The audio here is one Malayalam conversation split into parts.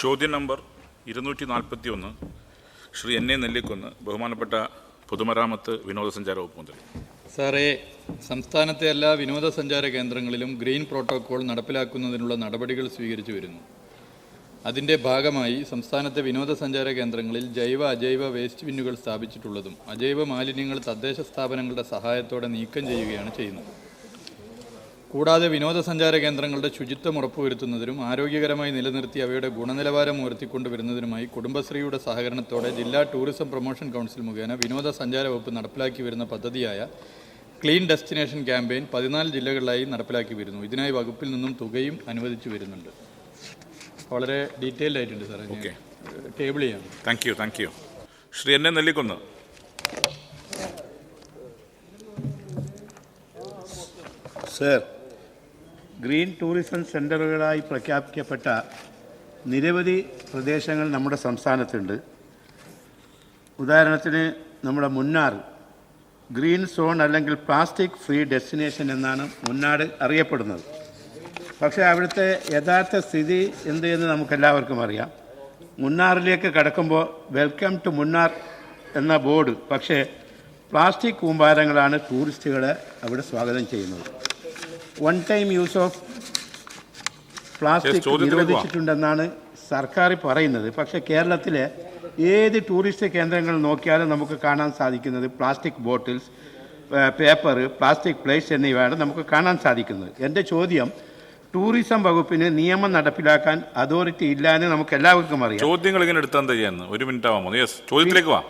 ചോദ്യം number 241 Shri N A Nellikkunnu, ബഹുമാനപ്പെട്ട പൊതുമരാമത്ത് വിനോദസഞ്ചാര വകുപ്പ് മന്ത്രി. സാറേ, സംസ്ഥാനത്തെ എല്ലാ വിനോദസഞ്ചാര കേന്ദ്രങ്ങളിലും ഗ്രീൻ പ്രോട്ടോക്കോൾ നടപ്പിലാക്കുന്നതിനുള്ള നടപടികൾ സ്വീകരിച്ചു വരുന്നു. അതിൻ്റെ ഭാഗമായി സംസ്ഥാനത്തെ വിനോദസഞ്ചാര കേന്ദ്രങ്ങളിൽ ജൈവ അജൈവ വേസ്റ്റ് ബിന്നുകൾ സ്ഥാപിച്ചിട്ടുള്ളതും അജൈവ മാലിന്യങ്ങൾ തദ്ദേശ സ്ഥാപനങ്ങളുടെ സഹായത്തോടെ നീക്കം ചെയ്യുകയാണ് ചെയ്യുന്നത്. കൂടാതെ വിനോദസഞ്ചാര കേന്ദ്രങ്ങളുടെ ശുചിത്വം ഉറപ്പുവരുത്തുന്നതിനും ആരോഗ്യകരമായി നിലനിർത്തി അവയുടെ ഗുണനിലവാരം ഉയർത്തിക്കൊണ്ടുവരുന്നതിനുമായി കുടുംബശ്രീയുടെ സഹകരണത്തോടെ ജില്ലാ ടൂറിസം പ്രൊമോഷൻ കൗൺസിൽ മുഖേന വിനോദസഞ്ചാര വകുപ്പ് നടപ്പിലാക്കി വരുന്ന പദ്ധതിയായ ക്ലീൻ ഡെസ്റ്റിനേഷൻ ക്യാമ്പയിൻ 14 ജില്ലകളിലായി നടപ്പിലാക്കി വരുന്നു. ഇതിനായി വകുപ്പിൽ നിന്നും തുകയും അനുവദിച്ചു വരുന്നുണ്ട്. വളരെ ഡീറ്റെയിൽഡ് ആയിട്ടുണ്ട് സാറേ. ഓക്കെ, ടേബിൾ ചെയ്യാം. Thank you. Shri N A Nellikkunnu. Sir, green tourism സെൻ്ററുകളായി പ്രഖ്യാപിക്കപ്പെട്ട നിരവധി പ്രദേശങ്ങൾ നമ്മുടെ സംസ്ഥാനത്തുണ്ട്. ഉദാഹരണത്തിന് നമ്മുടെ മുന്നാർ ഗ്രീൻ സോൺ അല്ലെങ്കിൽ പ്ലാസ്റ്റിക് ഫ്രീ ഡെസ്റ്റിനേഷൻ എന്നാണ് മുന്നാട് അറിയപ്പെടുന്നത്. പക്ഷേ അവിടുത്തെ യഥാർത്ഥ സ്ഥിതി എന്ത് എന്ന് നമുക്കെല്ലാവർക്കും അറിയാം. മുന്നാറിലേക്ക് കടക്കുമ്പോൾ വെൽക്കം ടു മുന്നാർ എന്ന ബോർഡ്, പക്ഷേ പ്ലാസ്റ്റിക് കൂമ്പാരങ്ങളാണ് ടൂറിസ്റ്റുകളെ അവിടെ സ്വാഗതം ചെയ്യുന്നത്. One time use of plastic നിരോധിച്ചിട്ടുണ്ടെന്നാണ് സർക്കാർ പറയുന്നത്. പക്ഷേ കേരളത്തിലെ ഏത് ടൂറിസ്റ്റ് കേന്ദ്രങ്ങൾ നോക്കിയാലും നമുക്ക് കാണാൻ സാധിക്കുന്നത് plastic bottles, paper, plastic plates എന്നിവയാണ് നമുക്ക് കാണാൻ സാധിക്കുന്നത്. എൻ്റെ ചോദ്യം, ടൂറിസം വകുപ്പിന് നിയമം നടപ്പിലാക്കാൻ അതോറിറ്റി ഇല്ല എന്ന് നമുക്ക് എല്ലാവർക്കും അറിയാം. ചോദ്യങ്ങൾ ഇങ്ങനെ എടുത്താൽ ചെയ്യാന്ന് 1 മിനിറ്റ് ആവാമോ? ചോദ്യത്തിലേക്ക് വാ.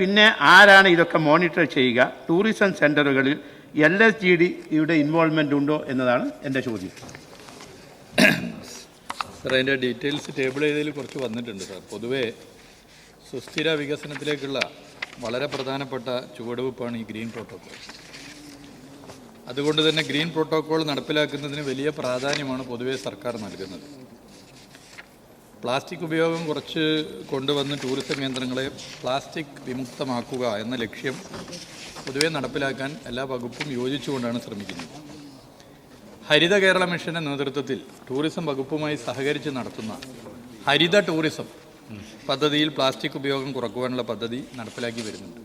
പിന്നെ ആരാണ് ഇതൊക്കെ മോണിറ്റർ ചെയ്യുക? ടൂറിസം സെൻ്ററുകളിൽ LSGDയുടെ ഇൻവോൾവ്മെൻ്റ് ഉണ്ടോ എന്നതാണ് എൻ്റെ ചോദ്യം. സാർ, അതിൻ്റെ ഡീറ്റെയിൽസ് ടേബിൾ ചെയ്തതിൽ കുറച്ച് വന്നിട്ടുണ്ട് സാർ. പൊതുവേ സുസ്ഥിര വികസനത്തിലേക്കുള്ള വളരെ പ്രധാനപ്പെട്ട ചുവടുവെപ്പാണ് ഈ ഗ്രീൻ പ്രോട്ടോക്കോൾ. അതുകൊണ്ട് തന്നെ ഗ്രീൻ പ്രോട്ടോക്കോൾ നടപ്പിലാക്കുന്നതിന് വലിയ പ്രാധാന്യമാണ് പൊതുവേ സർക്കാർ നൽകുന്നത്. പ്ലാസ്റ്റിക് ഉപയോഗം കുറച്ച് കൊണ്ടുവന്ന് ടൂറിസം കേന്ദ്രങ്ങളെ പ്ലാസ്റ്റിക് വിമുക്തമാക്കുക എന്ന ലക്ഷ്യം പൊതുവെ നടപ്പിലാക്കാൻ എല്ലാ വകുപ്പും യോജിച്ചുകൊണ്ടാണ് ശ്രമിക്കുന്നത്. ഹരിത കേരള മിഷൻ്റെ നേതൃത്വത്തിൽ ടൂറിസം വകുപ്പുമായി സഹകരിച്ച് നടത്തുന്ന ഹരിത ടൂറിസം പദ്ധതിയിൽ പ്ലാസ്റ്റിക് ഉപയോഗം കുറക്കുവാനുള്ള പദ്ധതി നടപ്പിലാക്കി വരുന്നുണ്ട്.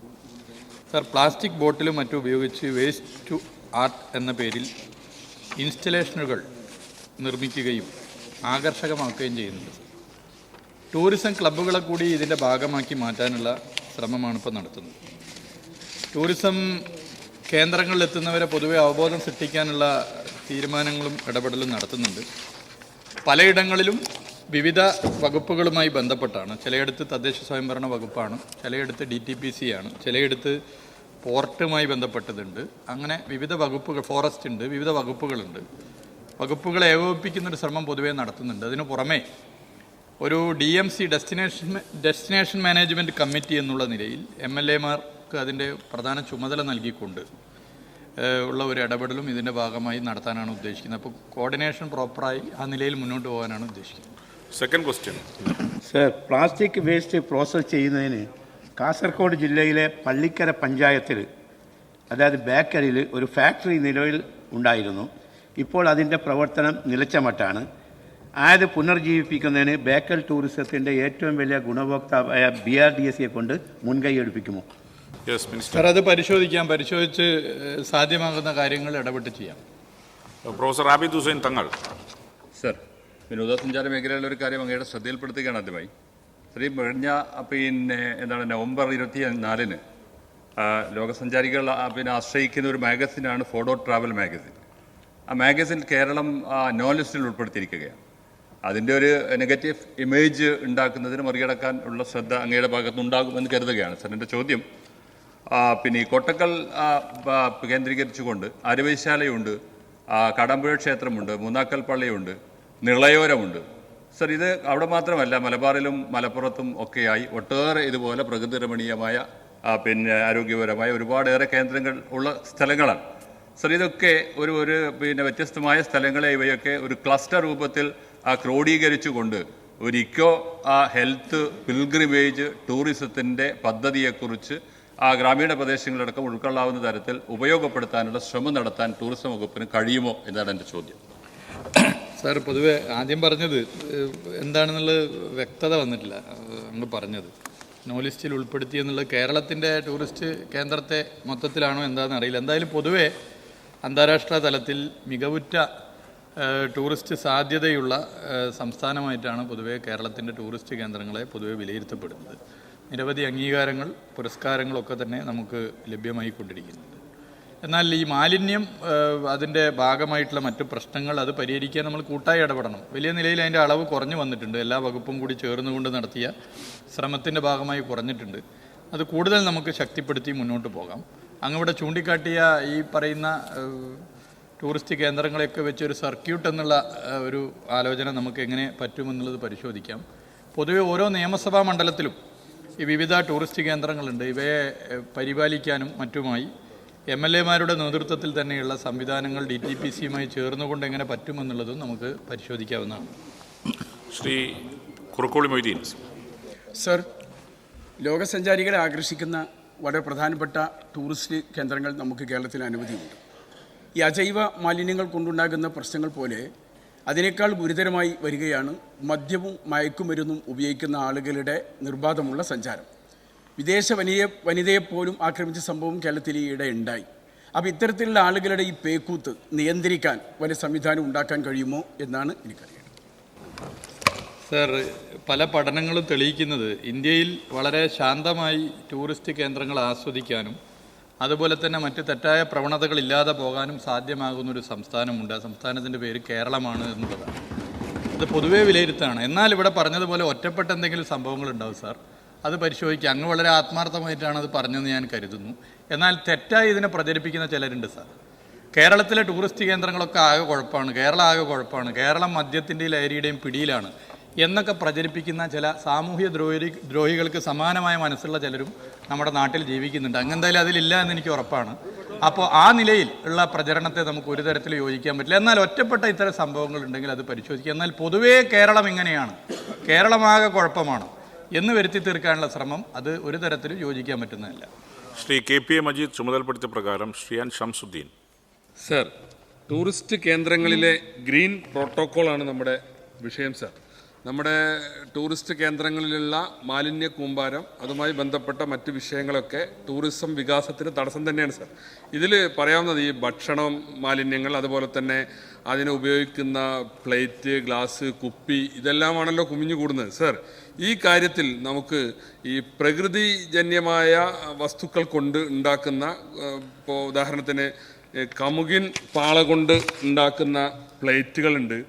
സാർ, പ്ലാസ്റ്റിക് ബോട്ടിലും മറ്റും ഉപയോഗിച്ച് വേസ്റ്റ് ടു ആർട്ട് എന്ന പേരിൽ ഇൻസ്റ്റലേഷനുകൾ നിർമ്മിക്കുകയും ആകർഷകമാക്കുകയും ചെയ്യുന്നുണ്ട്. ടൂറിസം ക്ലബ്ബുകളെ കൂടി ഇതിൻ്റെ ഭാഗമാക്കി മാറ്റാനുള്ള ശ്രമമാണ് ഇപ്പോൾ നടത്തുന്നത്. ടൂറിസം കേന്ദ്രങ്ങളിലെത്തുന്നവരെ പൊതുവെ അവബോധം സൃഷ്ടിക്കാനുള്ള തീരുമാനങ്ങളും ഇടപെടലും നടത്തുന്നുണ്ട്. പലയിടങ്ങളിലും വിവിധ വകുപ്പുകളുമായി ബന്ധപ്പെട്ടാണ്. ചിലയിടത്ത് തദ്ദേശ സ്വയംഭരണ വകുപ്പാണ്, ചിലയിടത്ത് DTPC ആണ്, ചിലയിടത്ത് പോർട്ടുമായി ബന്ധപ്പെട്ടതുണ്ട്. അങ്ങനെ വിവിധ വകുപ്പുകൾ, ഫോറസ്റ്റ് ഉണ്ട്, വിവിധ വകുപ്പുകളുണ്ട്. വകുപ്പുകളെ ഏകോപിപ്പിക്കുന്നൊരു ശ്രമം പൊതുവേ നടത്തുന്നുണ്ട്. അതിനു പുറമെ ഒരു DMC ഡെസ്റ്റിനേഷൻ മാനേജ്മെൻറ്റ് കമ്മിറ്റി എന്നുള്ള നിലയിൽ MLAമാർക്ക് അതിൻ്റെ പ്രധാന ചുമതല നൽകിക്കൊണ്ട് ഉള്ള ഒരു ഇടപെടലും ഇതിൻ്റെ ഭാഗമായി നടത്താനാണ് ഉദ്ദേശിക്കുന്നത്. അപ്പോൾ കോർഡിനേഷൻ പ്രോപ്പറായി ആ നിലയിൽ മുന്നോട്ട് പോകാനാണ് ഉദ്ദേശിക്കുന്നത്. Second question. Sir, plastic waste process ചെയ്യുന്നതിന് കാസർഗോഡ് ജില്ലയിലെ പള്ളിക്കര പഞ്ചായത്തിൽ, അതായത് ബേക്കലിൽ ഒരു ഫാക്ടറി നിലവിൽ ഉണ്ടായിരുന്നു. ഇപ്പോൾ അതിൻ്റെ പ്രവർത്തനം നിലച്ച മട്ടാണ്. അത് പുനർജീവിപ്പിക്കുന്നതിന് ബേക്കൽ ടൂറിസത്തിൻ്റെ ഏറ്റവും വലിയ ഗുണഭോക്താവായ BRDSയെ കൊണ്ട് മുൻകൈ എടുപ്പിക്കുമോ? സാർ, അത് പരിശോധിച്ച് സാധ്യമാകുന്ന കാര്യങ്ങൾ ഇടപെട്ട് ചെയ്യാം. പ്രൊഫസർ ആബിദ് ഹുസൈൻ തങ്ങൾ. സർ, വിനോദസഞ്ചാര മേഖലയിലെ ഒരു കാര്യം അങ്ങയുടെ ശ്രദ്ധയിൽപ്പെടുത്തുകയാണ് ആദ്യമായി. കഴിഞ്ഞ നവംബർ 24-ന് ലോകസഞ്ചാരികൾ ആശ്രയിക്കുന്ന ഒരു മാഗസിനാണ് ഫോട്ടോ ട്രാവൽ മാഗസിൻ. ആ മാഗസിൻ കേരളം നോ ലിസ്റ്റിൽ ഉൾപ്പെടുത്തിയിരിക്കുകയാണ്. അതിൻ്റെ ഒരു നെഗറ്റീവ് ഇമേജ് ഉണ്ടാക്കുന്നതിന് മറികടക്കാൻ ഉള്ള ശ്രദ്ധ അങ്ങയുടെ ഭാഗത്തുനിന്നുണ്ടാകുമെന്ന് കരുതുകയാണ്. സർ, എൻ്റെ ചോദ്യം, ഈ കോട്ടക്കൽ കേന്ദ്രീകരിച്ചുകൊണ്ട് അരുവൈശാലയുണ്ട്, കടമ്പുഴ ക്ഷേത്രമുണ്ട്, മൂന്നാക്കൽ പള്ളിയുണ്ട്, നിളയോരമുണ്ട്. സർ, ഇത് അവിടെ മാത്രമല്ല, മലബാറിലും മലപ്പുറത്തും ഒക്കെയായി ഒട്ടേറെ ഇതുപോലെ പ്രകൃതി രമണീയമായ ആരോഗ്യപരമായ ഒരുപാടേറെ കേന്ദ്രങ്ങൾ ഉള്ള സ്ഥലങ്ങളാണ്. സർ, ഇതൊക്കെ ഒരു വ്യത്യസ്തമായ സ്ഥലങ്ങളെ ഇവയൊക്കെ ഒരു ക്ലസ്റ്റർ രൂപത്തിൽ ക്രോഡീകരിച്ചുകൊണ്ട് ഒരു ഹെൽത്ത് പിൽഗ്രിമേജ് ടൂറിസത്തിൻ്റെ പദ്ധതിയെക്കുറിച്ച് ഗ്രാമീണ പ്രദേശങ്ങളിലടക്കം ഉൾക്കൊള്ളാവുന്ന തരത്തിൽ ഉപയോഗപ്പെടുത്താനുള്ള ശ്രമം നടത്താൻ ടൂറിസം വകുപ്പിന് കഴിയുമോ എന്നാണ് എൻ്റെ ചോദ്യം. സാർ പൊതുവെ ആദ്യം പറഞ്ഞത് എന്താണെന്നുള്ളത് വ്യക്തത വന്നിട്ടില്ല. അങ്ങ് പറഞ്ഞത് നോ ലിസ്റ്റിൽ ഉൾപ്പെടുത്തി എന്നുള്ളത് കേരളത്തിൻ്റെ ടൂറിസ്റ്റ് കേന്ദ്രത്തെ മൊത്തത്തിലാണോ എന്താണെന്ന് അറിയില്ല. എന്തായാലും പൊതുവെ അന്താരാഷ്ട്ര തലത്തിൽ മികവുറ്റ ടൂറിസ്റ്റ് സാധ്യതയുള്ള സംസ്ഥാനമായിട്ടാണ് പൊതുവെ കേരളത്തിൻ്റെ ടൂറിസ്റ്റ് കേന്ദ്രങ്ങളെ പൊതുവെ വിലയിരുത്തപ്പെടുന്നത്. നിരവധി അംഗീകാരങ്ങൾ പുരസ്കാരങ്ങളൊക്കെ തന്നെ നമുക്ക് ലഭ്യമായിക്കൊണ്ടിരിക്കുന്നുണ്ട്. എന്നാൽ ഈ മാലിന്യം അതിൻ്റെ ഭാഗമായിട്ടുള്ള മറ്റു പ്രശ്നങ്ങൾ അത് പരിഹരിക്കാൻ നമ്മൾ കൂട്ടായി ഇടപെടണം. വലിയ നിലയിൽ അതിൻ്റെ അളവ് കുറഞ്ഞു വന്നിട്ടുണ്ട്. എല്ലാ വകുപ്പും കൂടി ചേർന്നുകൊണ്ട് നടത്തിയ ശ്രമത്തിൻ്റെ ഭാഗമായി കുറഞ്ഞിട്ടുണ്ട്. അത് കൂടുതൽ നമുക്ക് ശക്തിപ്പെടുത്തി മുന്നോട്ട് പോകാം. അങ്ങിവിടെ ചൂണ്ടിക്കാട്ടിയ ഈ പറയുന്ന ടൂറിസ്റ്റ് കേന്ദ്രങ്ങളെയൊക്കെ വെച്ചൊരു സർക്യൂട്ട് എന്നുള്ള ഒരു ആലോചന നമുക്ക് എങ്ങനെ പറ്റുമെന്നുള്ളത് പരിശോധിക്കാം. പൊതുവെ ഓരോ നിയമസഭാ മണ്ഡലത്തിലും ഈ വിവിധ ടൂറിസ്റ്റ് കേന്ദ്രങ്ങളുണ്ട്. ഇവയെ പരിപാലിക്കാനും മറ്റുമായി MLA-മാരുടെ നേതൃത്വത്തിൽ തന്നെയുള്ള സംവിധാനങ്ങൾ DTPC-യുമായി ചേർന്നുകൊണ്ട് എങ്ങനെ പറ്റുമെന്നുള്ളതും നമുക്ക് പരിശോധിക്കാവുന്നതാണ്. ശ്രീ കുറുക്കോളി മൊയ്തീൻ. സർ, ലോകസഞ്ചാരികളെ ആകർഷിക്കുന്ന വളരെ പ്രധാനപ്പെട്ട ടൂറിസ്റ്റ് കേന്ദ്രങ്ങൾ നമുക്ക് കേരളത്തിൽ അനവധിയുണ്ട്. ഈ അജൈവ മാലിന്യങ്ങൾ കൊണ്ടുണ്ടാകുന്ന പ്രശ്നങ്ങൾ പോലെ അതിനേക്കാൾ ഗുരുതരമായി വരികയാണ് മദ്യവും മയക്കുമരുന്നും ഉപയോഗിക്കുന്ന ആളുകളുടെ നിർബാധമുള്ള സഞ്ചാരം. വിദേശ വനിതയെപ്പോലും ആക്രമിച്ച സംഭവം കേരളത്തിൽ ഈയിടെ ഉണ്ടായി. അപ്പോൾ ഇത്തരത്തിലുള്ള ആളുകളുടെ ഈ പേക്കൂത്ത് നിയന്ത്രിക്കാൻ വലിയ സംവിധാനം ഉണ്ടാക്കാൻ കഴിയുമോ എന്നാണ് എനിക്കറിയേണ്ടത്. സർ, പല പഠനങ്ങളും തെളിയിക്കുന്നത് ഇന്ത്യയിൽ വളരെ ശാന്തമായി ടൂറിസ്റ്റ് കേന്ദ്രങ്ങൾ ആസ്വദിക്കാനും അതുപോലെ തന്നെ മറ്റ് തെറ്റായ പ്രവണതകൾ ഇല്ലാതെ പോകാനും സാധ്യമാകുന്നൊരു സംസ്ഥാനമുണ്ട്. ആ സംസ്ഥാനത്തിൻ്റെ പേര് കേരളമാണ് എന്നുള്ളതാണ്. അത് പൊതുവേ വിലയിരുത്താണ്. എന്നാൽ ഇവിടെ പറഞ്ഞതുപോലെ ഒറ്റപ്പെട്ട എന്തെങ്കിലും സംഭവങ്ങളുണ്ടാവും സാർ, അത് പരിശോധിക്കുക. അങ്ങ് വളരെ ആത്മാർത്ഥമായിട്ടാണ് അത് പറഞ്ഞതെന്ന് ഞാൻ കരുതുന്നു. എന്നാൽ തെറ്റായി ഇതിനെ പ്രചരിപ്പിക്കുന്ന ചിലരുണ്ട് സാർ. കേരളത്തിലെ ടൂറിസ്റ്റ് കേന്ദ്രങ്ങളൊക്കെ ആകെ കുഴപ്പമാണ്, കേരളം ആകെ കുഴപ്പമാണ്, കേരളം മദ്യത്തിൻ്റെയും ലഹരിയുടെയും പിടിയിലാണ് എന്നൊക്കെ പ്രചരിപ്പിക്കുന്ന ചില സാമൂഹ്യ ദ്രോഹികൾക്ക് സമാനമായ മനസ്സുള്ള ചിലരും നമ്മുടെ നാട്ടിൽ ജീവിക്കുന്നുണ്ട്. അങ്ങെന്തായാലും അതിലില്ല എന്ന് എനിക്ക് ഉറപ്പാണ്. അപ്പോൾ ആ നിലയിൽ ഉള്ള പ്രചരണത്തെ നമുക്ക് ഒരു തരത്തിൽ യോജിക്കാൻ പറ്റില്ല. എന്നാൽ ഒറ്റപ്പെട്ട ഇത്തരം സംഭവങ്ങൾ ഉണ്ടെങ്കിൽ അത് പരിശോധിക്കുക. എന്നാൽ പൊതുവേ കേരളം ഇങ്ങനെയാണ്, കേരളമാകെ കുഴപ്പമാണ് എന്ന് വരുത്തി തീർക്കാനുള്ള ശ്രമം അത് ഒരു തരത്തിലും യോജിക്കാൻ പറ്റുന്നതല്ല. ശ്രീ KPA മജീദ് ചുമതലപ്പെടുത്തിയ പ്രകാരം Shri N. Shamsuddeen. Sir, tourist കേന്ദ്രങ്ങളിലെ ഗ്രീൻ പ്രോട്ടോക്കോളാണ് നമ്മുടെ വിഷയം. സർ, നമ്മുടെ ടൂറിസ്റ്റ് കേന്ദ്രങ്ങളിലുള്ള മാലിന്യ കൂമ്പാരം അതുമായി ബന്ധപ്പെട്ട മറ്റ് വിഷയങ്ങളൊക്കെ ടൂറിസം വികാസത്തിന് തടസ്സം തന്നെയാണ്. സർ, ഇതിൽ പറയാവുന്നത് ഈ ഭക്ഷണം മാലിന്യങ്ങൾ, അതുപോലെ തന്നെ അതിന് ഉപയോഗിക്കുന്ന പ്ലേറ്റ്, ഗ്ലാസ്, കുപ്പി ഇതെല്ലാമാണല്ലോ കുമിഞ്ഞു കൂടുന്നത്. സർ, ഈ കാര്യത്തിൽ നമുക്ക് ഈ പ്രകൃതിജന്യമായ വസ്തുക്കൾ കൊണ്ട് ഉണ്ടാക്കുന്ന, ഇപ്പോൾ ഉദാഹരണത്തിന് കമുകിൻ പാള കൊണ്ട് ഉണ്ടാക്കുന്ന പ്ലേറ്റുകളുണ്ട്,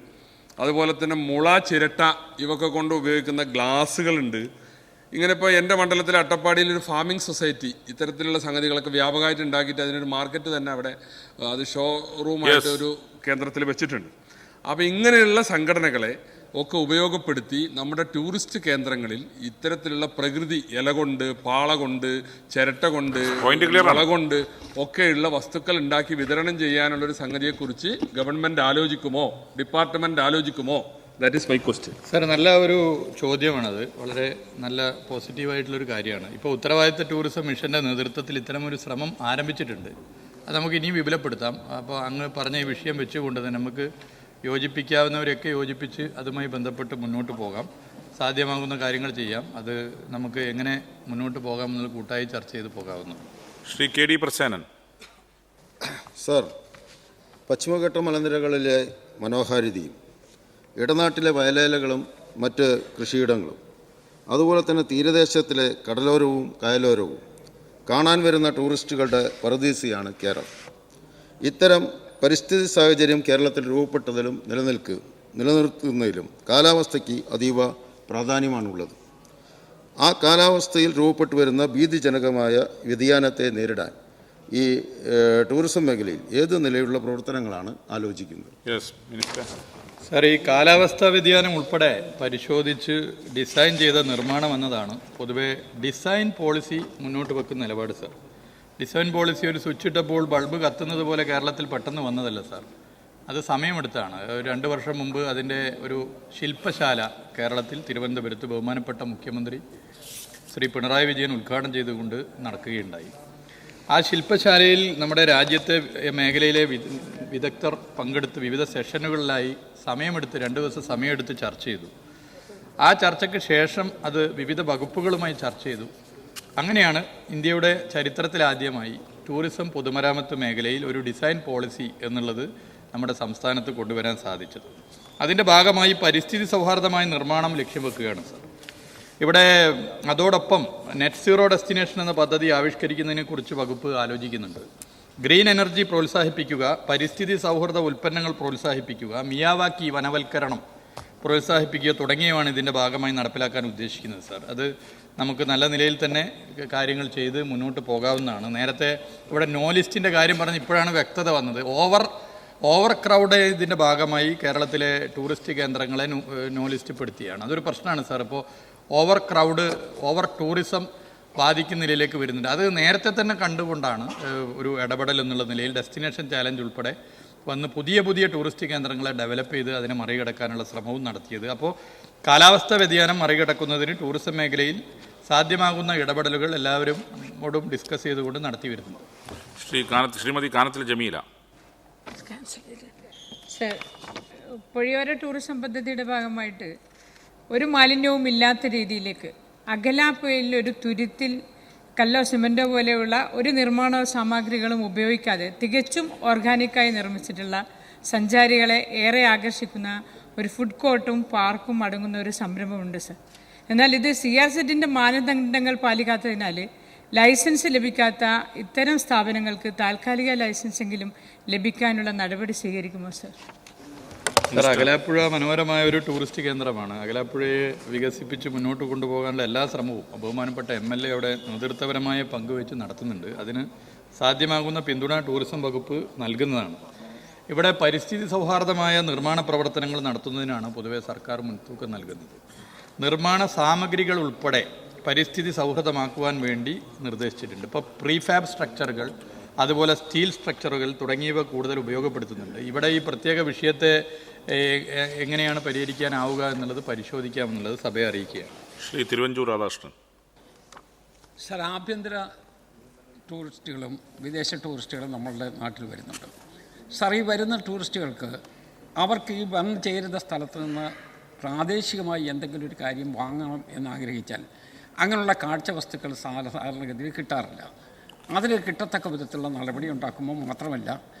അതുപോലെ തന്നെ മുള, ചിരട്ട ഇവയൊക്കെ കൊണ്ട് ഉപയോഗിക്കുന്ന ഗ്ലാസ്സുകളുണ്ട്. ഇങ്ങനെ ഇപ്പോൾ എൻ്റെ മണ്ഡലത്തിലെ അട്ടപ്പാടിയിൽ ഒരു ഫാമിംഗ് സൊസൈറ്റി ഇത്തരത്തിലുള്ള സംഗതികളൊക്കെ വ്യാപകമായിട്ട് ഉണ്ടാക്കിയിട്ട് അതിനൊരു മാർക്കറ്റ് തന്നെ അവിടെ അത് ഷോറൂമായിട്ട് ഒരു കേന്ദ്രത്തിൽ വെച്ചിട്ടുണ്ട്. അപ്പോൾ ഇങ്ങനെയുള്ള സംഘടനകളെ ഒക്കെ ഉപയോഗപ്പെടുത്തി നമ്മുടെ ടൂറിസ്റ്റ് കേന്ദ്രങ്ങളിൽ ഇത്തരത്തിലുള്ള പ്രകൃതി ഇല കൊണ്ട്, പാള കൊണ്ട്, ചിരട്ട കൊണ്ട്, വള കൊണ്ട് ഒക്കെയുള്ള വസ്തുക്കൾ ഉണ്ടാക്കി വിതരണം ചെയ്യാനുള്ളൊരു സംഗതിയെക്കുറിച്ച് ഗവൺമെൻറ് ആലോചിക്കുമോ, ഡിപ്പാർട്ട്മെൻറ്റ് ആലോചിക്കുമോ? That is my question. Sir, നല്ല ഒരു ചോദ്യമാണത്. വളരെ നല്ല പോസിറ്റീവായിട്ടുള്ളൊരു കാര്യമാണ്. ഇപ്പോൾ ഉത്തരവാദിത്ത ടൂറിസം മിഷൻ്റെ നേതൃത്വത്തിൽ ഇത്തരമൊരു ശ്രമം ആരംഭിച്ചിട്ടുണ്ട്. അത് നമുക്ക് ഇനിയും വിപുലപ്പെടുത്താം. അപ്പോൾ അങ്ങ് പറഞ്ഞ ഈ വിഷയം വെച്ചുകൊണ്ട് തന്നെ നമുക്ക് യോജിപ്പിക്കാവുന്നവരെയൊക്കെ യോജിപ്പിച്ച് അതുമായി ബന്ധപ്പെട്ട് മുന്നോട്ട് പോകാം. സാധ്യമാകുന്ന കാര്യങ്ങൾ ചെയ്യാം. അത് നമുക്ക് എങ്ങനെ മുന്നോട്ട് പോകാമെന്നുള്ള കൂട്ടായി ചർച്ച ചെയ്ത് പോകാവുന്നു. ശ്രീ KD പ്രസേനൻ. സർ, പശ്ചിമഘട്ട മലനിരകളിലെ മനോഹാരിതയും ഇടനാട്ടിലെ വയലേലകളും മറ്റ് കൃഷിയിടങ്ങളും അതുപോലെ തന്നെ തീരദേശത്തിലെ കടലോരവും കായലോരവും കാണാൻ വരുന്ന ടൂറിസ്റ്റുകളുടെ പറുദീസയാണ് കേരളം. ഇത്തരം പരിസ്ഥിതി സാഹചര്യം കേരളത്തിൽ രൂപപ്പെട്ടതിലും നിലനിർത്തുന്നതിലും കാലാവസ്ഥയ്ക്ക് അതീവ പ്രാധാന്യമാണുള്ളത്. ആ കാലാവസ്ഥയിൽ രൂപപ്പെട്ടു വരുന്ന ഭീതിജനകമായ വ്യതിയാനത്തെ നേരിടാൻ ഈ ടൂറിസം മേഖലയിൽ ഏത് നിലയിലുള്ള പ്രവർത്തനങ്ങളാണ് ആലോചിക്കുന്നത്? സാർ, ഈ കാലാവസ്ഥാ വ്യതിയാനം ഉൾപ്പെടെ പരിശോധിച്ച് ഡിസൈൻ ചെയ്ത നിർമ്മാണം എന്നതാണ് പൊതുവെ ഡിസൈൻ പോളിസി മുന്നോട്ട് വെക്കുന്ന നിലപാട്. സാർ, ഡിസൈൻ പോളിസി ഒരു സ്വിച്ച് ഇട്ടപ്പോൾ ബൾബ് കത്തുന്നത് പോലെ കേരളത്തിൽ പെട്ടെന്ന് വന്നതല്ല സാർ. അത് സമയമെടുത്താണ്. 2 വർഷം മുമ്പ് അതിൻ്റെ ഒരു ശില്പശാല കേരളത്തിൽ തിരുവനന്തപുരത്ത് ബഹുമാനപ്പെട്ട മുഖ്യമന്ത്രി ശ്രീ പിണറായി വിജയൻ ഉദ്ഘാടനം ചെയ്തുകൊണ്ട് നടക്കുകയുണ്ടായി. ആ ശില്പശാലയിൽ നമ്മുടെ രാജ്യത്തെ മേഖലയിലെ വിദഗ്ധർ പങ്കെടുത്ത് വിവിധ സെഷനുകളിലായി സമയമെടുത്ത് 2 ദിവസം സമയമെടുത്ത് ചർച്ച ചെയ്തു. ആ ചർച്ചയ്ക്ക് ശേഷം അത് വിവിധ വകുപ്പുകളുമായി ചർച്ച ചെയ്തു. അങ്ങനെയാണ് ഇന്ത്യയുടെ ചരിത്രത്തിലാദ്യമായി ടൂറിസം പൊതുമരാമത്ത് മേഖലയിൽ ഒരു ഡിസൈൻ പോളിസി എന്നുള്ളത് നമ്മുടെ സംസ്ഥാനത്ത് കൊണ്ടുവരാൻ സാധിച്ചത്. അതിൻ്റെ ഭാഗമായി പരിസ്ഥിതി സൗഹാർദ്ദമായ നിർമ്മാണം ലക്ഷ്യം വെക്കുകയാണ് സർ. ഇവിടെ അതോടൊപ്പം നെറ്റ് സീറോ ഡെസ്റ്റിനേഷൻ എന്ന പദ്ധതി ആവിഷ്കരിക്കുന്നതിനെക്കുറിച്ച് വകുപ്പ് ആലോചിക്കുന്നുണ്ട്. ഗ്രീൻ എനർജി പ്രോത്സാഹിപ്പിക്കുക, പരിസ്ഥിതി സൗഹൃദ ഉൽപ്പന്നങ്ങൾ പ്രോത്സാഹിപ്പിക്കുക, മിയാവാക്കി വനവൽക്കരണം പ്രോത്സാഹിപ്പിക്കുക തുടങ്ങിയവയാണ് ഇതിൻ്റെ ഭാഗമായി നടപ്പിലാക്കാൻ ഉദ്ദേശിക്കുന്നത് സർ. അത് നമുക്ക് നല്ല നിലയിൽ തന്നെ കാര്യങ്ങൾ ചെയ്ത് മുന്നോട്ട് പോകാവുന്നതാണ്. നേരത്തെ ഇവിടെ നോ ലിസ്റ്റിൻ്റെ കാര്യം പറഞ്ഞ് ഇപ്പോഴാണ് വ്യക്തത വന്നത്. ഓവർ ക്രൗഡ് ഇതിൻ്റെ ഭാഗമായി കേരളത്തിലെ ടൂറിസ്റ്റ് കേന്ദ്രങ്ങളെ നോ ലിസ്റ്റ് പെടുത്തിയാണ്. അതൊരു പ്രശ്നമാണ് സാർ. ഇപ്പോൾ ഓവർ ടൂറിസം ബാധിക്കുന്ന നിലയിലേക്ക് വരുന്നുണ്ട്. അത് നേരത്തെ തന്നെ കണ്ടുകൊണ്ടാണ് ഒരു ഇടപെടൽ എന്നുള്ള നിലയിൽ ഡെസ്റ്റിനേഷൻ ചാലഞ്ച് ഉൾപ്പെടെ വന്ന് പുതിയ ടൂറിസ്റ്റ് കേന്ദ്രങ്ങളെ ഡെവലപ്പ് ചെയ്ത് അതിനെ മറികടക്കാനുള്ള ശ്രമവും നടത്തിയത്. അപ്പോൾ കാലാവസ്ഥാ വ്യതിയാനം മറികടക്കുന്നതിന് ടൂറിസം മേഖലയിൽ സാധ്യമാകുന്ന ഇടപെടലുകൾ എല്ലാവരോടും ഡിസ്കസ് ചെയ്തുകൊണ്ട് നടത്തി വരുന്നുണ്ട്. ശ്രീമതി കാനത്തിൽ ജമീല. സർ, പൊഴിയോര ടൂറിസം പദ്ധതിയുടെ ഭാഗമായിട്ട് ഒരു മാലിന്യവും ഇല്ലാത്ത രീതിയിലേക്ക് അകലാപ്പുഴയിൽ ഒരു തുരുത്തിൽ കല്ലോ സിമൻറ്റോ പോലെയുള്ള ഒരു നിർമ്മാണ സാമഗ്രികളും ഉപയോഗിക്കാതെ തികച്ചും ഓർഗാനിക്കായി നിർമ്മിച്ചിട്ടുള്ള സഞ്ചാരികളെ ഏറെ ആകർഷിക്കുന്ന ഒരു ഫുഡ് കോർട്ടും പാർക്കും അടങ്ങുന്ന ഒരു സംരംഭമുണ്ട് സർ. എന്നാൽ ഇത് CRZ മാനദണ്ഡങ്ങൾ പാലിക്കാത്തതിനാൽ ലൈസൻസ് ലഭിക്കാത്ത ഇത്തരം സ്ഥാപനങ്ങൾക്ക് താൽക്കാലിക ലൈസൻസെങ്കിലും ലഭിക്കാനുള്ള നടപടി സ്വീകരിക്കുമോ സർ? സർ, അകലാപ്പുഴ മനോഹരമായ ഒരു ടൂറിസ്റ്റ് കേന്ദ്രമാണ്. അകലാപ്പുഴയെ വികസിപ്പിച്ച് മുന്നോട്ട് കൊണ്ടുപോകാനുള്ള എല്ലാ ശ്രമവും ബഹുമാനപ്പെട്ട MLA അവിടെ നേതൃത്വപരമായ പങ്കുവെച്ച് നടത്തുന്നുണ്ട്. അതിന് സാധ്യമാകുന്ന പിന്തുണ ടൂറിസം വകുപ്പ് നൽകുന്നതാണ്. ഇവിടെ പരിസ്ഥിതി സൗഹാർദ്ദമായ നിർമ്മാണ പ്രവർത്തനങ്ങൾ നടത്തുന്നതിനാണ് പൊതുവെ സർക്കാർ മുൻതൂക്കം നൽകുന്നത്. നിർമ്മാണ സാമഗ്രികൾ ഉൾപ്പെടെ പരിസ്ഥിതി സൗഹൃദമാക്കുവാൻ വേണ്ടി നിർദ്ദേശിച്ചിട്ടുണ്ട്. ഇപ്പോൾ പ്രീഫാബ് സ്ട്രക്ചറുകൾ, അതുപോലെ സ്റ്റീൽ സ്ട്രക്ചറുകൾ തുടങ്ങിയവ കൂടുതൽ ഉപയോഗപ്പെടുത്തുന്നുണ്ട്. ഇവിടെ ഈ പ്രത്യേക വിഷയത്തെ എങ്ങനെയാണ് പരിഹരിക്കാനാവുക എന്നുള്ളത് പരിശോധിക്കാമെന്നുള്ളത് സഭയെ അറിയിക്കുകയാണ്. ശ്രീ തിരുവഞ്ചൂർ രാധാകൃഷ്ണൻ. സർ, ആഭ്യന്തര ടൂറിസ്റ്റുകളും വിദേശ ടൂറിസ്റ്റുകളും നമ്മളുടെ നാട്ടിൽ വരുന്നുണ്ട്. സർ, ഈ വരുന്ന ടൂറിസ്റ്റുകൾക്ക് അവർക്ക് ഈ വന്നു ചേരുന്ന സ്ഥലത്ത് നിന്ന് പ്രാദേശികമായി എന്തെങ്കിലും ഒരു കാര്യം വാങ്ങണം എന്നാഗ്രഹിച്ചാൽ അങ്ങനെയുള്ള കാഴ്ച വസ്തുക്കൾ സാധാരണഗതിയിൽ കിട്ടാറില്ല. അതിൽ കിട്ടത്തക്ക വിധത്തിലുള്ള നടപടി ഉണ്ടാക്കുമ്പോൾ മാത്രമല്ല,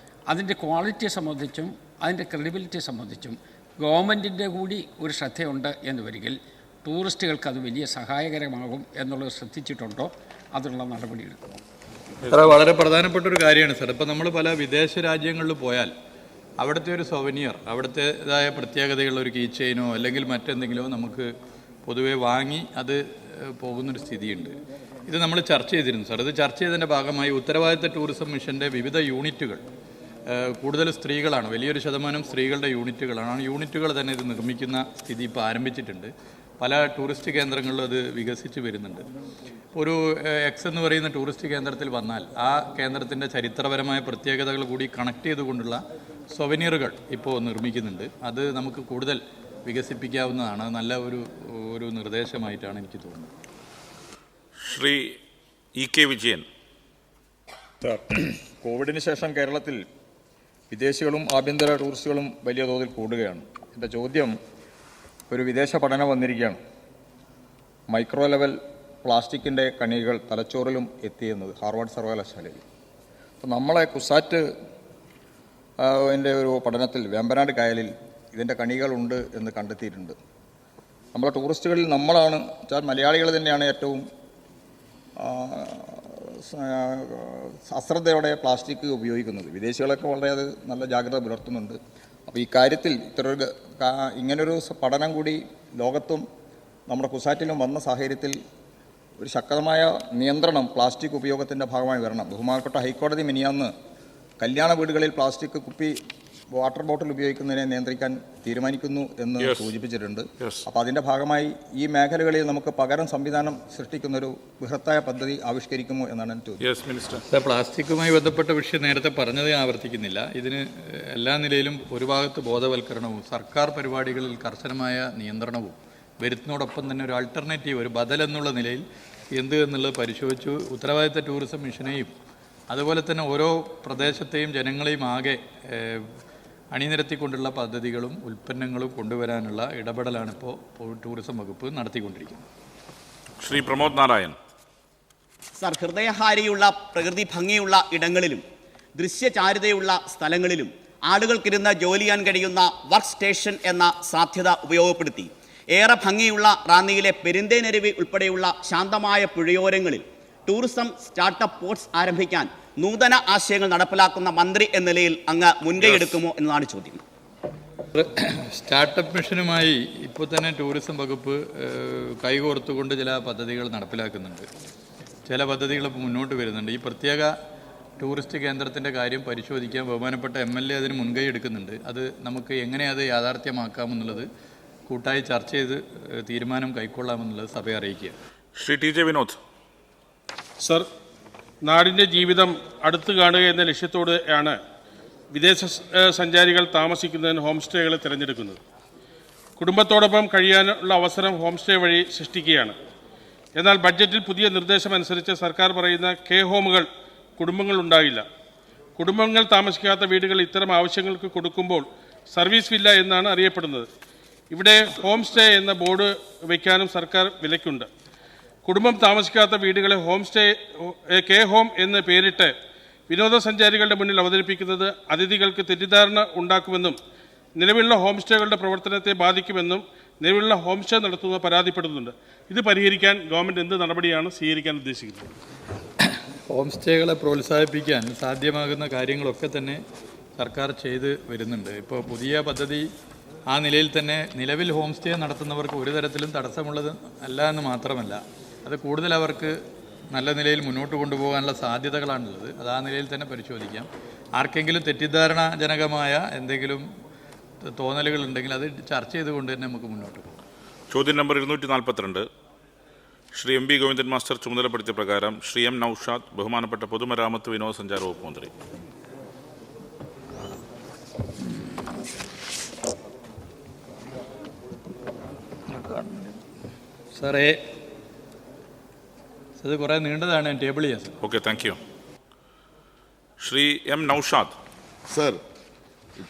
അതിൻ്റെ ക്വാളിറ്റി സംബന്ധിച്ചും അതിൻ്റെ ക്രെഡിബിലിറ്റി സംബന്ധിച്ചും ഗവൺമെൻറ്റിൻ്റെ കൂടി ഒരു ശ്രദ്ധയുണ്ട് എന്ന് വരികിൽ ടൂറിസ്റ്റുകൾക്ക് അത് വലിയ സഹായകരമാകും എന്നുള്ളത് ശ്രദ്ധിച്ചിട്ടുണ്ടോ? അതിനുള്ള നടപടി എടുക്കുമോ? സാർ, വളരെ പ്രധാനപ്പെട്ട ഒരു കാര്യമാണ് സാർ. ഇപ്പോൾ നമ്മൾ പല വിദേശ രാജ്യങ്ങളിൽ പോയാൽ അവിടുത്തെ ഒരു സൊവനിയർ, അവിടുത്തേതായ പ്രത്യേകതയുള്ള ഒരു കീ ചെയിനോ അല്ലെങ്കിൽ മറ്റെന്തെങ്കിലുമോ നമുക്ക് പൊതുവെ വാങ്ങി അത് പോകുന്നൊരു സ്ഥിതിയുണ്ട്. ഇത് നമ്മൾ ചർച്ച ചെയ്തിരുന്നു സാർ. ഇത് ചർച്ച ചെയ്തതിൻ്റെ ഭാഗമായി ഉത്തരവാദിത്ത ടൂറിസം മിഷൻ്റെ വിവിധ യൂണിറ്റുകൾ, കൂടുതൽ സ്ത്രീകളാണ്, വലിയൊരു ശതമാനം സ്ത്രീകളുടെ യൂണിറ്റുകളാണ്. ആ യൂണിറ്റുകൾ തന്നെ ഇത് നിർമ്മിക്കുന്ന സ്ഥിതി ഇപ്പോൾ ആരംഭിച്ചിട്ടുണ്ട്. പല ടൂറിസ്റ്റ് കേന്ദ്രങ്ങളിലും അത് വികസിച്ച് വരുന്നുണ്ട്. ഒരു എക്സ് എന്ന് പറയുന്ന ടൂറിസ്റ്റ് കേന്ദ്രത്തിൽ വന്നാൽ ആ കേന്ദ്രത്തിൻ്റെ ചരിത്രപരമായ പ്രത്യേകതകൾ കൂടി കണക്ട് ചെയ്തുകൊണ്ടുള്ള സൊവനീറുകൾ ഇപ്പോൾ നിർമ്മിക്കുന്നുണ്ട്. അത് നമുക്ക് കൂടുതൽ വികസിപ്പിക്കാവുന്നതാണ്. നല്ല ഒരു നിർദ്ദേശമായിട്ടാണ് എനിക്ക് തോന്നുന്നത്. ശ്രീ EK വിജയൻ. സാർ, കോവിഡിന് ശേഷം കേരളത്തിൽ വിദേശികളും ആഭ്യന്തര ടൂറിസ്റ്റുകളും വലിയ തോതിൽ കൂടുകയാണ്. എൻ്റെ ചോദ്യം, ഒരു വിദേശ പഠനം വന്നിരിക്കുകയാണ്. മൈക്രോ ലെവൽ പ്ലാസ്റ്റിക്കിൻ്റെ കണികൾ തലച്ചോറിലും എത്തിയെന്നത് ഹാർവാർഡ് സർവകലാശാലയിൽ. അപ്പോൾ നമ്മളെ കുസാറ്റ് എൻ്റെ ഒരു പഠനത്തിൽ വേമ്പനാട് കായലിൽ ഇതിൻ്റെ കണികളുണ്ട് എന്ന് കണ്ടെത്തിയിട്ടുണ്ട്. നമ്മളെ ടൂറിസ്റ്റുകളിൽ നമ്മളാണ് വെച്ചാൽ മലയാളികൾ തന്നെയാണ് ഏറ്റവും അശ്രദ്ധയോടെ പ്ലാസ്റ്റിക് ഉപയോഗിക്കുന്നത്. വിദേശികളൊക്കെ വളരെ അത് നല്ല ജാഗ്രത പുലർത്തുന്നുണ്ട്. അപ്പോൾ ഈ കാര്യത്തിൽ ഇങ്ങനൊരു പഠനം കൂടി ലോകത്തും നമ്മുടെ കുസാറ്റിലും വന്ന സാഹചര്യത്തിൽ ഒരു ശക്തമായ നിയന്ത്രണം പ്ലാസ്റ്റിക് ഉപയോഗത്തിൻ്റെ ഭാഗമായി വരണം. ബഹുമാനപ്പെട്ട ഹൈക്കോടതി മിനിയാന്ന് കല്യാണ വീടുകളിൽ പ്ലാസ്റ്റിക് കുപ്പി, വാട്ടർ ബോട്ടിൽ ഉപയോഗിക്കുന്നതിനെ നിയന്ത്രിക്കാൻ തീരുമാനിക്കുന്നു എന്ന് സൂചിപ്പിച്ചിട്ടുണ്ട്. അപ്പോൾ അതിൻ്റെ ഭാഗമായി ഈ മേഖലകളിൽ നമുക്ക് പകരം സംവിധാനം സൃഷ്ടിക്കുന്നൊരു ബൃഹത്തായ പദ്ധതി ആവിഷ്കരിക്കുമോ എന്നാണ് എൻ്റെ ചോദ്യം. പ്ലാസ്റ്റിക്കുമായി ബന്ധപ്പെട്ട വിഷയം നേരത്തെ പറഞ്ഞത് ഞാൻ ആവർത്തിക്കുന്നില്ല. ഇതിന് എല്ലാ നിലയിലും ഒരു ഭാഗത്ത് ബോധവൽക്കരണവും സർക്കാർ പരിപാടികളിൽ കർശനമായ നിയന്ത്രണവും വരുന്നതോടൊപ്പം തന്നെ ഒരു ആൾട്ടർനേറ്റീവ്, ഒരു ബദൽ എന്നുള്ള നിലയിൽ എന്ത് എന്നുള്ളത് പരിശോധിച്ചു ഉത്തരവാദിത്ത ടൂറിസം മിഷനെയും അതുപോലെ തന്നെ ഓരോ പ്രദേശത്തെയും ജനങ്ങളെയും ആകെ അണിനിരത്തിക്കൊണ്ടുള്ള പദ്ധതികളും ഉൽപ്പന്നങ്ങളും കൊണ്ടുവരാനുള്ള ഇടപെടലാണ് ഇപ്പോൾ ടൂറിസം വകുപ്പ് നടത്തിക്കൊണ്ടിരിക്കുന്നത്. ശ്രീ പ്രമോദ് നാരായൺ. സർ, ഹൃദയഹാരിയുള്ള പ്രകൃതി ഭംഗിയുള്ള ഇടങ്ങളിലും ദൃശ്യചാരുതയുള്ള സ്ഥലങ്ങളിലും ആളുകൾക്കിരുന്ന് ജോലി ചെയ്യാൻ കഴിയുന്ന വർക്ക് സ്റ്റേഷൻ എന്ന സാധ്യത ഉപയോഗപ്പെടുത്തി ഏറെ ഭംഗിയുള്ള റാന്നിയിലെ പെരുന്തേനരുവി ഉൾപ്പെടെയുള്ള ശാന്തമായ പുഴയോരങ്ങളിൽ ടൂറിസം സ്റ്റാർട്ടപ്പ് പോർട്സ് ആരംഭിക്കാൻ നൂതന ആശയങ്ങൾ നടപ്പിലാക്കുന്ന മന്ത്രി എന്ന നിലയിൽ അങ്ങ് മുൻകൈയെടുക്കുമോ എന്നതാണ് ചോദ്യം. സ്റ്റാർട്ടപ്പ് മിഷനുമായി ഇപ്പോൾ തന്നെ ടൂറിസം വകുപ്പ് കൈകോർത്തുകൊണ്ട് ചില പദ്ധതികൾ നടപ്പിലാക്കുന്നുണ്ട്. ചില പദ്ധതികൾ മുന്നോട്ട് വരുന്നുണ്ട്. ഈ പ്രത്യേക ടൂറിസ്റ്റ് കേന്ദ്രത്തിൻ്റെ കാര്യം പരിശോധിക്കാൻ ബഹുമാനപ്പെട്ട MLA അതിന് മുൻകൈ എടുക്കുന്നുണ്ട്. അത് നമുക്ക് എങ്ങനെ അത് യാഥാർത്ഥ്യമാക്കാമെന്നുള്ളത് കൂട്ടായി ചർച്ച ചെയ്ത് തീരുമാനം കൈക്കൊള്ളാമെന്നുള്ളത് സഭയെ അറിയിക്കുക. ശ്രീ TJ വിനോദ്. സർ, നാടിൻ്റെ ജീവിതം അടുത്ത് കാണുക എന്ന ലക്ഷ്യത്തോടെയാണ് വിദേശ സഞ്ചാരികൾ താമസിക്കുന്നതിന് ഹോം സ്റ്റേകളെ തിരഞ്ഞെടുക്കുന്നത്. കുടുംബത്തോടൊപ്പം കഴിയാനുള്ള അവസരം ഹോം സ്റ്റേ വഴി സൃഷ്ടിക്കുകയാണ്. എന്നാൽ ബഡ്ജറ്റിൽ പുതിയ നിർദ്ദേശമനുസരിച്ച് സർക്കാർ പറയുന്ന ഹോമുകൾ കുടുംബങ്ങളുണ്ടാകില്ല. കുടുംബങ്ങൾ താമസിക്കാത്ത വീടുകൾ ഇത്തരം ആവശ്യങ്ങൾക്ക് കൊടുക്കുമ്പോൾ സർവീസ് വില്ല എന്നാണ് അറിയപ്പെടുന്നത്. ഇവിടെ ഹോം സ്റ്റേ എന്ന ബോർഡ് വയ്ക്കാനും സർക്കാർ വിലക്കുണ്ട്. കുടുംബം താമസിക്കാത്ത വീടുകളെ ഹോം സ്റ്റേ ഹോം എന്ന് പേരിട്ട് വിനോദസഞ്ചാരികളുടെ മുന്നിൽ അവതരിപ്പിക്കുന്നത് അതിഥികൾക്ക് തെറ്റിദ്ധാരണ ഉണ്ടാക്കുമെന്നും നിലവിലുള്ള ഹോം സ്റ്റേകളുടെ പ്രവർത്തനത്തെ ബാധിക്കുമെന്നും നിലവിലുള്ള ഹോം സ്റ്റേ നടത്തുന്നത് പരാതിപ്പെടുന്നുണ്ട്. ഇത് പരിഹരിക്കാൻ ഗവൺമെൻറ് എന്ത് നടപടിയാണ് സ്വീകരിക്കാൻ ഉദ്ദേശിക്കുന്നത്? ഹോം സ്റ്റേകളെ പ്രോത്സാഹിപ്പിക്കാൻ സാധ്യമാകുന്ന കാര്യങ്ങളൊക്കെ തന്നെ സർക്കാർ ചെയ്ത് വരുന്നുണ്ട്. ഇപ്പോൾ പുതിയ പദ്ധതി ആ നിലയിൽ തന്നെ നിലവിൽ ഹോം സ്റ്റേ നടത്തുന്നവർക്ക് ഒരു തരത്തിലും തടസ്സമുള്ളത് അല്ല എന്ന് മാത്രമല്ല, അത് കൂടുതൽ അവർക്ക് നല്ല നിലയിൽ മുന്നോട്ട് കൊണ്ടുപോകാനുള്ള സാധ്യതകളാണുള്ളത്. അത് ആ നിലയിൽ തന്നെ പരിശോധിക്കാം. ആർക്കെങ്കിലും തെറ്റിദ്ധാരണജനകമായ എന്തെങ്കിലും തോന്നലുകൾ ഉണ്ടെങ്കിൽ അത് ചർച്ച ചെയ്തുകൊണ്ട് തന്നെ നമുക്ക് മുന്നോട്ട് പോകാം. ചോദ്യം number 242 Shri MB Govindan master ചുമതലപ്പെടുത്തിയ പ്രകാരം ശ്രീ M നൌഷാദ്, ബഹുമാനപ്പെട്ട പൊതുമരാമത്ത് വിനോദസഞ്ചാര വകുപ്പ് മന്ത്രി. സാറേ, അത് കുറേ നീണ്ടതാണ്, ഞാൻ ടേബിൾ ചെയ്യാം sir. Okay, thank you. Shri M Noushad. Sir,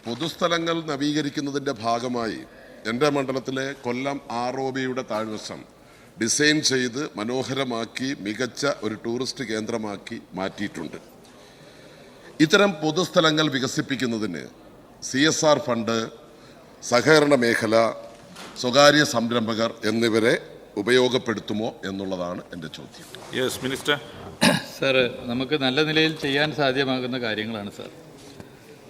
പൊതുസ്ഥലങ്ങൾ നവീകരിക്കുന്നതിൻ്റെ ഭാഗമായി എൻ്റെ മണ്ഡലത്തിലെ കൊല്ലം ROBയുടെ താഴ്വശം ഡിസൈൻ ചെയ്ത് മനോഹരമാക്കി മികച്ച ഒരു ടൂറിസ്റ്റ് കേന്ദ്രമാക്കി മാറ്റിയിട്ടുണ്ട്. ഇത്തരം പൊതുസ്ഥലങ്ങൾ വികസിപ്പിക്കുന്നതിന് CSR ഫണ്ട്, സഹകരണ മേഖല, സ്വകാര്യ സംരംഭകർ എന്നിവരെ ഉപയോഗപ്പെടുത്തുമോ എന്നുള്ളതാണ് എൻ്റെ ചോദ്യം. Yes minister. സാർ, നമുക്ക് നല്ല നിലയിൽ ചെയ്യാൻ സാധ്യമാകുന്ന കാര്യങ്ങളാണ് സാർ.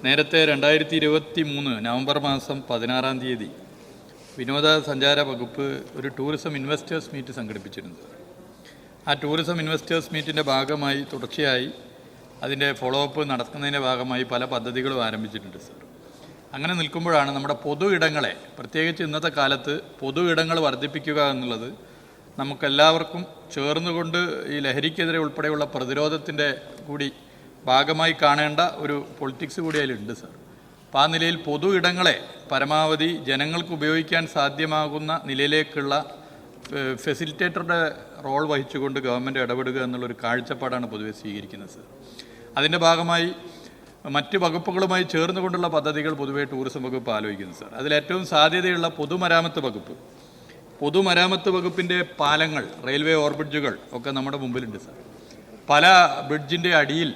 നേരത്തെ 2023 നവംബർ മാസം 16-ാം തീയതി വിനോദസഞ്ചാര വകുപ്പ് ഒരു ടൂറിസം ഇൻവെസ്റ്റേഴ്സ് മീറ്റ് സംഘടിപ്പിച്ചിരുന്നു. ആ ടൂറിസം ഇൻവെസ്റ്റേഴ്സ് മീറ്റിൻ്റെ ഭാഗമായി തുടർച്ചയായി അതിൻ്റെ ഫോളോ അപ്പ് നടത്തുന്നതിൻ്റെ ഭാഗമായി പല പദ്ധതികളും ആരംഭിച്ചിട്ടുണ്ട് സാർ. അങ്ങനെ നിൽക്കുമ്പോഴാണ് നമ്മുടെ പൊതു ഇടങ്ങളെ, പ്രത്യേകിച്ച് ഇന്നത്തെ കാലത്ത് പൊതു ഇടങ്ങൾ വർദ്ധിപ്പിക്കുക എന്നുള്ളത് നമുക്കെല്ലാവർക്കും ചേർന്നുകൊണ്ട് ഈ ലഹരിക്കെതിരെ ഉൾപ്പെടെയുള്ള പ്രതിരോധത്തിൻ്റെ കൂടി ഭാഗമായി കാണേണ്ട ഒരു പൊളിറ്റിക്സ് കൂടി അതിലുണ്ട് സാർ. അപ്പോൾ ആ നിലയിൽ പൊതു ഇടങ്ങളെ പരമാവധി ജനങ്ങൾക്ക് ഉപയോഗിക്കാൻ സാധ്യമാകുന്ന നിലയിലേക്കുള്ള ഫെസിലിറ്റേറ്ററുടെ റോൾ വഹിച്ചുകൊണ്ട് ഗവൺമെൻറ് ഇടപെടുക എന്നുള്ളൊരു കാഴ്ചപ്പാടാണ് പൊതുവെ സ്വീകരിക്കുന്നത് സാർ. അതിൻ്റെ ഭാഗമായി മറ്റ് വകുപ്പുകളുമായി ചേർന്നുകൊണ്ടുള്ള പദ്ധതികൾ പൊതുവെ ടൂറിസം വകുപ്പ് ആലോചിക്കുന്നു സാർ. അതിലേറ്റവും സാധ്യതയുള്ള പൊതുമരാമത്ത് വകുപ്പ്. പൊതുമരാമത്ത് വകുപ്പിൻ്റെ പാലങ്ങൾ, റെയിൽവേ ഓവർബ്രിഡ്ജുകൾ ഒക്കെ നമ്മുടെ മുമ്പിലുണ്ട് സാർ. പല ബ്രിഡ്ജിൻ്റെ അടിയിൽ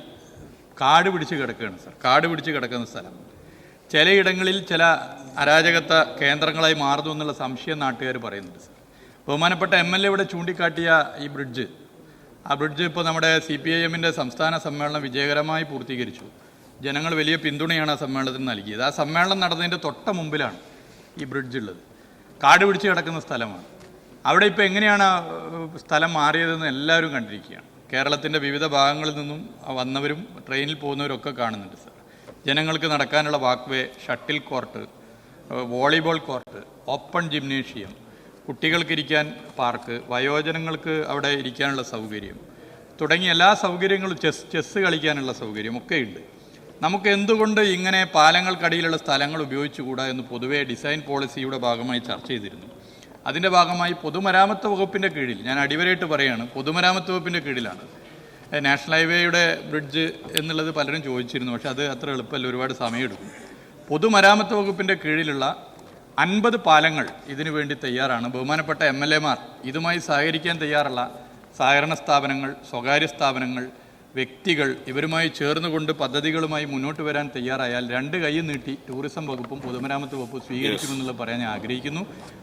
കാട് പിടിച്ച് കിടക്കുകയാണ് സാർ. കാട് പിടിച്ച് കിടക്കുന്ന സ്ഥലം ചിലയിടങ്ങളിൽ ചില അരാജകത്വ കേന്ദ്രങ്ങളായി മാറുന്നു എന്നുള്ള സംശയം നാട്ടുകാർ പറയുന്നുണ്ട് സാർ. ബഹുമാനപ്പെട്ട MLA ഇവിടെ ചൂണ്ടിക്കാട്ടിയ ഈ ബ്രിഡ്ജ്, ആ ബ്രിഡ്ജ് ഇപ്പോൾ നമ്മുടെ CPIMൻ്റെ സംസ്ഥാന സമ്മേളനം വിജയകരമായി പൂർത്തീകരിച്ചു. ജനങ്ങൾ വലിയ പിന്തുണയാണ് ആ സമ്മേളനത്തിന് നൽകിയത്. ആ സമ്മേളനം നടന്നതിൻ്റെ തൊട്ട മുമ്പിലാണ് ഈ ബ്രിഡ്ജ് ഉള്ളത്. കാട് പിടിച്ച് കിടക്കുന്ന സ്ഥലമാണ്. അവിടെ ഇപ്പോൾ എങ്ങനെയാണ് സ്ഥലം മാറിയതെന്ന് എല്ലാവരും കണ്ടിരിക്കുകയാണ്. കേരളത്തിൻ്റെ വിവിധ ഭാഗങ്ങളിൽ നിന്നും വന്നവരും ട്രെയിനിൽ പോകുന്നവരൊക്കെ കാണുന്നുണ്ട് സാർ. ജനങ്ങൾക്ക് നടക്കാനുള്ള walkway, shuttle court, volleyball court, open gymnasium, കുട്ടികൾക്കിരിക്കാൻ പാർക്ക്, വയോജനങ്ങൾക്ക് അവിടെ ഇരിക്കാനുള്ള സൗകര്യം തുടങ്ങിയ എല്ലാ സൗകര്യങ്ങളും, ചെസ്സ് കളിക്കാനുള്ള സൗകര്യമൊക്കെ ഉണ്ട്. നമുക്ക് എന്തുകൊണ്ട് ഇങ്ങനെ പാലങ്ങൾക്കടിയിലുള്ള സ്ഥലങ്ങൾ ഉപയോഗിച്ചുകൂടാ എന്ന് പൊതുവേ ഡിസൈൻ പോളിസിയുടെ ഭാഗമായി ചർച്ച ചെയ്തിരുന്നു. അതിൻ്റെ ഭാഗമായി പൊതുമരാമത്ത് വകുപ്പിൻ്റെ കീഴിൽ, ഞാൻ അടിവരയിട്ട് പറയുകയാണ്, പൊതുമരാമത്ത് വകുപ്പിൻ്റെ കീഴിലാണ് നാഷണൽ ഹൈവേയുടെ ബ്രിഡ്ജ് എന്നുള്ളത് പലരും ചോദിച്ചിരുന്നു. പക്ഷേ അത് അത്ര എളുപ്പമല്ല, ഒരുപാട് സമയമെടുക്കും. പൊതുമരാമത്ത് വകുപ്പിൻ്റെ കീഴിലുള്ള 50 പാലങ്ങൾ ഇതിനു വേണ്ടി തയ്യാറാണ്. ബഹുമാനപ്പെട്ട MLA-മാർ ഇതുമായി സഹകരിക്കാൻ തയ്യാറുള്ള സഹകരണ സ്ഥാപനങ്ങൾ, സ്വകാര്യ സ്ഥാപനങ്ങൾ, വ്യക്തികൾ ഇവരുമായി ചേർന്നുകൊണ്ട് പദ്ധതികളുമായി മുന്നോട്ട് വരാൻ തയ്യാറായാൽ 2 കൈ നീട്ടി ടൂറിസം വകുപ്പും പൊതുമരാമത്ത് വകുപ്പും സ്വീകരിക്കുമെന്നുള്ളത് പറയാൻ ഞാൻ ആഗ്രഹിക്കുന്നു.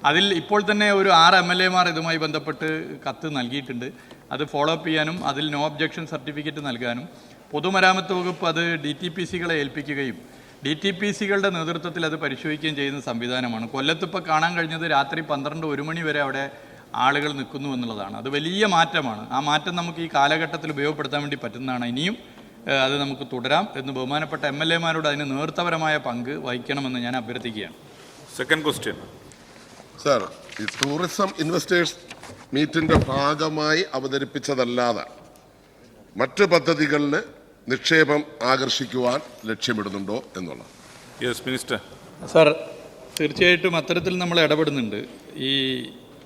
അതിൽ ഇപ്പോൾ തന്നെ ഒരു 6 MLA-മാർ ഇതുമായി ബന്ധപ്പെട്ട് കത്ത് നൽകിയിട്ടുണ്ട്. അത് ഫോളോ അപ്പ് ചെയ്യാനും അതിൽ നോ ഒബ്ജക്ഷൻ സർട്ടിഫിക്കറ്റ് നൽകാനും പൊതുമരാമത്ത് വകുപ്പ് അത് DTPC-കളെ ഏൽപ്പിക്കുകയും DTPC-കളുടെ നേതൃത്വത്തിൽ അത് പരിശോധിക്കുകയും ചെയ്യുന്ന സംവിധാനമാണ്. കൊല്ലത്തിപ്പോൾ കാണാൻ കഴിഞ്ഞത് രാത്രി 12-1 മണി വരെ അവിടെ ആളുകൾ നിൽക്കുന്നു എന്നുള്ളതാണ്. അത് വലിയ മാറ്റമാണ്. ആ മാറ്റം നമുക്ക് ഈ കാലഘട്ടത്തിൽ ഉപയോഗപ്പെടുത്താൻ വേണ്ടി പറ്റുന്നതാണ്. ഇനിയും അത് നമുക്ക് തുടരാം എന്ന് ബഹുമാനപ്പെട്ട MLA-മാരോട് അതിന് നേതൃത്വപരമായ പങ്ക് വഹിക്കണമെന്ന് ഞാൻ അഭ്യർത്ഥിക്കുകയാണ്. സെക്കൻഡ് ക്വസ്റ്റ്യൻ സർ, ഈ ടൂറിസം ഇൻവെസ്റ്റേഴ്സ് മീറ്റിന്റെ ഭാഗമായി അവതരിപ്പിച്ചതല്ലാതെ മറ്റ് പദ്ധതികളിൽ നിക്ഷേപം ആകർഷിക്കുവാൻ ലക്ഷ്യമിടുന്നുണ്ടോ എന്നുള്ളത്. Yes minister. സാർ, തീർച്ചയായിട്ടും അത്തരത്തിൽ നമ്മൾ ഇടപെടുന്നുണ്ട്. ഈ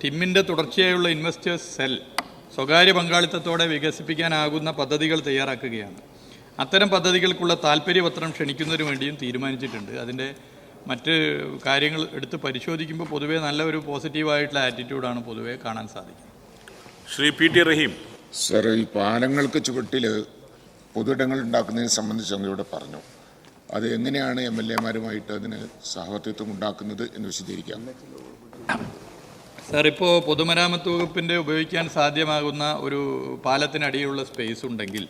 ടിമ്മിൻ്റെ തുടർച്ചയായുള്ള ഇൻവെസ്റ്റേഴ്സ് സെൽ സ്വകാര്യ പങ്കാളിത്തത്തോടെ വികസിപ്പിക്കാനാകുന്ന പദ്ധതികൾ തയ്യാറാക്കുകയാണ്. അത്തരം പദ്ധതികൾക്കുള്ള താല്പര്യപത്രം ക്ഷണിക്കുന്നതിന് വേണ്ടിയും തീരുമാനിച്ചിട്ടുണ്ട്. അതിൻ്റെ മറ്റ് കാര്യങ്ങൾ എടുത്ത് പരിശോധിക്കുമ്പോൾ പൊതുവേ നല്ല ഒരു പോസിറ്റീവായിട്ടുള്ള ആറ്റിറ്റ്യൂഡാണ് പൊതുവേ കാണാൻ സാധിക്കുന്നത്. ശ്രീ PT റഹീം. സർ, ഈ പാലങ്ങൾക്ക് ചുവട്ടിൽ പൊതുയിടങ്ങൾ ഉണ്ടാക്കുന്നതിനെ സംബന്ധിച്ച് അങ്ങോട്ട് പറഞ്ഞു. അത് എങ്ങനെയാണ് MLA-മാരുമായിട്ട് അതിന് സഹവർത്തിത്വം ഉണ്ടാക്കുന്നത് എന്ന് വിശദീകരിക്കാം. സാർ, ഇപ്പോൾ പൊതുമരാമത്ത് വകുപ്പിൻ്റെ ഉപയോഗിക്കാൻ സാധ്യമാകുന്ന ഒരു പാലത്തിനടിയിലുള്ള സ്പേസ് ഉണ്ടെങ്കിൽ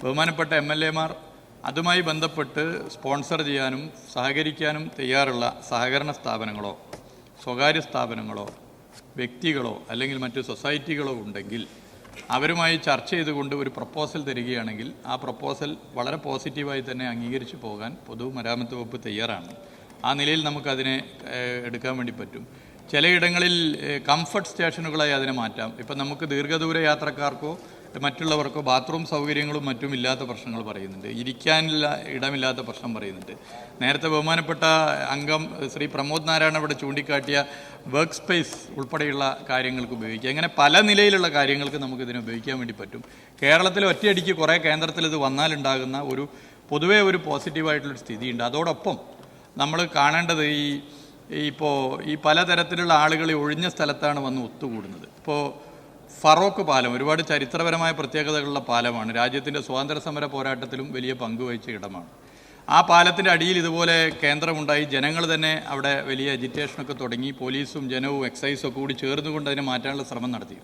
ബഹുമാനപ്പെട്ട MLA-മാർ അതുമായി ബന്ധപ്പെട്ട് സ്പോൺസർ ചെയ്യാനും സഹകരിക്കാനും തയ്യാറുള്ള സഹകരണ സ്ഥാപനങ്ങളോ സ്വകാര്യ സ്ഥാപനങ്ങളോ വ്യക്തികളോ അല്ലെങ്കിൽ മറ്റ് സൊസൈറ്റികളോ ഉണ്ടെങ്കിൽ അവരുമായി ചർച്ച ചെയ്തുകൊണ്ട് ഒരു പ്രപ്പോസൽ തരികയാണെങ്കിൽ ആ പ്രപ്പോസൽ വളരെ പോസിറ്റീവായി തന്നെ അംഗീകരിച്ചു പോകാൻ പൊതുമരാമത്ത് വകുപ്പ് തയ്യാറാണ്. ആ നിലയിൽ നമുക്കതിനെ എടുക്കാൻ വേണ്ടി പറ്റും. ചിലയിടങ്ങളിൽ കംഫർട്ട് സ്റ്റേഷനുകളായി അതിനെ മാറ്റാം. ഇപ്പം നമുക്ക് ദീർഘദൂര യാത്രക്കാർക്കോ മറ്റുള്ളവർക്കോ ബാത്റൂം സൗകര്യങ്ങളും മറ്റും ഇല്ലാത്ത പ്രശ്നങ്ങൾ പറയുന്നുണ്ട്. ഇരിക്കാനില്ല ഇടമില്ലാത്ത പ്രശ്നം പറയുന്നുണ്ട്. നേരത്തെ ബഹുമാനപ്പെട്ട അംഗം ശ്രീ പ്രമോദ് നാരായണ ഇവിടെ ചൂണ്ടിക്കാട്ടിയ വർക്ക് സ്പേസ് ഉൾപ്പെടെയുള്ള കാര്യങ്ങൾക്ക് ഉപയോഗിക്കുക. അങ്ങനെ പല നിലയിലുള്ള കാര്യങ്ങൾക്ക് നമുക്കിതിനെ ഉപയോഗിക്കാൻ വേണ്ടി പറ്റും. കേരളത്തിൽ ഒറ്റയടിക്ക് കുറേ കേന്ദ്രത്തിൽ ഇത് വന്നാലുണ്ടാകുന്ന ഒരു പൊതുവേ ഒരു പോസിറ്റീവായിട്ടുള്ളൊരു സ്ഥിതിയുണ്ട്. അതോടൊപ്പം നമ്മൾ കാണേണ്ടത് ഇപ്പോൾ ഈ പലതരത്തിലുള്ള ആളുകൾ ഒഴിഞ്ഞ സ്ഥലത്താണ് വന്ന് ഒത്തുകൂടുന്നത്. ഇപ്പോൾ ഫറോക്ക് പാലം ഒരുപാട് ചരിത്രപരമായ പ്രത്യേകതകളുള്ള പാലമാണ്. രാജ്യത്തിൻ്റെ സ്വാതന്ത്ര്യ സമര പോരാട്ടത്തിലും വലിയ പങ്ക് വഹിച്ച ഇടമാണ്. ആ പാലത്തിൻ്റെ അടിയിൽ ഇതുപോലെ കേന്ദ്രമുണ്ടായി. ജനങ്ങൾ തന്നെ അവിടെ വലിയ എജിറ്റേഷനൊക്കെ തുടങ്ങി. പോലീസും ജനവും എക്സൈസും ഒക്കെ കൂടി ചേർന്നുകൊണ്ട് അതിനെ മാറ്റാനുള്ള ശ്രമം നടത്തി.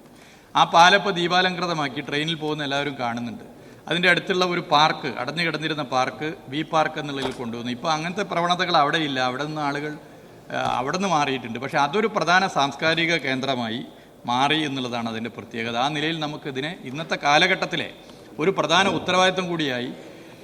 ആ പാലം ഇപ്പോൾ ദീപാലംകൃതമാക്കി ട്രെയിനിൽ പോകുന്ന എല്ലാവരും കാണുന്നുണ്ട്. അതിൻ്റെ അടുത്തുള്ള ഒരു പാർക്ക്, അടഞ്ഞു കിടന്നിരുന്ന പാർക്ക് വി പാർക്ക് എന്നുള്ളതിൽ കൊണ്ടുവന്നു. ഇപ്പോൾ അങ്ങനത്തെ പ്രവണതകൾ അവിടെ ഇല്ല. അവിടെ നിന്ന് ആളുകൾ അവിടെ നിന്ന് മാറിയിട്ടുണ്ട്. പക്ഷേ അതൊരു പ്രധാന സാംസ്കാരിക കേന്ദ്രമായി മാറി എന്നുള്ളതാണ് അതിൻ്റെ പ്രത്യേകത. ആ നിലയിൽ നമുക്കിതിനെ ഇന്നത്തെ കാലഘട്ടത്തിലെ ഒരു പ്രധാന ഉത്തരവാദിത്വം കൂടിയായി,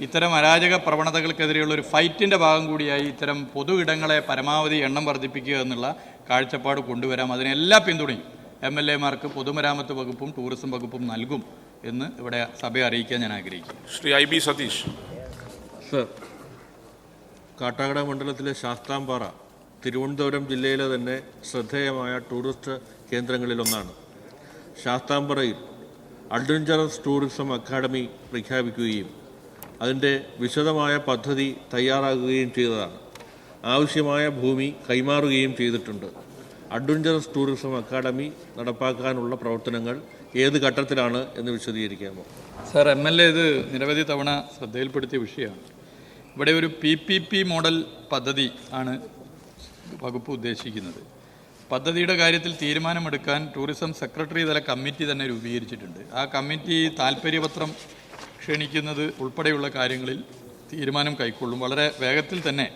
ഇത്തരം അരാജക പ്രവണതകൾക്കെതിരെയുള്ള ഒരു ഫൈറ്റിൻ്റെ ഭാഗം കൂടിയായി ഇത്തരം പൊതു ഇടങ്ങളെ പരമാവധി എണ്ണം വർദ്ധിപ്പിക്കുക എന്നുള്ള കാഴ്ചപ്പാട് കൊണ്ടുവരാം. അതിനെല്ലാ പിന്തുണയും MLA-മാർക്ക് പൊതുമരാമത്ത് വകുപ്പും ടൂറിസം വകുപ്പും നൽകും എന്ന് ഇവിടെ സഭയെ അറിയിക്കാൻ ഞാൻ ആഗ്രഹിക്കുന്നു. ശ്രീ IB സതീഷ്. സർ, കാട്ടാക്കട മണ്ഡലത്തിലെ ശാസ്താംപാറ തിരുവനന്തപുരം ജില്ലയിലെ തന്നെ ശ്രദ്ധേയമായ ടൂറിസ്റ്റ് കേന്ദ്രങ്ങളിലൊന്നാണ്. ശാസ്താംപാറയിൽ അഡ്വഞ്ചറസ് ടൂറിസം അക്കാദമി പ്രഖ്യാപിക്കുകയും അതിൻ്റെ വിശദമായ പദ്ധതി തയ്യാറാക്കുകയും ചെയ്തതാണ്. ആവശ്യമായ ഭൂമി കൈമാറുകയും ചെയ്തിട്ടുണ്ട്. അഡ്വഞ്ചറസ് ടൂറിസം അക്കാദമി നടപ്പാക്കാനുള്ള പ്രവർത്തനങ്ങൾ ഏത് ഘട്ടത്തിലാണ് എന്ന് വിശദീകരിക്കാമോ? സാർ, MLA ഇത് നിരവധി തവണ ശ്രദ്ധയിൽപ്പെടുത്തിയ വിഷയമാണ്. ഇവിടെ ഒരു PPP മോഡൽ പദ്ധതി ആണ് വകുപ്പ് ഉദ്ദേശിക്കുന്നത്. പദ്ധതിയുടെ കാര്യത്തിൽ തീരുമാനമെടുക്കാൻ ടൂറിസം സെക്രട്ടറി തല കമ്മിറ്റി തന്നെ രൂപീകരിച്ചിട്ടുണ്ട്. ആ കമ്മിറ്റി താൽപ്പര്യപത്രം ക്ഷണിക്കുന്നത് ഉൾപ്പെടെയുള്ള കാര്യങ്ങളിൽ തീരുമാനം കൈക്കൊള്ളും. വളരെ വേഗത്തിൽ തന്നെ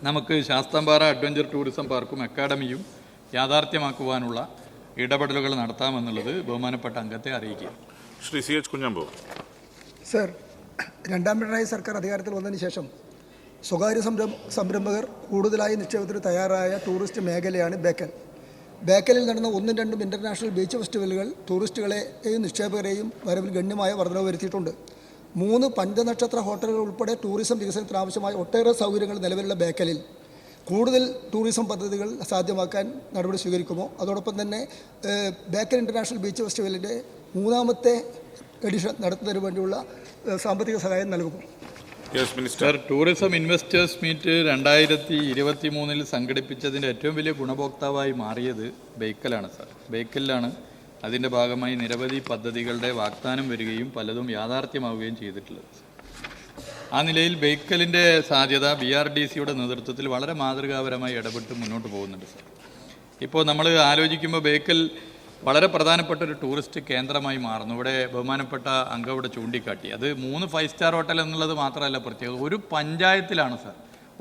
നമുക്ക് ശാസ്താംപാറ അഡ്വഞ്ചർ ടൂറിസം പാർക്കും അക്കാദമിയും യാഥാർത്ഥ്യമാക്കുവാനുള്ള ഇടപെടലുകൾ നടത്താമെന്നുള്ളത് ബഹുമാനപ്പെട്ട അംഗത്തെ അറിയിക്കുക. ശ്രീ CH കുഞ്ഞമ്പു. സർ, രണ്ടാം പിണറായി സർക്കാർ അധികാരത്തിൽ വന്നതിന് ശേഷം സ്വകാര്യ സംരംഭകർ കൂടുതലായി നിക്ഷേപത്തിന് തയ്യാറായ ടൂറിസ്റ്റ് മേഖലയാണ് ബേക്കൽ. ബേക്കലിൽ നടന്ന 1ഉം 2ഉം ഇൻ്റർനാഷണൽ ബീച്ച് ഫെസ്റ്റിവലുകൾ ടൂറിസ്റ്റുകളെയും നിക്ഷേപകരെയും വരവിൽ ഗണ്യമായ വർധനവ് വരുത്തിയിട്ടുണ്ട്. 3 പഞ്ചനക്ഷത്ര ഹോട്ടലുകൾ ഉൾപ്പെടെ ടൂറിസം വികസനത്തിന് ആവശ്യമായ ഒട്ടേറെ സൗകര്യങ്ങൾ നിലവിലുള്ള ബേക്കലിൽ കൂടുതൽ ടൂറിസം പദ്ധതികൾ സാധ്യമാക്കാൻ നടപടി സ്വീകരിക്കുമോ? അതോടൊപ്പം തന്നെ ബേക്കൽ ഇൻ്റർനാഷണൽ ബീച്ച് ഫെസ്റ്റിവലിൻ്റെ 3ാമത്തെ എഡിഷൻ നടത്തുന്നതിന് വേണ്ടിയുള്ള സാമ്പത്തിക സഹായം നൽകും. സർ, ടൂറിസം ഇൻവെസ്റ്റേഴ്സ് മീറ്റ് 2023 സംഘടിപ്പിച്ചതിൻ്റെ ഏറ്റവും വലിയ ഗുണഭോക്താവായി മാറിയത് ബേക്കലാണ് സർ. ബേക്കലിലാണ് അതിൻ്റെ ഭാഗമായി നിരവധി പദ്ധതികളുടെ വാഗ്ദാനം വരികയും പലതും യാഥാർത്ഥ്യമാവുകയും ചെയ്തിട്ടുള്ളത്. ആ നിലയിൽ ബേക്കലിൻ്റെ സാധ്യത BRDCയുടെ നേതൃത്വത്തിൽ വളരെ മാതൃകാപരമായി ഇടപെട്ട് മുന്നോട്ട് പോകുന്നുണ്ട് സർ. ഇപ്പോൾ നമ്മൾ ആലോചിക്കുമ്പോൾ ബേക്കൽ വളരെ പ്രധാനപ്പെട്ട ഒരു ടൂറിസ്റ്റ് കേന്ദ്രമായി മാറുന്നു. ഇവിടെ ബഹുമാനപ്പെട്ട അംഗം ഇവിടെ ചൂണ്ടിക്കാട്ടി, അത് 3 5 സ്റ്റാർ ഹോട്ടൽ എന്നുള്ളത് മാത്രമല്ല പ്രത്യേകത, ഒരു പഞ്ചായത്തിലാണ് സർ,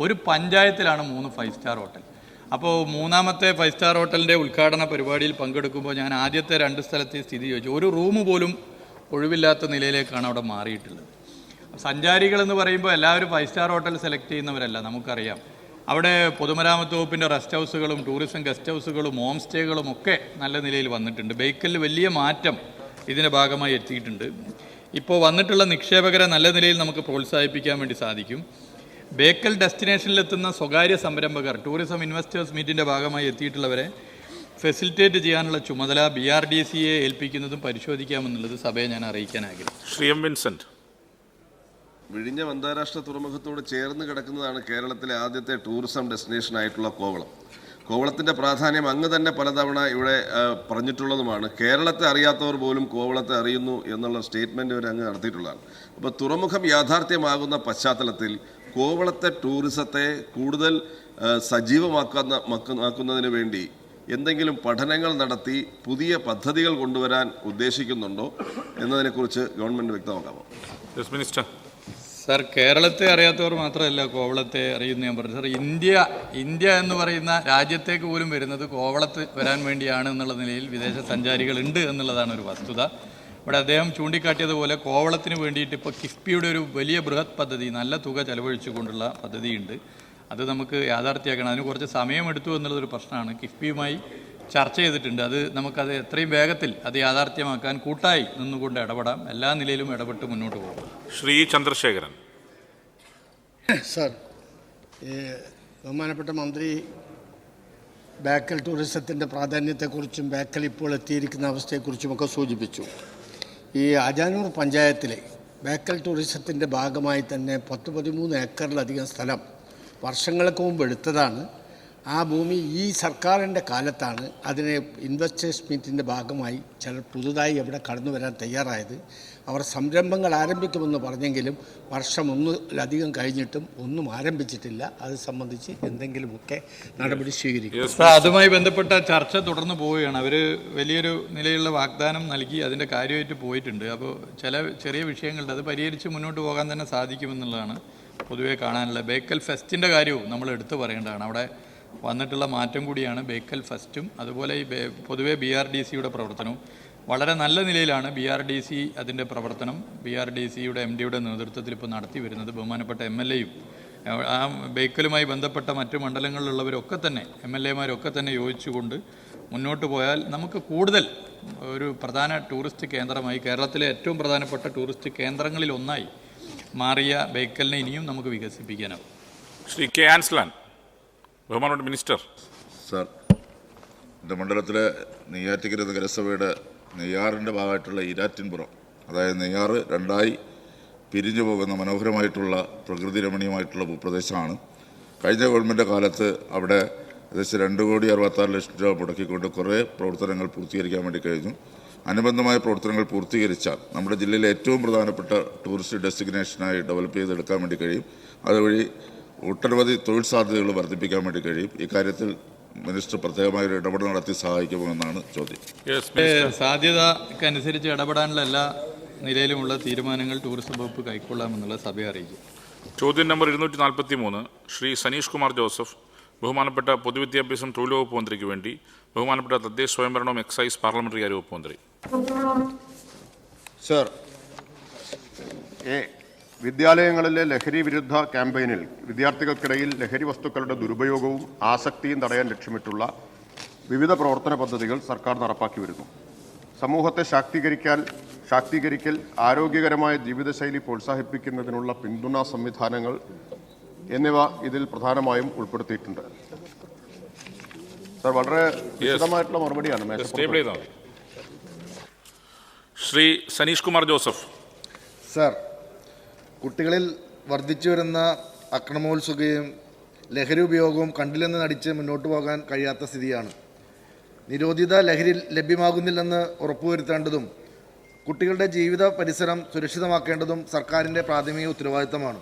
ഒരു പഞ്ചായത്തിലാണ് 3 5 സ്റ്റാർ ഹോട്ടൽ. അപ്പോൾ 3ാമത്തെ 5 സ്റ്റാർ ഹോട്ടലിൻ്റെ ഉദ്ഘാടന പരിപാടിയിൽ പങ്കെടുക്കുമ്പോൾ ഞാൻ ആദ്യത്തെ 2 സ്ഥലത്തെ സ്ഥിതി ചോദിച്ചു. ഒരു റൂം പോലും ഒഴിവില്ലാത്ത നിലയിലേക്കാണ് അവിടെ മാറിയിട്ടുള്ളത്. സഞ്ചാരികളെന്ന് പറയുമ്പോൾ എല്ലാവരും 5 സ്റ്റാർ ഹോട്ടൽ സെലക്ട് ചെയ്യുന്നവരല്ല, നമുക്കറിയാം. അവിടെ പൊതുമരാമത്ത് വകുപ്പിൻ്റെ റെസ്റ്റ് ഹൗസുകളും ടൂറിസം ഗസ്റ്റ് ഹൗസുകളും ഹോം സ്റ്റേകളും ഒക്കെ നല്ല നിലയിൽ വന്നിട്ടുണ്ട്. ബേക്കലിൽ വലിയ മാറ്റം ഇതിൻ്റെ ഭാഗമായി എത്തിയിട്ടുണ്ട്. ഇപ്പോൾ വന്നിട്ടുള്ള നിക്ഷേപകരെ നല്ല നിലയിൽ നമുക്ക് പ്രോത്സാഹിപ്പിക്കാൻ വേണ്ടി സാധിക്കും. ബേക്കൽ ഡെസ്റ്റിനേഷനിലെത്തുന്ന സ്വകാര്യ സംരംഭകർ ടൂറിസം ഇൻവെസ്റ്റേഴ്സ് മീറ്റിൻ്റെ ഭാഗമായി എത്തിയിട്ടുള്ളവരെ ഫെസിലിറ്റേറ്റ് ചെയ്യാനുള്ള ചുമതല BRDCയെ ഏൽപ്പിക്കുന്നതും പരിശോധിക്കാമെന്നുള്ളത് സഭയെ ഞാൻ അറിയിക്കാൻ ആഗ്രഹിക്കുന്നു. Shri M Vincent. വിഴിഞ്ഞം അന്താരാഷ്ട്ര തുറമുഖത്തോട് ചേർന്ന് കിടക്കുന്നതാണ് കേരളത്തിലെ ആദ്യത്തെ ടൂറിസം ഡെസ്റ്റിനേഷനായിട്ടുള്ള കോവളം. കോവളത്തിൻ്റെ പ്രാധാന്യം അങ്ങ് തന്നെ പലതവണ ഇവിടെ പറഞ്ഞിട്ടുള്ളതുമാണ്. കേരളത്തെ അറിയാത്തവർ പോലും കോവളത്തെ അറിയുന്നു എന്നുള്ള സ്റ്റേറ്റ്മെൻറ്റ് വരെ അങ്ങ് നടത്തിയിട്ടുള്ളതാണ്. അപ്പോൾ തുറമുഖം യാഥാർത്ഥ്യമാകുന്ന പശ്ചാത്തലത്തിൽ കോവളത്തെ ടൂറിസത്തെ കൂടുതൽ സജീവമാക്കുന്നതിന് വേണ്ടി എന്തെങ്കിലും പഠനങ്ങൾ നടത്തി പുതിയ പദ്ധതികൾ കൊണ്ടുവരാൻ ഉദ്ദേശിക്കുന്നുണ്ടോ എന്നതിനെക്കുറിച്ച് ഗവൺമെൻറ് വ്യക്തമാക്കാമോ? Yes minister. സർ, കേരളത്തെ അറിയാത്തവർ മാത്രമല്ല കോവളത്തെ അറിയുന്ന ഞാൻ പറഞ്ഞു. സർ, ഇന്ത്യ എന്ന് പറയുന്ന രാജ്യത്തേക്ക് പോലും വരുന്നത് കോവളത്ത് വരാൻ വേണ്ടിയാണ് എന്നുള്ള നിലയിൽ വിദേശ സഞ്ചാരികളുണ്ട് എന്നുള്ളതാണ് ഒരു വസ്തുത. ഇവിടെ അദ്ദേഹം ചൂണ്ടിക്കാട്ടിയതുപോലെ കോവളത്തിന് വേണ്ടിയിട്ട് ഇപ്പോൾ കിഫ്ബിയുടെ ഒരു വലിയ ബൃഹത് പദ്ധതി, നല്ല തുക ചെലവഴിച്ചുകൊണ്ടുള്ള പദ്ധതിയുണ്ട്. അത് നമുക്ക് യാഥാർത്ഥ്യമാക്കണം. അതിന് കുറച്ച് സമയമെടുത്തു എന്നുള്ളതൊരു പ്രശ്നമാണ്. കിഫ്ബിയുമായി ചർച്ച ചെയ്തിട്ടുണ്ട്. അത് നമുക്കത് എത്രയും വേഗത്തിൽ അത് യാഥാർത്ഥ്യമാക്കാൻ കൂട്ടായി നിന്നുകൊണ്ട് ഇടപെടാം. എല്ലാ നിലയിലും ഇടപെട്ട് മുന്നോട്ട് പോകും. ശ്രീ ചന്ദ്രശേഖരൻ. സർ, ബഹുമാനപ്പെട്ട മന്ത്രി ബേക്കൽ ടൂറിസത്തിൻ്റെ പ്രാധാന്യത്തെക്കുറിച്ചും ബേക്കൽ ഇപ്പോൾ എത്തിയിരിക്കുന്ന അവസ്ഥയെക്കുറിച്ചുമൊക്കെ സൂചിപ്പിച്ചു. ഈ അജാനൂർ പഞ്ചായത്തിലെ ബേക്കൽ ടൂറിസത്തിൻ്റെ ഭാഗമായി തന്നെ 10-13 ഏക്കറിലധികം സ്ഥലം വർഷങ്ങൾക്ക് മുമ്പ് എടുത്തതാണ്. ആ ഭൂമി ഈ സർക്കാരിൻ്റെ കാലത്താണ് അതിനെ ഇൻവെസ്റ്റേഴ്സ് മീറ്റിൻ്റെ ഭാഗമായി ചിലർ പുതുതായി അവിടെ കടന്നു വരാൻ തയ്യാറായത്. അവർ സംരംഭങ്ങൾ ആരംഭിക്കുമെന്ന് പറഞ്ഞെങ്കിലും വർഷം 1-ലധികം കഴിഞ്ഞിട്ടും ഒന്നും ആരംഭിച്ചിട്ടില്ല. അത് സംബന്ധിച്ച് എന്തെങ്കിലുമൊക്കെ നടപടി സ്വീകരിക്കും. അതുമായി ബന്ധപ്പെട്ട ചർച്ച തുടർന്ന് പോവുകയാണ്. അവർ വലിയൊരു നിലയിലുള്ള വാഗ്ദാനം നൽകി അതിൻ്റെ കാര്യമായിട്ട് പോയിട്ടുണ്ട്. അപ്പോൾ ചില ചെറിയ വിഷയങ്ങളുണ്ട്, അത് പരിഹരിച്ച് മുന്നോട്ട് പോകാൻ തന്നെ സാധിക്കുമെന്നുള്ളതാണ് പൊതുവേ കാണാനുള്ള. ബേക്കൽ ഫെസ്റ്റിൻ്റെ കാര്യവും നമ്മൾ എടുത്തു പറയേണ്ടതാണ്. അവിടെ വന്നിട്ടുള്ള മാറ്റം കൂടിയാണ് ബേക്കൽ ഫെസ്റ്റും. അതുപോലെ ഈ പൊതുവേ BRDCയുടെ പ്രവർത്തനവും വളരെ നല്ല നിലയിലാണ്. BRDC അതിൻ്റെ പ്രവർത്തനം BRDCയുടെ MDയുടെ നേതൃത്വത്തിൽ ഇപ്പോൾ നടത്തി വരുന്നത്. ബഹുമാനപ്പെട്ട MLAയും ആ ബേക്കലുമായി ബന്ധപ്പെട്ട മറ്റ് മണ്ഡലങ്ങളിലുള്ളവരൊക്കെ തന്നെ MLAമാരൊക്കെ തന്നെ യോജിച്ചുകൊണ്ട് മുന്നോട്ട് പോയാൽ നമുക്ക് കൂടുതൽ ഒരു പ്രധാന ടൂറിസ്റ്റ് കേന്ദ്രമായി, കേരളത്തിലെ ഏറ്റവും പ്രധാനപ്പെട്ട ടൂറിസ്റ്റ് കേന്ദ്രങ്ങളിൽ ഒന്നായി മാറിയ ബേക്കലിനെ ഇനിയും നമുക്ക് വികസിപ്പിക്കാനാവും. ശ്രീ കെ ആൻസ്ലാൻ. ബഹുമാനപ്പെട്ട മിനിസ്റ്റർ. സാർ, എൻ്റെ മണ്ഡലത്തിലെ നെയ്യാറ്റിക്കര നഗരസഭയുടെ നെയ്യാറിൻ്റെ ഭാഗമായിട്ടുള്ള ഈരാറ്റിൻപുറം, അതായത് നെയ്യാറ് 2ആയി പിരിഞ്ഞു പോകുന്ന മനോഹരമായിട്ടുള്ള പ്രകൃതി രമണീയമായിട്ടുള്ള ഭൂപ്രദേശമാണ്. കഴിഞ്ഞ ഗവൺമെൻറ് കാലത്ത് അവിടെ ഏകദേശം 2,66 ലക്ഷം രൂപ മുടക്കിക്കൊണ്ട് കുറേ പ്രവർത്തനങ്ങൾ പൂർത്തീകരിക്കാൻ വേണ്ടി കഴിഞ്ഞു. അനുബന്ധമായ പ്രവർത്തനങ്ങൾ പൂർത്തീകരിച്ചാൽ നമ്മുടെ ജില്ലയിലെ ഏറ്റവും പ്രധാനപ്പെട്ട ടൂറിസ്റ്റ് ഡെസ്റ്റിനേഷനായി ഡെവലപ്പ് ചെയ്തെടുക്കാൻ വേണ്ടി കഴിയും. അതുവഴി ഒട്ടനവധി തൊഴിൽ സാധ്യതകൾ വർദ്ധിപ്പിക്കാൻ വേണ്ടി കഴിയും. ഇക്കാര്യത്തിൽ മിനിസ്റ്റർ പ്രത്യേകമായ ഒരു ഇടപെടൽ നടത്തി സഹായിക്കുമെന്നാണ് ചോദ്യം. സാധ്യതക്കനുസരിച്ച് ഇടപെടാനുള്ള എല്ലാ നിലയിലുമുള്ള തീരുമാനങ്ങൾ ടൂറിസം വകുപ്പ് കൈക്കൊള്ളാമെന്നുള്ള സഭയെ അറിയിക്കും. ചോദ്യം നമ്പർ 243 ശ്രീ സനീഷ് കുമാർ ജോസഫ്. ബഹുമാനപ്പെട്ട പൊതുവിദ്യാഭ്യാസം തൊഴിൽ വകുപ്പ് മന്ത്രിക്ക് വേണ്ടി. ബഹുമാനപ്പെട്ട തദ്ദേശ സ്വയംഭരണവും എക്സൈസ് പാർലമെന്ററി കാര്യ വകുപ്പ് മന്ത്രി. സർ, വിദ്യാലയങ്ങളിലെ ലഹരി വിരുദ്ധ ക്യാമ്പയിനിൽ വിദ്യാർത്ഥികൾക്കിടയിൽ ലഹരി വസ്തുക്കളുടെ ദുരുപയോഗവും ആസക്തിയും തടയാൻ ലക്ഷ്യമിട്ടുള്ള വിവിധ പ്രവർത്തന പദ്ധതികൾ സർക്കാർ നടപ്പാക്കി വരുന്നു. സമൂഹത്തെ ശാക്തീകരിക്കൽ, ആരോഗ്യകരമായ ജീവിതശൈലി പ്രോത്സാഹിപ്പിക്കുന്നതിനുള്ള പിന്തുണാ സംവിധാനങ്ങൾ എന്നിവ ഇതിൽ പ്രധാനമായും ഉൾപ്പെടുത്തിയിട്ടുണ്ട്. സർ, വളരെ വിശദമായിട്ടുള്ള മറുപടിയാണ്. ശ്രീ സനീഷ് കുമാർ ജോസഫ്. സർ, കുട്ടികളിൽ വർദ്ധിച്ചു വരുന്ന അക്രമോത്സുകയും ലഹരി ഉപയോഗവും കണ്ടില്ലെന്ന് നടിച്ച് മുന്നോട്ട് പോകാൻ കഴിയാത്ത സ്ഥിതിയാണ്. നിരോധിത ലഹരി ലഭ്യമാകുന്നില്ലെന്ന് ഉറപ്പുവരുത്തേണ്ടതും കുട്ടികളുടെ ജീവിത പരിസരം സുരക്ഷിതമാക്കേണ്ടതും സർക്കാരിൻ്റെ പ്രാഥമിക ഉത്തരവാദിത്തമാണ്.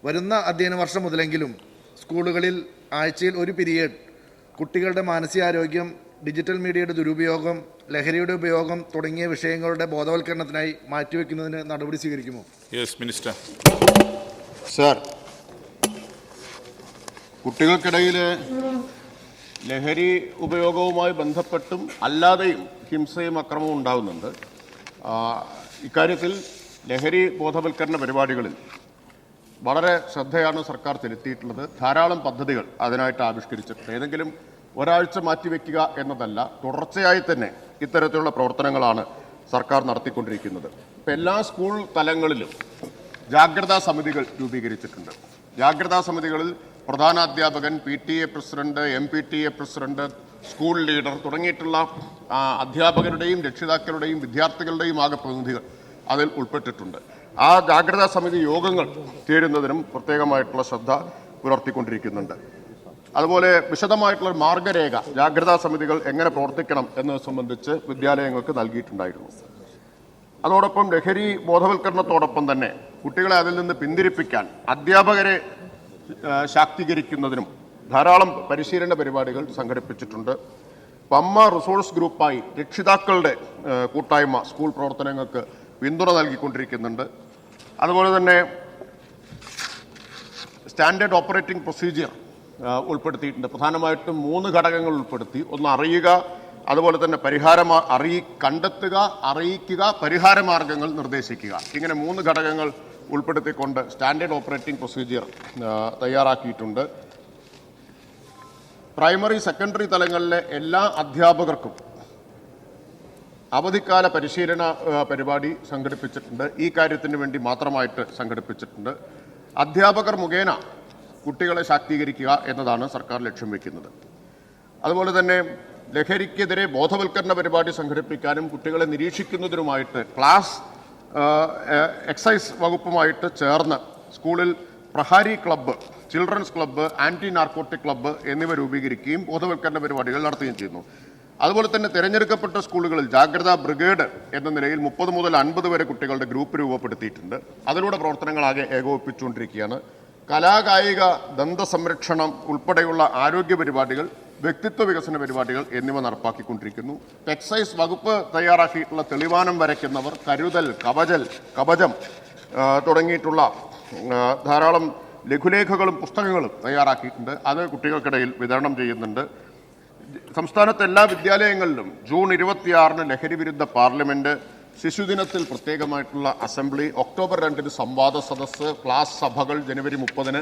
വരുന്ന അധ്യയന വർഷം മുതലെങ്കിലും സ്കൂളുകളിൽ ആഴ്ചയിൽ ഒരു പീരിയഡ് കുട്ടികളുടെ മാനസികാരോഗ്യം, ഡിജിറ്റൽ മീഡിയയുടെ ദുരുപയോഗം, ലഹരിയുടെ ഉപയോഗം തുടങ്ങിയ വിഷയങ്ങളുടെ ബോധവൽക്കരണത്തിനായി മാറ്റിവെക്കുന്നതിന് നടപടി സ്വീകരിക്കുമോ? Yes minister. സർ, കുട്ടികൾക്കിടയിൽ ലഹരി ഉപയോഗവുമായി ബന്ധപ്പെട്ടും അല്ലാതെയും ഹിംസയും അക്രമവും ഉണ്ടാകുന്നുണ്ട്. ഇക്കാര്യത്തിൽ ലഹരി ബോധവൽക്കരണ പരിപാടികളിൽ വളരെ ശ്രദ്ധയാണ് സർക്കാർ ചെലുത്തിയിട്ടുള്ളത്. ധാരാളം പദ്ധതികൾ അതിനായിട്ട് ആവിഷ്കരിച്ചിട്ടുണ്ട്. ഏതെങ്കിലും ഒരാഴ്ച മാറ്റിവെക്കുക എന്നതല്ല, തുടർച്ചയായി തന്നെ ഇത്തരത്തിലുള്ള പ്രവർത്തനങ്ങളാണ് സർക്കാർ നടത്തിക്കൊണ്ടിരിക്കുന്നത്. ഇപ്പം എല്ലാ സ്കൂൾ തലങ്ങളിലും ജാഗ്രതാ സമിതികൾ രൂപീകരിച്ചിട്ടുണ്ട്. ജാഗ്രതാ സമിതികളിൽ പ്രധാനാധ്യാപകൻ, PTA president, MPTA president, school leader തുടങ്ങിയിട്ടുള്ള അധ്യാപകരുടെയും രക്ഷിതാക്കളുടെയും വിദ്യാർത്ഥികളുടെയും ആകെ പ്രതിനിധികൾ അതിൽ ഉൾപ്പെട്ടിട്ടുണ്ട്. ആ ജാഗ്രതാ സമിതി യോഗങ്ങൾ ചേരുന്നതിനും പ്രത്യേകമായിട്ടുള്ള ശ്രദ്ധ പുലർത്തിക്കൊണ്ടിരിക്കുന്നുണ്ട്. അതുപോലെ വിശദമായിട്ടുള്ള മാർഗരേഖ ജാഗ്രതാ സമിതികൾ എങ്ങനെ പ്രവർത്തിക്കണം എന്നത് സംബന്ധിച്ച് വിദ്യാലയങ്ങൾക്ക് നൽകിയിട്ടുണ്ടായിരുന്നു. അതോടൊപ്പം ലഹരി ബോധവൽക്കരണത്തോടൊപ്പം തന്നെ കുട്ടികളെ അതിൽ നിന്ന് പിന്തിരിപ്പിക്കാൻ അധ്യാപകരെ ശാക്തീകരിക്കുന്നതിനും ധാരാളം പരിശീലന പരിപാടികൾ സംഘടിപ്പിച്ചിട്ടുണ്ട്. അമ്മ റിസോഴ്സ് ഗ്രൂപ്പായി രക്ഷിതാക്കളുടെ കൂട്ടായ്മ സ്കൂൾ പ്രവർത്തനങ്ങൾക്ക് പിന്തുണ നൽകിക്കൊണ്ടിരിക്കുന്നുണ്ട്. അതുപോലെ തന്നെ സ്റ്റാൻഡേർഡ് ഓപ്പറേറ്റിംഗ് പ്രൊസീജിയർ ഉൾപ്പെടുത്തിയിട്ടുണ്ട്. പ്രധാനമായിട്ടും 3 ഘടകങ്ങൾ ഉൾപ്പെടുത്തി. ഒന്ന്, അറിയുക, അതുപോലെ തന്നെ കണ്ടെത്തുക, അറിയിക്കുക, പരിഹാരമാർഗങ്ങൾ നിർദ്ദേശിക്കുക. ഇങ്ങനെ 3 ഘടകങ്ങൾ ഉൾപ്പെടുത്തിക്കൊണ്ട് സ്റ്റാൻഡേർഡ് ഓപ്പറേറ്റിംഗ് പ്രൊസീജിയർ തയ്യാറാക്കിയിട്ടുണ്ട്. പ്രൈമറി, സെക്കൻഡറി തലങ്ങളിലെ എല്ലാ അധ്യാപകർക്കും അവധിക്കാല പരിശീലന പരിപാടി സംഘടിപ്പിച്ചിട്ടുണ്ട്. ഈ കാര്യത്തിന് വേണ്ടി മാത്രമായിട്ട് സംഘടിപ്പിച്ചിട്ടുണ്ട്. അധ്യാപകർ മുഖേന കുട്ടികളെ ശാക്തീകരിക്കുക എന്നതാണ് സർക്കാർ ലക്ഷ്യം വയ്ക്കുന്നത്. അതുപോലെ തന്നെ ലഹരിക്കെതിരെ ബോധവൽക്കരണ പരിപാടി സംഘടിപ്പിക്കാനും കുട്ടികളെ നിരീക്ഷിക്കുന്നതിനുമായിട്ട് എക്സൈസ് വകുപ്പുമായിട്ട് ചേർന്ന് സ്കൂളിൽ Prahari club, children's club, anti narcotic club എന്നിവ രൂപീകരിക്കുകയും ബോധവൽക്കരണ പരിപാടികൾ നടത്തുകയും ചെയ്യുന്നു. അതുപോലെ തന്നെ തിരഞ്ഞെടുക്കപ്പെട്ട സ്കൂളുകളിൽ ജാഗ്രതാ ബ്രിഗേഡ് എന്ന നിലയിൽ 30 മുതൽ 50 വരെ കുട്ടികളുടെ ഗ്രൂപ്പ് രൂപപ്പെടുത്തിയിട്ടുണ്ട്. അതിലൂടെ പ്രവർത്തനങ്ങളാകെ ഏകോപിപ്പിച്ചുകൊണ്ടിരിക്കുകയാണ്. കലാകായിക ദന്ത സംരക്ഷണം ഉൾപ്പെടെയുള്ള ആരോഗ്യ പരിപാടികൾ, വ്യക്തിത്വ വികസന പരിപാടികൾ എന്നിവ നടപ്പാക്കിക്കൊണ്ടിരിക്കുന്നു. എക്സൈസ് വകുപ്പ് തയ്യാറാക്കിയിട്ടുള്ള തെളിവാനം വരയ്ക്കുന്നവർ, കരുതൽ, കവചം തുടങ്ങിയിട്ടുള്ള ധാരാളം ലഘുലേഖകളും പുസ്തകങ്ങളും തയ്യാറാക്കിയിട്ടുണ്ട്. അത് കുട്ടികൾക്കിടയിൽ വിതരണം ചെയ്യുന്നുണ്ട്. സംസ്ഥാനത്തെ എല്ലാ വിദ്യാലയങ്ങളിലും ജൂൺ 26 ലഹരി വിരുദ്ധ പാർലമെന്റ്, ശിശുദിനത്തിൽ പ്രത്യേകമായിട്ടുള്ള അസംബ്ലി, ഒക്ടോബർ 2 സംവാദ സദസ്സ്, ക്ലാസ് സഭകൾ, ജനുവരി 30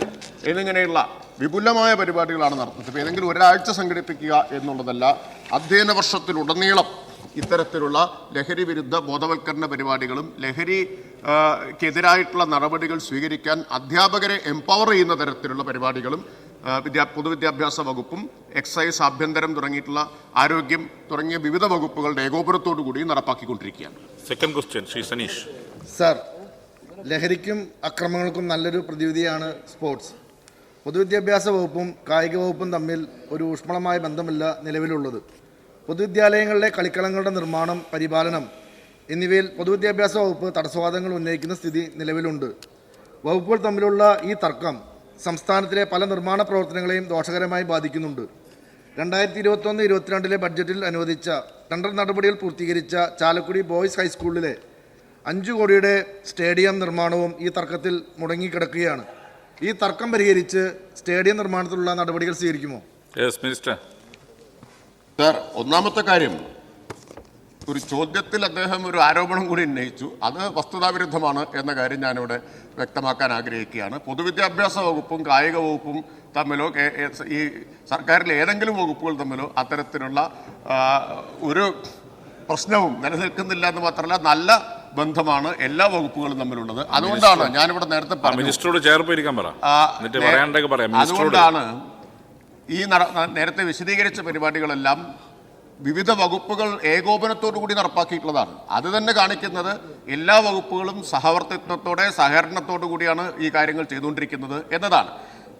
എന്നിങ്ങനെയുള്ള വിപുലമായ പരിപാടികളാണ് നടത്തുന്നത്. ഇപ്പോൾ ഏതെങ്കിലും ഒരാഴ്ച സംഘടിപ്പിക്കുക എന്നുള്ളതല്ല, അധ്യയന വർഷത്തിലുടനീളം ഇത്തരത്തിലുള്ള ലഹരി വിരുദ്ധ ബോധവൽക്കരണ പരിപാടികളും ലഹരിക്കെതിരായിട്ടുള്ള നടപടികൾ സ്വീകരിക്കാൻ അധ്യാപകരെ എംപവർ ചെയ്യുന്ന തരത്തിലുള്ള പരിപാടികളും പൊതുവിദ്യാഭ്യാസ വകുപ്പും എക്സൈസ്, ആഭ്യന്തരം തുടങ്ങിയിട്ടുള്ള ആരോഗ്യം തുടങ്ങിയ വിവിധ വകുപ്പുകളുടെ ഏകോപനത്തോടു കൂടി നടപ്പാക്കിക്കൊണ്ടിരിക്കുകയാണ്. Second question Shri Saneesh. Sir, ലഹരിക്കും അക്രമങ്ങൾക്കും നല്ലൊരു പ്രതിവിധിയാണ് സ്പോർട്സ്. പൊതുവിദ്യാഭ്യാസ വകുപ്പും കായിക വകുപ്പും തമ്മിൽ ഒരു ഊഷ്മളമായ ബന്ധമല്ല നിലവിലുള്ളത്. പൊതുവിദ്യാലയങ്ങളിലെ കളിക്കളങ്ങളുടെ നിർമ്മാണം, പരിപാലനം എന്നിവയിൽ പൊതുവിദ്യാഭ്യാസ വകുപ്പ് തടസ്സവാദങ്ങൾ ഉന്നയിക്കുന്ന സ്ഥിതി നിലവിലുണ്ട്. വകുപ്പുകൾ തമ്മിലുള്ള ഈ തർക്കം സംസ്ഥാനത്തിലെ പല നിർമ്മാണ പ്രവർത്തനങ്ങളെയും ദോഷകരമായി ബാധിക്കുന്നുണ്ട്. 2021-22 ബഡ്ജറ്റിൽ അനുവദിച്ച ടെൻഡർ നടപടികൾ പൂർത്തീകരിച്ച ചാലക്കുടി ബോയ്സ് ഹൈസ്കൂളിലെ 5 കോടിയുടെ സ്റ്റേഡിയം നിർമ്മാണവും ഈ തർക്കത്തിൽ മുടങ്ങിക്കിടക്കുകയാണ്. ഈ തർക്കം പരിഹരിച്ച് സ്റ്റേഡിയം നിർമ്മാണത്തിലുള്ള നടപടികൾ സ്വീകരിക്കുമോ? Yes minister. സർ, ഒന്നാമത്തെ കാര്യം, ഒരു ചോദ്യത്തിൽ അദ്ദേഹം ഒരു ആരോപണം കൂടി ഉന്നയിച്ചു. അത് വസ്തുതാവിരുദ്ധമാണ് എന്ന കാര്യം ഞാനിവിടെ വ്യക്തമാക്കാൻ ആഗ്രഹിക്കുകയാണ്. പൊതുവിദ്യാഭ്യാസ വകുപ്പും കായിക വകുപ്പും തമ്മിലോ ഈ സർക്കാരിലെ ഏതെങ്കിലും വകുപ്പുകൾ തമ്മിലോ അത്തരത്തിലുള്ള ഒരു പ്രശ്നവും നിലനിൽക്കുന്നില്ല എന്ന് മാത്രമല്ല, നല്ല ബന്ധമാണ് എല്ലാ വകുപ്പുകളും തമ്മിലുള്ളത്. അതുകൊണ്ടാണ് ഞാനിവിടെ നേരത്തെ അതുകൊണ്ടാണ് ഈ നേരത്തെ വിശദീകരിച്ച പരിപാടികളെല്ലാം വിവിധ വകുപ്പുകൾ ഏകോപനത്തോടു കൂടി നടപ്പാക്കിയിട്ടുള്ളതാണ്. അത് തന്നെ കാണിക്കുന്നത് എല്ലാ വകുപ്പുകളും സഹവർത്തിത്വത്തോടെ സഹകരണത്തോടു കൂടിയാണ് ഈ കാര്യങ്ങൾ ചെയ്തുകൊണ്ടിരിക്കുന്നത് എന്നതാണ്.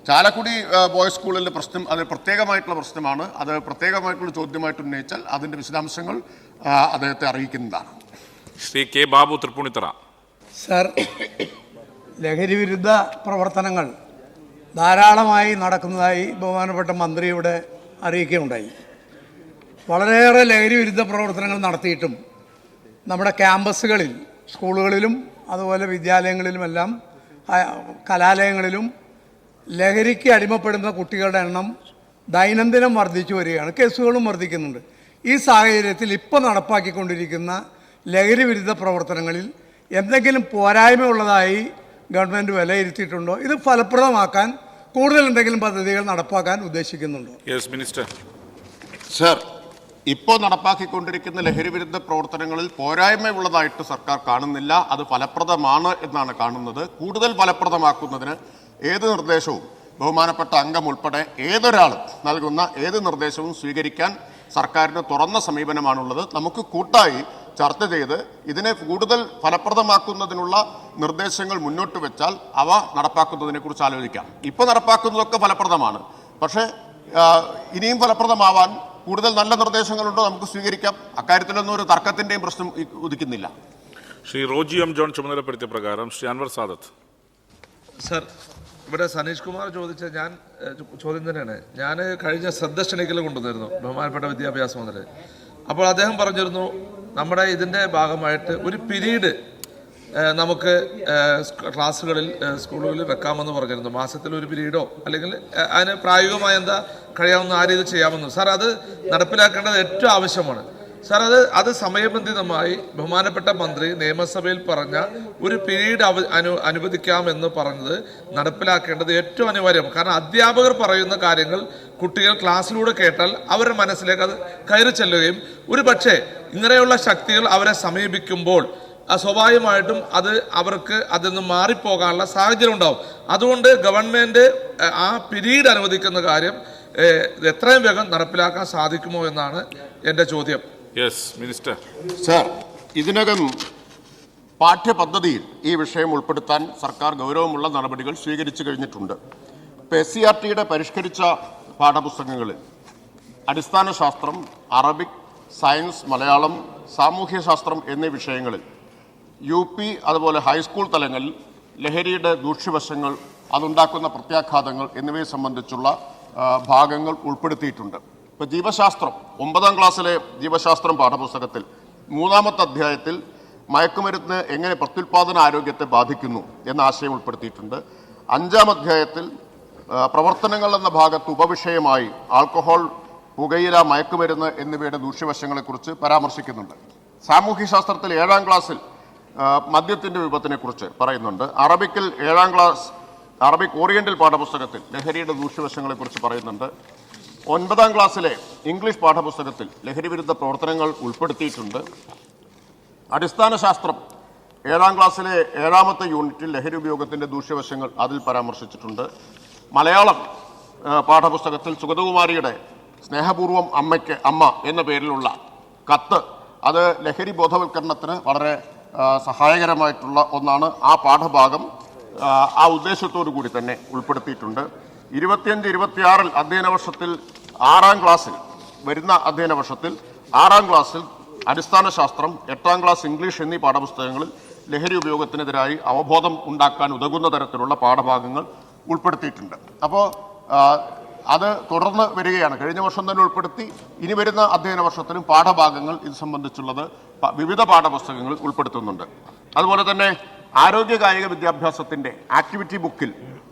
ചാലക്കുടി ബോയ്സ് സ്കൂളിലെ പ്രശ്നം അത് പ്രത്യേകമായിട്ടുള്ള പ്രശ്നമാണ്. അത് പ്രത്യേകമായിട്ടുള്ള ചോദ്യമായിട്ട് ഉന്നയിച്ചാൽ അതിൻ്റെ വിശദാംശങ്ങൾ അദ്ദേഹത്തെ അറിയിക്കുന്നതാണ്. ശ്രീ കെ ബാബു തൃപ്പൂണിത്തറ. സർ, ലഹരി വിരുദ്ധ പ്രവർത്തനങ്ങൾ ധാരാളമായി നടക്കുന്നതായി ബഹുമാനപ്പെട്ട മന്ത്രി ഇവിടെ അറിയിക്കുകയുണ്ടായി. വളരെയേറെ ലഹരി വിരുദ്ധ പ്രവർത്തനങ്ങൾ നടത്തിയിട്ടും നമ്മുടെ ക്യാമ്പസുകളിൽ, സ്കൂളുകളിലും അതുപോലെ വിദ്യാലയങ്ങളിലുമെല്ലാം കലാലയങ്ങളിലും ലഹരിക്ക് അടിമപ്പെടുന്ന കുട്ടികളുടെ എണ്ണം ദൈനംദിനം വർദ്ധിച്ചു വരികയാണ്. കേസുകളും വർദ്ധിക്കുന്നുണ്ട്. ഈ സാഹചര്യത്തിൽ ഇപ്പോൾ നടപ്പാക്കിക്കൊണ്ടിരിക്കുന്ന ലഹരി വിരുദ്ധ പ്രവർത്തനങ്ങളിൽ എന്തെങ്കിലും പോരായ്മയുള്ളതായി ഗവൺമെൻറ് വിലയിരുത്തിയിട്ടുണ്ടോ? ഇത് ഫലപ്രദമാക്കാൻ കൂടുതൽ എന്തെങ്കിലും പദ്ധതികൾ നടപ്പാക്കാൻ ഉദ്ദേശിക്കുന്നുണ്ടോ? Yes minister. സർ, ഇപ്പോൾ നടപ്പാക്കിക്കൊണ്ടിരിക്കുന്ന ലഹരി വിരുദ്ധ പ്രവർത്തനങ്ങളിൽ പോരായ്മയുള്ളതായിട്ട് സർക്കാർ കാണുന്നില്ല. അത് ഫലപ്രദമാണ് എന്നാണ് കാണുന്നത്. കൂടുതൽ ഫലപ്രദമാക്കുന്നതിന് ഏത് നിർദ്ദേശവും ബഹുമാനപ്പെട്ട അംഗം ഉൾപ്പെടെ ഏതൊരാളും നൽകുന്ന ഏത് നിർദ്ദേശവും സ്വീകരിക്കാൻ സർക്കാരിന് തുറന്ന സമീപനമാണുള്ളത്. നമുക്ക് കൂട്ടായി ചർച്ച ചെയ്ത് ഇതിനെ കൂടുതൽ ഫലപ്രദമാക്കുന്നതിനുള്ള നിർദ്ദേശങ്ങൾ മുന്നോട്ട് വെച്ചാൽ അവ നടപ്പാക്കുന്നതിനെ കുറിച്ച് ആലോചിക്കാം. ഇപ്പോൾ നടപ്പാക്കുന്നതൊക്കെ ഫലപ്രദമാണ്. പക്ഷേ ഇനിയും ഫലപ്രദമാവാൻ കൂടുതൽ നല്ല നിർദ്ദേശങ്ങളുണ്ടോ നമുക്ക് സ്വീകരിക്കാം. അക്കാര്യത്തിലൊന്നും ഒരു തർക്കത്തിൻ്റെയും പ്രശ്നം ഉദിക്കുന്നില്ല. ശ്രീ റോജി എം ജോൺ ചുമതലപ്പെടുത്തിയ പ്രകാരം ശ്രീ അൻവർ സാദത്ത്. സർ, ഇവിടെ സനീഷ് കുമാർ ചോദിച്ച ചോദ്യം തന്നെയാണ്. ഞാൻ കഴിഞ്ഞ ശ്രദ്ധ ക്ഷണിക്കൽ കൊണ്ടുവന്നിരുന്നു ബഹുമാനപ്പെട്ട വിദ്യാഭ്യാസ മന്ത്രി. അപ്പോൾ അദ്ദേഹം പറഞ്ഞിരുന്നു നമ്മുടെ ഇതിൻ്റെ ഭാഗമായിട്ട് ഒരു പീരീഡ് നമുക്ക് ക്ലാസ്സുകളിൽ സ്കൂളുകളിൽ വെക്കാമെന്ന് പറഞ്ഞിരുന്നു. മാസത്തിൽ ഒരു പീരീഡോ അല്ലെങ്കിൽ അതിന് പ്രായോഗികമായ എന്താ കഴിയാവുന്ന ആ രീതിയിൽ ചെയ്യാമെന്ന്. സാർ, അത് നടപ്പിലാക്കേണ്ടത് ഏറ്റവും ആവശ്യമാണ്. സാർ, അത് സമയബന്ധിതമായി ബഹുമാനപ്പെട്ട മന്ത്രി നിയമസഭയിൽ പറഞ്ഞ ഒരു പീരീഡ് അനുവദിക്കാമെന്ന് പറഞ്ഞത് നടപ്പിലാക്കേണ്ടത് ഏറ്റവും അനിവാര്യമാണ്. കാരണം അധ്യാപകർ പറയുന്ന കാര്യങ്ങൾ കുട്ടികൾ ക്ലാസ്സിലൂടെ കേട്ടാൽ അവരുടെ മനസ്സിലേക്ക് അത് കയറി ചെല്ലുകയും ഒരു പക്ഷേ ഇങ്ങനെയുള്ള ശക്തികൾ അവരെ സമീപിക്കുമ്പോൾ സ്വാഭാവികമായിട്ടും അത് അവർക്ക് അതിൽ നിന്ന് മാറിപ്പോകാനുള്ള സാഹചര്യം ഉണ്ടാവും. അതുകൊണ്ട് ഗവൺമെൻറ് ആ പീരീഡ് അനുവദിക്കുന്ന കാര്യം എത്രയും വേഗം നടപ്പിലാക്കാൻ സാധിക്കുമോ എന്നാണ് എൻ്റെ ചോദ്യം. Yes minister. സർ, ഇതിനകം പാഠ്യപദ്ധതിയിൽ ഈ വിഷയം ഉൾപ്പെടുത്താൻ സർക്കാർ ഗൗരവമുള്ള നടപടികൾ സ്വീകരിച്ചു കഴിഞ്ഞിട്ടുണ്ട്. ഇപ്പോൾ SCERTയുടെ പരിഷ്കരിച്ച പാഠപുസ്തകങ്ങളിൽ അടിസ്ഥാന ശാസ്ത്രം, അറബിക്, സയൻസ്, മലയാളം, സാമൂഹ്യശാസ്ത്രം എന്നീ വിഷയങ്ങളിൽ UP അതുപോലെ ഹൈസ്കൂൾ തലങ്ങളിൽ ലഹരിയുടെ ദൂഷ്യവശങ്ങൾ, അതുണ്ടാക്കുന്ന പ്രത്യാഘാതങ്ങൾ എന്നിവയെ സംബന്ധിച്ചുള്ള ഭാഗങ്ങൾ ഉൾപ്പെടുത്തിയിട്ടുണ്ട്. ഇപ്പോൾ ജീവശാസ്ത്രം 9ാം ക്ലാസ്സിലെ ജീവശാസ്ത്രം പാഠപുസ്തകത്തിൽ 3ാമത്തെ അധ്യായത്തിൽ മയക്കുമരുന്ന് എങ്ങനെ പ്രത്യുൽപാദന ആരോഗ്യത്തെ ബാധിക്കുന്നു എന്ന ആശയം ഉൾപ്പെടുത്തിയിട്ടുണ്ട്. 5ാം അധ്യായത്തിൽ പ്രവർത്തനങ്ങൾ എന്ന ഭാഗത്ത് ഉപവിഷയമായി ആൽക്കഹോൾ, പുകയില, മയക്കുമരുന്ന് എന്നിവയുടെ ദൂഷ്യവശങ്ങളെക്കുറിച്ച് പരാമർശിക്കുന്നുണ്ട്. സാമൂഹ്യശാസ്ത്രത്തിൽ 7ാം ക്ലാസ്സിൽ മദ്യത്തിൻ്റെ വിപത്തിനെക്കുറിച്ച് പറയുന്നുണ്ട്. അറബിക്കിൽ 7ാം ക്ലാസ് അറബിക് ഓറിയന്റൽ പാഠപുസ്തകത്തിൽ ലഹരിയുടെ ദൂഷ്യവശങ്ങളെക്കുറിച്ച് പറയുന്നുണ്ട്. 9ാം ക്ലാസ്സിലെ ഇംഗ്ലീഷ് പാഠപുസ്തകത്തിൽ ലഹരി വിരുദ്ധ പ്രവർത്തനങ്ങൾ ഉൾപ്പെടുത്തിയിട്ടുണ്ട്. അടിസ്ഥാന ശാസ്ത്രം 7ാം ക്ലാസ്സിലെ 7ാമത്തെ യൂണിറ്റിൽ ലഹരി ഉപയോഗത്തിൻ്റെ ദൂഷ്യവശങ്ങൾ അതിൽ പരാമർശിച്ചിട്ടുണ്ട്. മലയാളം പാഠപുസ്തകത്തിൽ സുഗതകുമാരിയുടെ സ്നേഹപൂർവം അമ്മ എന്ന പേരിലുള്ള കത്ത്, അത് ലഹരി ബോധവൽക്കരണത്തിന് വളരെ സഹായകരമായിട്ടുള്ള ഒന്നാണ്. ആ പാഠഭാഗം ആ ഉദ്ദേശത്തോടു കൂടി തന്നെ ഉൾപ്പെടുത്തിയിട്ടുണ്ട്. 25-26 അധ്യയന വർഷത്തിൽ 6ാം ക്ലാസ്സിൽ വരുന്ന അധ്യയന വർഷത്തിൽ 6ാം ക്ലാസ്സിൽ അടിസ്ഥാന ശാസ്ത്രം, 8ാം ക്ലാസ് ഇംഗ്ലീഷ് എന്നീ പാഠപുസ്തകങ്ങളിൽ ലഹരി ഉപയോഗത്തിനെതിരായി അവബോധം ഉണ്ടാക്കാൻ ഉതകുന്ന തരത്തിലുള്ള പാഠഭാഗങ്ങൾ ഉൾപ്പെടുത്തിയിട്ടുണ്ട്. അപ്പോൾ അത് തുടർന്ന് വരികയാണ്. കഴിഞ്ഞ വർഷം തന്നെ ഉൾപ്പെടുത്തി. ഇനി വരുന്ന അധ്യയന വർഷത്തിലും പാഠഭാഗങ്ങൾ ഇത് സംബന്ധിച്ചുള്ളത് വിവിധ പാഠപുസ്തകങ്ങളിൽ ഉൾപ്പെടുത്തുന്നുണ്ട്. അതുപോലെ തന്നെ ആരോഗ്യ കായിക വിദ്യാഭ്യാസത്തിൻ്റെ ആക്ടിവിറ്റി ബുക്കിൽ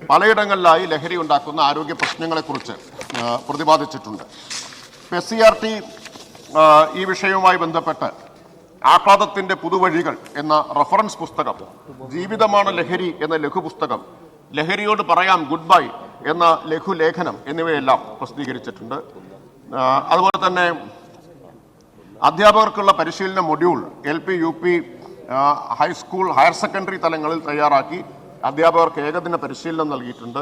പലയിടങ്ങളിലായി ലഹരി ഉണ്ടാക്കുന്ന ആരോഗ്യ പ്രശ്നങ്ങളെക്കുറിച്ച് പ്രതിപാദിച്ചിട്ടുണ്ട്. SCERT ഈ വിഷയവുമായി ബന്ധപ്പെട്ട് ആഹ്ലാദത്തിൻ്റെ പുതുവഴികൾ എന്ന റഫറൻസ് പുസ്തകം, ജീവിതമാണ് ലഹരി എന്ന ലഘുപുസ്തകം, ലഹരിയോട് പറയാം ഗുഡ് ബൈ എന്ന ലഘുലേഖനം എന്നിവയെല്ലാം പ്രസിദ്ധീകരിച്ചിട്ടുണ്ട്. അതുപോലെ തന്നെ അധ്യാപകർക്കുള്ള പരിശീലന module LP, UP, high school, higher secondary തലങ്ങളിൽ തയ്യാറാക്കി അധ്യാപകർക്ക് ഏകദിന പരിശീലനം നൽകിയിട്ടുണ്ട്.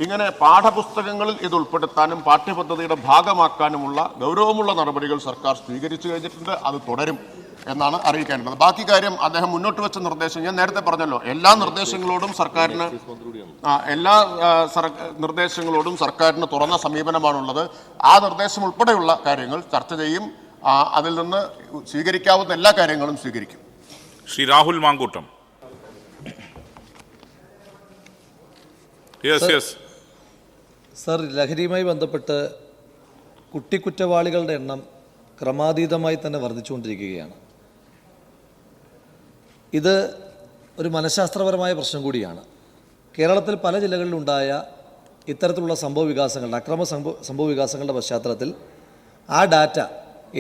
ഇങ്ങനെ പാഠപുസ്തകങ്ങളിൽ ഇത് ഉൾപ്പെടുത്താനും പാഠ്യപദ്ധതിയുടെ ഭാഗമാക്കാനുമുള്ള ഗൗരവമുള്ള നടപടികൾ സർക്കാർ സ്വീകരിച്ചു കഴിഞ്ഞിട്ടുണ്ട്. അത് തുടരും എന്നാണ് അറിയിക്കാനുള്ളത്. ബാക്കി കാര്യം അദ്ദേഹം മുന്നോട്ട് വെച്ച നിർദ്ദേശം ഞാൻ നേരത്തെ പറഞ്ഞല്ലോ, എല്ലാ നിർദ്ദേശങ്ങളോടും സർക്കാരിന് തുറന്ന സമീപനമാണുള്ളത്. ആ നിർദ്ദേശം ഉൾപ്പെടെയുള്ള കാര്യങ്ങൾ ചർച്ച ചെയ്യും. അതിൽ നിന്ന് സ്വീകരിക്കാവുന്ന എല്ലാ കാര്യങ്ങളും സ്വീകരിക്കും. ശ്രീ രാഹുൽ മാങ്കൂട്ടം. സർ, ലഹരിയുമായി ബന്ധപ്പെട്ട് കുറ്റവാളികളുടെ എണ്ണം ക്രമാതീതമായി തന്നെ വർദ്ധിച്ചുകൊണ്ടിരിക്കുകയാണ്. ഇത് ഒരു മനഃശാസ്ത്രപരമായ പ്രശ്നം കൂടിയാണ്. കേരളത്തിൽ പല ജില്ലകളിലുണ്ടായ ഇത്തരത്തിലുള്ള സംഭവ വികാസങ്ങളുടെ പശ്ചാത്തലത്തിൽ ആ ഡാറ്റ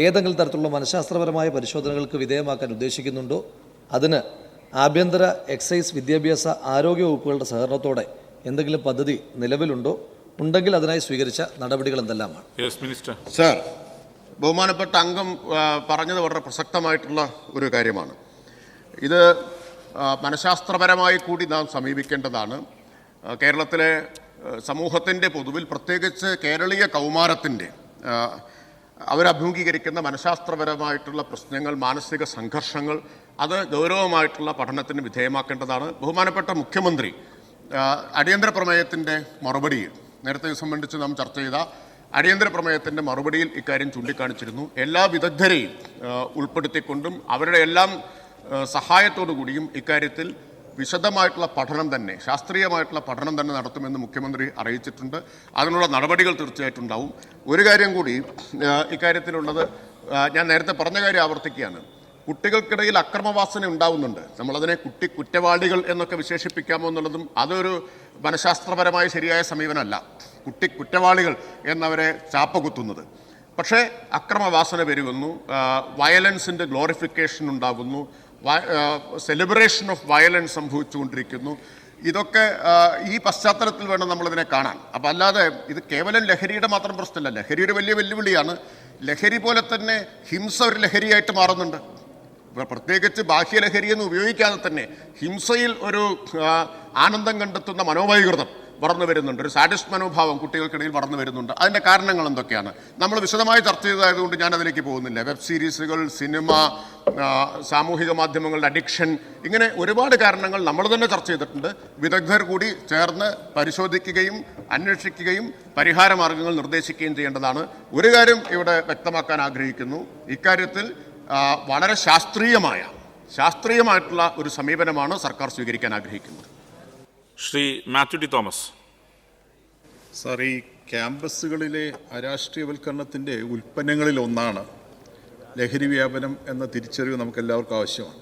ഏതെങ്കിലും തരത്തിലുള്ള മനഃശാസ്ത്രപരമായ പരിശോധനകൾക്ക് വിധേയമാക്കാൻ ഉദ്ദേശിക്കുന്നുണ്ടോ? അതിന് ആഭ്യന്തര, എക്സൈസ്, വിദ്യാഭ്യാസ, ആരോഗ്യ വകുപ്പുകളുടെ സഹകരണത്തോടെ എന്തെങ്കിലും പദ്ധതി നിലവിലുണ്ടോ? ഉണ്ടെങ്കിൽ അതിനായി സ്വീകരിച്ച നടപടികൾ എന്തെല്ലാമാണ്? സർ, ബഹുമാനപ്പെട്ട അംഗം പറഞ്ഞത് വളരെ പ്രസക്തമായിട്ടുള്ള ഒരു കാര്യമാണ്. ഇത് മനഃശാസ്ത്രപരമായി കൂടി നാം സമീപിക്കേണ്ടതാണ്. കേരളത്തിലെ സമൂഹത്തിൻ്റെ പൊതുവിൽ, പ്രത്യേകിച്ച് കേരളീയ കൗമാരത്തിൻ്റെ അവരഭിമുഖീകരിക്കുന്ന മനഃശാസ്ത്രപരമായിട്ടുള്ള പ്രശ്നങ്ങൾ, മാനസിക സംഘർഷങ്ങൾ, അത് ഗൗരവമായിട്ടുള്ള പഠനത്തിന് വിധേയമാക്കേണ്ടതാണ്. ബഹുമാനപ്പെട്ട മുഖ്യമന്ത്രി അടിയന്തര പ്രമേയത്തിൻ്റെ മറുപടിയിൽ, നേരത്തെ സംബന്ധിച്ച് നാം ചർച്ച ചെയ്ത അടിയന്തര പ്രമേയത്തിൻ്റെ മറുപടിയിൽ ഇക്കാര്യം ചൂണ്ടിക്കാണിച്ചിരുന്നു. എല്ലാ വിദഗ്ധരെയും ഉൾപ്പെടുത്തിക്കൊണ്ടും അവരുടെ എല്ലാം സഹായത്തോടു കൂടിയും ഇക്കാര്യത്തിൽ വിശദമായിട്ടുള്ള പഠനം തന്നെ, ശാസ്ത്രീയമായിട്ടുള്ള പഠനം തന്നെ നടത്തുമെന്ന് മുഖ്യമന്ത്രി അറിയിച്ചിട്ടുണ്ട്. അതിനുള്ള നടപടികൾ തീർച്ചയായിട്ടും ഉണ്ടാവും. ഒരു കാര്യം കൂടി ഇക്കാര്യത്തിലുള്ളത്, ഞാൻ നേരത്തെ പറഞ്ഞ കാര്യം ആവർത്തിക്കുകയാണ്. കുട്ടികൾക്കിടയിൽ അക്രമവാസന ഉണ്ടാവുന്നുണ്ട്. നമ്മളതിനെ കുറ്റവാളികൾ എന്നൊക്കെ വിശേഷിപ്പിക്കാമോ എന്നുള്ളതും അതൊരു മനഃശാസ്ത്രപരമായ ശരിയായ സമീപനമല്ല. കുറ്റവാളികൾ എന്നവരെ ചാപ്പകുത്തുന്നത്. പക്ഷേ അക്രമവാസന പെരുകുന്നു, വയലൻസിൻ്റെ ഗ്ലോറിഫിക്കേഷൻ ഉണ്ടാകുന്നു, സെലിബ്രേഷൻ ഓഫ് വയലൻസ് സംഭവിച്ചുകൊണ്ടിരിക്കുന്നു. ഇതൊക്കെ ഈ പശ്ചാത്തലത്തിൽ വേണം നമ്മളിതിനെ കാണാൻ. അപ്പം അല്ലാതെ ഇത് കേവലം ലഹരിയുടെ മാത്രം പ്രശ്നമല്ല. ലഹരി ഒരു വലിയ വെല്ലുവിളിയാണ്. ലഹരി പോലെ തന്നെ ഹിംസ ഒരു ലഹരിയായിട്ട് മാറുന്നുണ്ട്. പ്രത്യേകിച്ച് ബാഹ്യലഹരിയെന്ന് ഉപയോഗിക്കാതെ തന്നെ ഹിംസയിൽ ഒരു ആനന്ദം കണ്ടെത്തുന്ന മനോവൈകൃതം വളർന്നു വരുന്നുണ്ട്. ഒരു സാഡിസ്റ്റ് മനോഭാവം കുട്ടികൾക്കിടയിൽ വളർന്നു വരുന്നുണ്ട്. അതിൻ്റെ കാരണങ്ങൾ എന്തൊക്കെയാണ് നമ്മൾ വിശദമായി ചർച്ച ചെയ്തതായതുകൊണ്ട് ഞാൻ അതിലേക്ക് പോകുന്നില്ല. വെബ് സീരീസുകൾ, സിനിമ, സാമൂഹിക മാധ്യമങ്ങളുടെ അഡിക്ഷൻ, ഇങ്ങനെ ഒരുപാട് കാരണങ്ങൾ നമ്മൾ തന്നെ ചർച്ച ചെയ്തിട്ടുണ്ട്. വിദഗ്ധർ കൂടി ചേർന്ന് പരിശോധിക്കുകയും അന്വേഷിക്കുകയും പരിഹാര മാർഗങ്ങൾ നിർദ്ദേശിക്കുകയും ചെയ്യേണ്ടതാണ്. ഒരു കാര്യം ഇവിടെ വ്യക്തമാക്കാൻ ആഗ്രഹിക്കുന്നു. ഇക്കാര്യത്തിൽ വളരെ ശാസ്ത്രീയമായിട്ടുള്ള ഒരു സമീപനമാണ് സർക്കാർ സ്വീകരിക്കാൻ ആഗ്രഹിക്കുന്നത്. Shri Mathew T Thomas. Sir, ഈ ക്യാമ്പസുകളിലെ അരാഷ്ട്രീയവൽക്കരണത്തിൻ്റെ ഉൽപ്പന്നങ്ങളിൽ ഒന്നാണ് ലഹരി വ്യാപനം എന്ന തിരിച്ചറിവ് നമുക്കെല്ലാവർക്കും ആവശ്യമാണ്.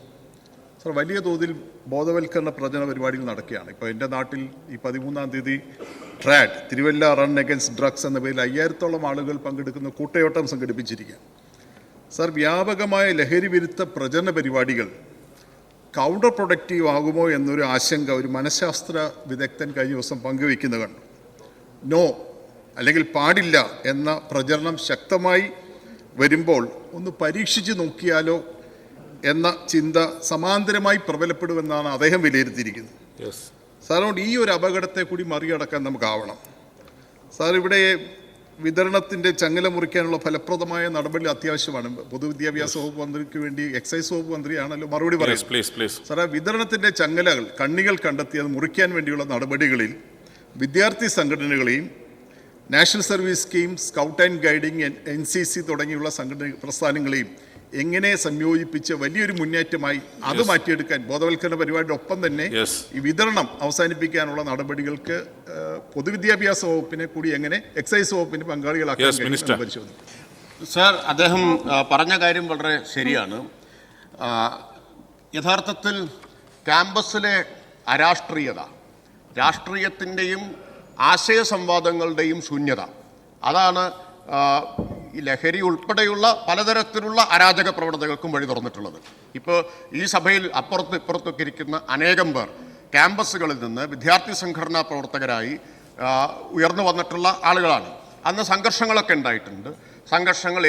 സാർ, വലിയ തോതിൽ ബോധവൽക്കരണ പ്രചരണ പരിപാടികൾ നടക്കുകയാണ്. ഇപ്പോൾ എൻ്റെ നാട്ടിൽ ഈ 13-ാം തീയതി trad, Thiruvalla run against drugs എന്ന പേരിൽ 5000-ഓളം ആളുകൾ പങ്കെടുക്കുന്ന കൂട്ടയോട്ടം സംഘടിപ്പിച്ചിരിക്കുക. സാർ, വ്യാപകമായ ലഹരി വിരുദ്ധ പ്രചരണ പരിപാടികൾ കൗണ്ടർ പ്രൊഡക്റ്റീവ് ആകുമോ എന്നൊരു ആശങ്ക ഒരു മനഃശാസ്ത്ര വിദഗ്ധൻ കഴിഞ്ഞ ദിവസം പങ്കുവയ്ക്കുന്നത് കണ്ടു. നോ, അല്ലെങ്കിൽ പാടില്ല എന്ന പ്രചരണം ശക്തമായി വരുമ്പോൾ ഒന്ന് പരീക്ഷിച്ച് നോക്കിയാലോ എന്ന ചിന്ത സമാന്തരമായി പ്രബലപ്പെടുമെന്നാണ് അദ്ദേഹം വിലയിരുത്തിയിരിക്കുന്നത്. സാറോട് ഈ ഒരു അപകടത്തെ കൂടി മറികടക്കാൻ നമുക്കാവണം. സാർ, ഇവിടെ വിതരണത്തിൻ്റെ ചങ്ങല മുറിക്കാനുള്ള ഫലപ്രദമായ നടപടി അത്യാവശ്യമാണ്. പൊതുവിദ്യാഭ്യാസ വകുപ്പ് മന്ത്രിക്ക് വേണ്ടി എക്സൈസ് വകുപ്പ് മന്ത്രിയാണല്ലോ മറുപടി പറയുന്നത്. സാർ, ആ വിതരണത്തിൻ്റെ ചങ്ങലകൾ, കണ്ണികൾ കണ്ടെത്തി അത് മുറിക്കാൻ വേണ്ടിയുള്ള നടപടികളിൽ വിദ്യാർത്ഥി സംഘടനകളെയും national service scheme, scout and guiding, NCC തുടങ്ങിയുള്ള പ്രസ്ഥാനങ്ങളെയും എങ്ങനെ സംയോജിപ്പിച്ച് വലിയൊരു മുന്നേറ്റമായി അത് മാറ്റിയെടുക്കാൻ ബോധവൽക്കരണ പരിപാടിയുടെ ഒപ്പം തന്നെ ഈ വിതരണം അവസാനിപ്പിക്കാനുള്ള നടപടികൾക്ക് പൊതുവിദ്യാഭ്യാസ വകുപ്പിനെ കൂടി എങ്ങനെ എക്സൈസ് വകുപ്പിന് പങ്കാളികളാക്കാൻ പരിശോധിക്കും. സാർ, അദ്ദേഹം പറഞ്ഞ കാര്യം വളരെ ശരിയാണ്. യഥാർത്ഥത്തിൽ ക്യാമ്പസിലെ അരാഷ്ട്രീയത, രാഷ്ട്രീയത്തിൻ്റെയും ആശയ സംവാദങ്ങളുടെയും ശൂന്യത, അതാണ് ഈ ലഹരി ഉൾപ്പെടെയുള്ള പലതരത്തിലുള്ള അരാജക പ്രവണതകൾക്കും വഴി തുറന്നിട്ടുള്ളത്. ഇപ്പോൾ ഈ സഭയിൽ അപ്പുറത്ത് ഇപ്പുറത്തൊക്കെ ഇരിക്കുന്ന അനേകം പേർ ക്യാമ്പസുകളിൽ നിന്ന് വിദ്യാർത്ഥി സംഘടനാ പ്രവർത്തകരായി ഉയർന്നു വന്നിട്ടുള്ള ആളുകളാണ്. അന്ന് സംഘർഷങ്ങളൊക്കെ ഉണ്ടായിട്ടുണ്ട്,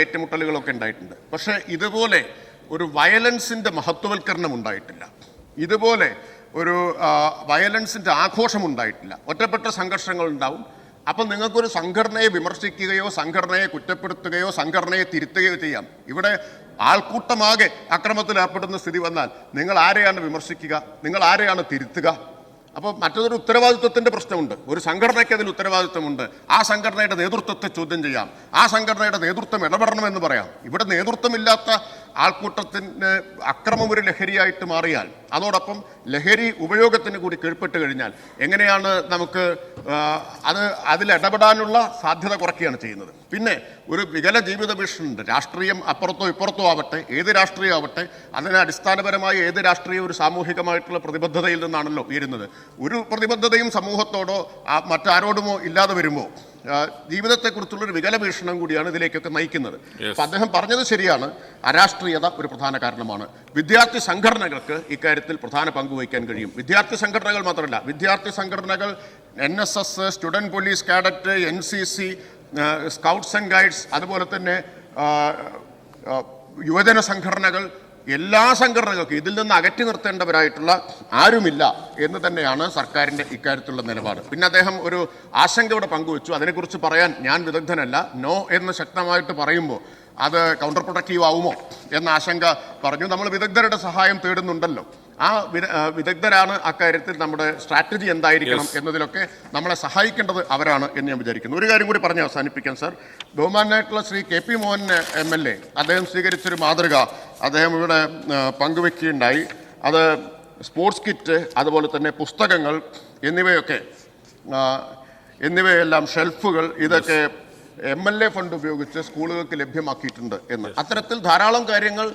ഏറ്റുമുട്ടലുകളൊക്കെ ഉണ്ടായിട്ടുണ്ട്. പക്ഷേ ഇതുപോലെ ഒരു വയലൻസിൻ്റെ മഹത്വവൽക്കരണം ഉണ്ടായിട്ടില്ല. ഇതുപോലെ ഒരു വയലൻസിൻ്റെ ആഘോഷമുണ്ടായിട്ടില്ല. ഒറ്റപ്പെട്ട സംഘർഷങ്ങൾ ഉണ്ടാവും. അപ്പം നിങ്ങൾക്കൊരു സംഘടനയെ വിമർശിക്കുകയോ സംഘടനയെ കുറ്റപ്പെടുത്തുകയോ സംഘടനയെ തിരുത്തുകയോ ചെയ്യാം. ഇവിടെ ആൾക്കൂട്ടമാകെ അക്രമത്തിൽ ഏർപ്പെടുന്ന സ്ഥിതി വന്നാൽ നിങ്ങൾ ആരെയാണ് വിമർശിക്കുക? നിങ്ങൾ ആരെയാണ് തിരുത്തുക? അപ്പോൾ മറ്റൊരു ഉത്തരവാദിത്വത്തിൻ്റെ പ്രശ്നമുണ്ട്. ഒരു സംഘടനയ്ക്ക് അതിൽ ഉത്തരവാദിത്വമുണ്ട്. ആ സംഘടനയുടെ നേതൃത്വത്തെ ചോദ്യം ചെയ്യാം. ആ സംഘടനയുടെ നേതൃത്വം ഇടപെടണമെന്ന് പറയാം. ഇവിടെ നേതൃത്വമില്ലാത്ത ആൾക്കൂട്ടത്തിന് അക്രമം ഒരു ലഹരിയായിട്ട് മാറിയാൽ, അതോടൊപ്പം ലഹരി ഉപയോഗത്തിന് കൂടി കീഴ്പ്പെട്ട് കഴിഞ്ഞാൽ എങ്ങനെയാണ് നമുക്ക് അതിൽ ഇടപെടാനുള്ള സാധ്യത കുറയ്ക്കുകയാണ് ചെയ്യുന്നത്. പിന്നെ ഒരു വികല ജീവിത ഭീഷണിയുണ്ട്. രാഷ്ട്രീയം അപ്പുറത്തോ ഇപ്പുറത്തോ ആവട്ടെ, ഏത് രാഷ്ട്രീയം ആവട്ടെ, അതിന് അടിസ്ഥാനപരമായി ഏത് രാഷ്ട്രീയം ഒരു സാമൂഹികമായിട്ടുള്ള പ്രതിബദ്ധതയിൽ നിന്നാണല്ലോ ഉയരുന്നത്. ഒരു പ്രതിബദ്ധതയും സമൂഹത്തോടോ മറ്റാരോടുമോ ഇല്ലാതെ വരുമ്പോൾ ജീവിതത്തെക്കുറിച്ചുള്ളൊരു വികല വീക്ഷണം കൂടിയാണ് ഇതിലേക്കൊക്കെ നയിക്കുന്നത്. അപ്പം അദ്ദേഹം പറഞ്ഞത് ശരിയാണ്, അരാഷ്ട്രീയത ഒരു പ്രധാന കാരണമാണ്. വിദ്യാർത്ഥി സംഘടനകൾക്ക് ഇക്കാര്യത്തിൽ പ്രധാന പങ്ക് വഹിക്കാൻ കഴിയും. വിദ്യാർത്ഥി സംഘടനകൾ മാത്രമല്ല, വിദ്യാർത്ഥി സംഘടനകൾ, NSS, student police cadet, NCC, scouts and guides, അതുപോലെ തന്നെ യുവജന സംഘടനകൾ, എല്ലാ സംഘടനകൾക്കും ഇതിൽ നിന്ന് അകറ്റി നിർത്തേണ്ടവരായിട്ടുള്ള ആരുമില്ല എന്ന് തന്നെയാണ് സർക്കാരിൻ്റെ ഇക്കാര്യത്തിലുള്ള നിലപാട്. പിന്നെ അദ്ദേഹം ഒരു ആശങ്ക ഇവിടെ പങ്കുവച്ചു. അതിനെക്കുറിച്ച് പറയാൻ ഞാൻ വിദഗ്ധനല്ല. നോ എന്ന് ശക്തമായിട്ട് പറയുമ്പോൾ അത് കൗണ്ടർ പ്രൊഡക്റ്റീവ് ആവുമോ എന്ന ആശങ്ക പറഞ്ഞു. നമ്മൾ വിദഗ്ധരുടെ സഹായം തേടുന്നുണ്ടല്ലോ. ആ വിദഗ്ധരാണ് അക്കാര്യത്തിൽ നമ്മുടെ സ്ട്രാറ്റജി എന്തായിരിക്കണം എന്നതിലൊക്കെ നമ്മളെ സഹായിക്കേണ്ടത് അവരാണ് എന്ന് ഞാൻ വിചാരിക്കുന്നു. ഒരു കാര്യം കൂടി പറഞ്ഞ് അവസാനിപ്പിക്കാം സാർ. ബഹുമാനായിട്ടുള്ള ശ്രീ KP മോഹൻ MLA അദ്ദേഹം സ്വീകരിച്ചൊരു മാതൃക അദ്ദേഹം ഇവിടെ പങ്കുവെക്കുകയുണ്ടായി. അത് സ്പോർട്സ് കിറ്റ്, അതുപോലെ തന്നെ പുസ്തകങ്ങൾ എന്നിവയെല്ലാം ഷെൽഫുകൾ, ഇതൊക്കെ MLA ഫണ്ട് ഉപയോഗിച്ച് സ്കൂളുകൾക്ക് ലഭ്യമാക്കിയിട്ടുണ്ട് എന്ന്. അത്തരത്തിൽ ധാരാളം കാര്യങ്ങൾ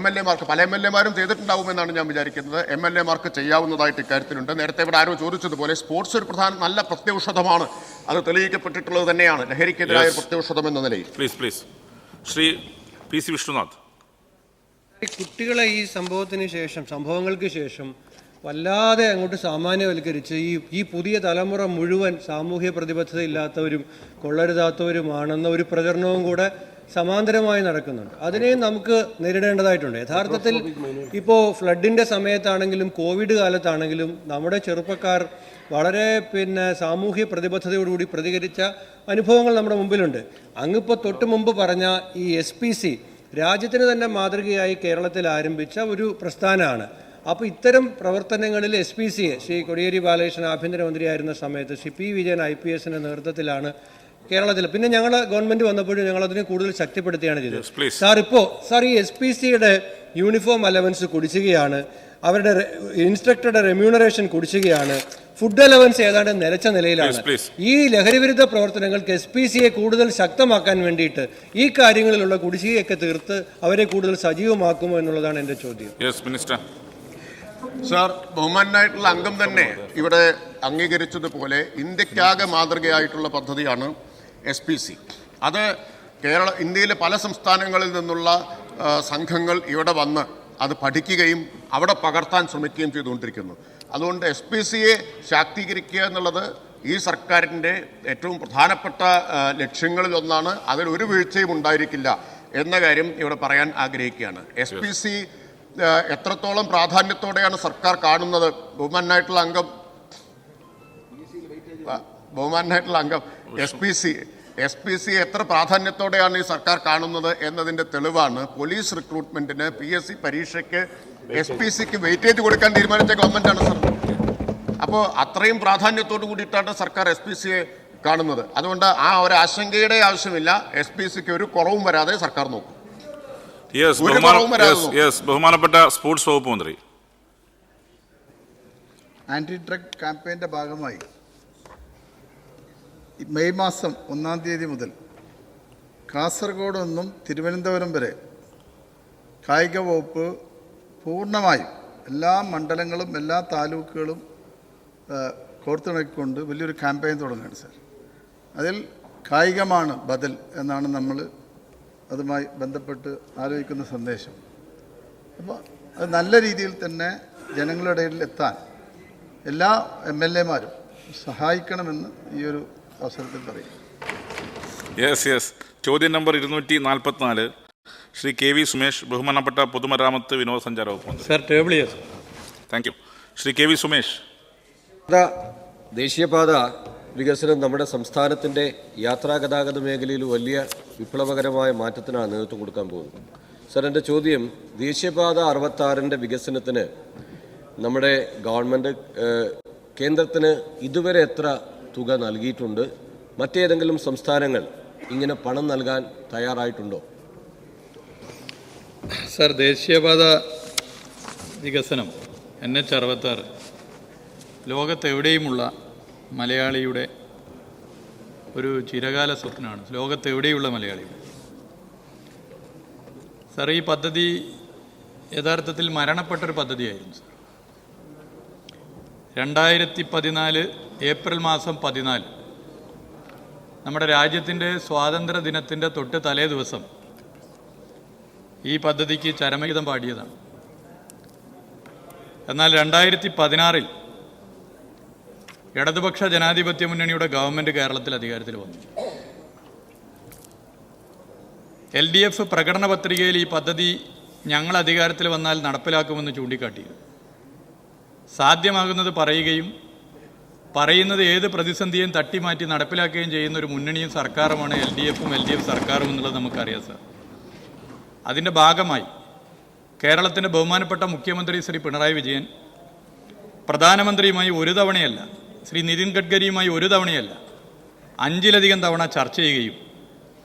MLA-മാർക്ക്, പല MLA-മാരും ചെയ്തിട്ടുണ്ടാവുമെന്നാണ് ഞാൻ വിചാരിക്കുന്നത്. MLA-മാർക്ക് ചെയ്യാവുന്നതായിട്ട് ഇക്കാര്യത്തിലുണ്ട്. നേരത്തെ ഇവിടെ ആരോ ചോദിച്ചതുപോലെ സ്പോർട്സ് ഒരു നല്ല പ്രത്യൗഷധമാണ്. അത് തെളിയിക്കപ്പെട്ടിട്ടുള്ളത് തന്നെയാണ് ലഹരിക്കെതിരായ പ്രത്യൗഷധം എന്ന നിലയിൽ. Please Shri PC Vishnunath. കുട്ടികളെ ഈ സംഭവങ്ങൾക്ക് ശേഷം വല്ലാതെ അങ്ങോട്ട് സാമാന്യവൽക്കരിച്ച് ഈ പുതിയ തലമുറ മുഴുവൻ സാമൂഹ്യ പ്രതിബദ്ധതയില്ലാത്തവരും കൊള്ളരുതാത്തവരുമാണെന്ന ഒരു പ്രചരണവും കൂടെ സമാന്തരമായി നടക്കുന്നുണ്ട്. അതിനെയും നമുക്ക് നേരിടേണ്ടതായിട്ടുണ്ട്. യഥാർത്ഥത്തിൽ ഇപ്പോൾ ഫ്ലഡിൻ്റെ സമയത്താണെങ്കിലും കോവിഡ് കാലത്താണെങ്കിലും നമ്മുടെ ചെറുപ്പക്കാർ വളരെ സാമൂഹ്യ പ്രതിബദ്ധതയോടുകൂടി പ്രതികരിച്ച അനുഭവങ്ങൾ നമ്മുടെ മുമ്പിലുണ്ട്. അങ്ങിപ്പോൾ തൊട്ട് മുമ്പ് പറഞ്ഞ ഈ SPC രാജ്യത്തിന് തന്നെ മാതൃകയായി കേരളത്തിൽ ആരംഭിച്ച ഒരു പ്രസ്ഥാനമാണ്. അപ്പോൾ ഇത്തരം പ്രവർത്തനങ്ങളിൽ SPCയെ ശ്രീ കോടിയേരി ബാലകൃഷ്ണൻ ആഭ്യന്തരമന്ത്രിയായിരുന്ന സമയത്ത് ശ്രീ P. വിജയൻ IPS-ന്റെ നേതൃത്വത്തിലാണ് കേരളത്തിൽ. പിന്നെ ഞങ്ങൾ ഗവൺമെൻറ് വന്നപ്പോഴും ഞങ്ങളതിനെ കൂടുതൽ ശക്തിപ്പെടുത്തുകയാണ് ചെയ്തത്. സാർ ഈ SPCയുടെ യൂണിഫോം അലവൻസ് കുടിശ്ശികയാണ്, അവരുടെ ഇൻസ്ട്രക്ടറുടെ റെമ്യൂണറേഷൻ കുടിശ്ശികയാണ്, ഫുഡ് അലവൻസ് ഏതാണ്ട് നിലച്ച നിലയിലാണ്. ഈ ലഹരിവിരുദ്ധ പ്രവർത്തനങ്ങൾക്ക് SPCയെ കൂടുതൽ ശക്തമാക്കാൻ വേണ്ടിയിട്ട് ഈ കാര്യങ്ങളിലുള്ള കുടിശ്ശികയൊക്കെ തീർത്ത് അവരെ കൂടുതൽ സജീവമാക്കുമോ എന്നുള്ളതാണ് എൻ്റെ ചോദ്യം. സാർ, ബഹുമാനായിട്ടുള്ള അംഗം തന്നെ ഇവിടെ അംഗീകരിച്ചതുപോലെ ഇന്ത്യക്കാകെ മാതൃകയായിട്ടുള്ള പദ്ധതിയാണ് SPC. അത് ഇന്ത്യയിലെ പല സംസ്ഥാനങ്ങളിൽ നിന്നുള്ള സംഘങ്ങൾ ഇവിടെ വന്ന് അത് പഠിക്കുകയും അവിടെ പകർത്താൻ ശ്രമിക്കുകയും ചെയ്തുകൊണ്ടിരിക്കുന്നു. അതുകൊണ്ട് SPCയെ ശാക്തീകരിക്കുക എന്നുള്ളത് ഈ സർക്കാരിൻ്റെ ഏറ്റവും പ്രധാനപ്പെട്ട ലക്ഷ്യങ്ങളിലൊന്നാണ്. അതിലൊരു വീഴ്ചയും ഉണ്ടായിരിക്കില്ല എന്ന കാര്യം ഇവിടെ പറയാൻ ആഗ്രഹിക്കുകയാണ്. SPC എത്രത്തോളം പ്രാധാന്യത്തോടെയാണ് സർക്കാർ കാണുന്നത്? ബഹുമാനായിട്ടുള്ള അംഗം SPC എത്ര പ്രാധാന്യത്തോടെയാണ് ഈ സർക്കാർ കാണുന്നത് എന്നതിൻ്റെ തെളിവാണ് പോലീസ് റിക്രൂട്ട്മെന്റിന് PSC പരീക്ഷയ്ക്ക് SPCക്ക് വെയിറ്റേജ് കൊടുക്കാൻ തീരുമാനിച്ച ഗവൺമെന്റാണ് സർ. അപ്പോൾ അത്രയും പ്രാധാന്യത്തോടു കൂടിയിട്ടാണ് സർക്കാർ SPCയെ കാണുന്നത്. അതുകൊണ്ട് ആ ഒരു ആശങ്കയുടെ ആവശ്യമില്ല. SPCക്ക് ഒരു കുറവും വരാതെ സർക്കാർ നോക്കും. ബഹുമാനപ്പെട്ട സ്പോർട്സ് വകുപ്പ് മന്ത്രി. ആന്റി ഡ്രഗ് ക്യാമ്പയിൻ്റെ ഭാഗമായി മെയ് മാസം 1-ാം തീയതി മുതൽ കാസർഗോഡ് നിന്നും തിരുവനന്തപുരം വരെ കായിക വകുപ്പ് പൂർണ്ണമായും എല്ലാ മണ്ഡലങ്ങളും എല്ലാ താലൂക്കുകളും കോർത്തിണക്കിക്കൊണ്ട് വലിയൊരു ക്യാമ്പയിൻ തുടങ്ങുകയാണ് സാർ. അതിൽ കായികമാണ് ബദൽ എന്നാണ് നമ്മൾ അതുമായി ബന്ധപ്പെട്ട് ആലോചിക്കുന്ന സന്ദേശം. അപ്പോൾ അത് നല്ല രീതിയിൽ തന്നെ ജനങ്ങളുടെ ഇടയിൽ എത്താൻ എല്ലാ MLA-മാരും സഹായിക്കണമെന്ന് ഈ ഒരു അവസരത്തിൽ പറയും. ചോദ്യം നമ്പർ 244 ശ്രീ KV സുമേഷ്, ബഹുമാനപ്പെട്ട പൊതുമരാമത്ത് വിനോദസഞ്ചാര വകുപ്പ്. Sir, table. Thank you. Shri K V Sumesh. ദേശീയപാത വികസനം നമ്മുടെ സംസ്ഥാനത്തിൻ്റെ യാത്രാഗതാഗത മേഖലയിൽ വലിയ വിപ്ലവകരമായ മാറ്റത്തിനാണ് നേതൃത്വം കൊടുക്കാൻ പോകുന്നത്. സർ, എൻ്റെ ചോദ്യം, ദേശീയപാത 66 വികസനത്തിന് നമ്മുടെ ഗവൺമെൻറ് കേന്ദ്രത്തിന് ഇതുവരെ എത്ര തുക നൽകിയിട്ടുണ്ട്? മറ്റേതെങ്കിലും സംസ്ഥാനങ്ങൾ ഇങ്ങനെ പണം നൽകാൻ തയ്യാറായിട്ടുണ്ടോ? സർ, ദേശീയപാത വികസനം NH66 ലോകത്തെവിടെയുമുള്ള മലയാളിയുടെ ഒരു ചിരകാല സ്വപ്നമാണ്. ലോകത്തെവിടെയുള്ള മലയാളിയുടെ. സർ, ഈ പദ്ധതി യഥാർത്ഥത്തിൽ മരണപ്പെട്ടൊരു പദ്ധതിയായിരുന്നു. സർ, 2014 ഏപ്രിൽ മാസം 14 നമ്മുടെ രാജ്യത്തിൻ്റെ സ്വാതന്ത്ര്യ ദിനത്തിൻ്റെ തൊട്ട് തലേ ദിവസം ഈ പദ്ധതിക്ക് ചരമഗീതം പാടിയതാണ്. എന്നാൽ 2016 ഇടതുപക്ഷ ജനാധിപത്യ മുന്നണിയുടെ ഗവൺമെൻറ് കേരളത്തിൽ അധികാരത്തിൽ വന്നു. LDF പ്രകടന പത്രികയിൽ ഈ പദ്ധതി ഞങ്ങൾ അധികാരത്തിൽ വന്നാൽ നടപ്പിലാക്കുമെന്ന് ചൂണ്ടിക്കാട്ടി. സാധ്യമാകുന്നത് പറയുകയും പറയുന്നത് ഏത് പ്രതിസന്ധിയും തട്ടിമാറ്റി നടപ്പിലാക്കുകയും ചെയ്യുന്ന ഒരു മുന്നണിയും സർക്കാരുമാണ് LDF സർക്കാരും എന്നുള്ളത് നമുക്കറിയാം. സർ, അതിൻ്റെ ഭാഗമായി കേരളത്തിൻ്റെ ബഹുമാനപ്പെട്ട മുഖ്യമന്ത്രി ശ്രീ പിണറായി വിജയൻ പ്രധാനമന്ത്രിയുമായി ഒരു തവണയല്ല, ശ്രീ നിതിൻ ഗഡ്കരിയുമായി ഒരു തവണയല്ല 5ലധികം തവണ ചർച്ച ചെയ്യുകയും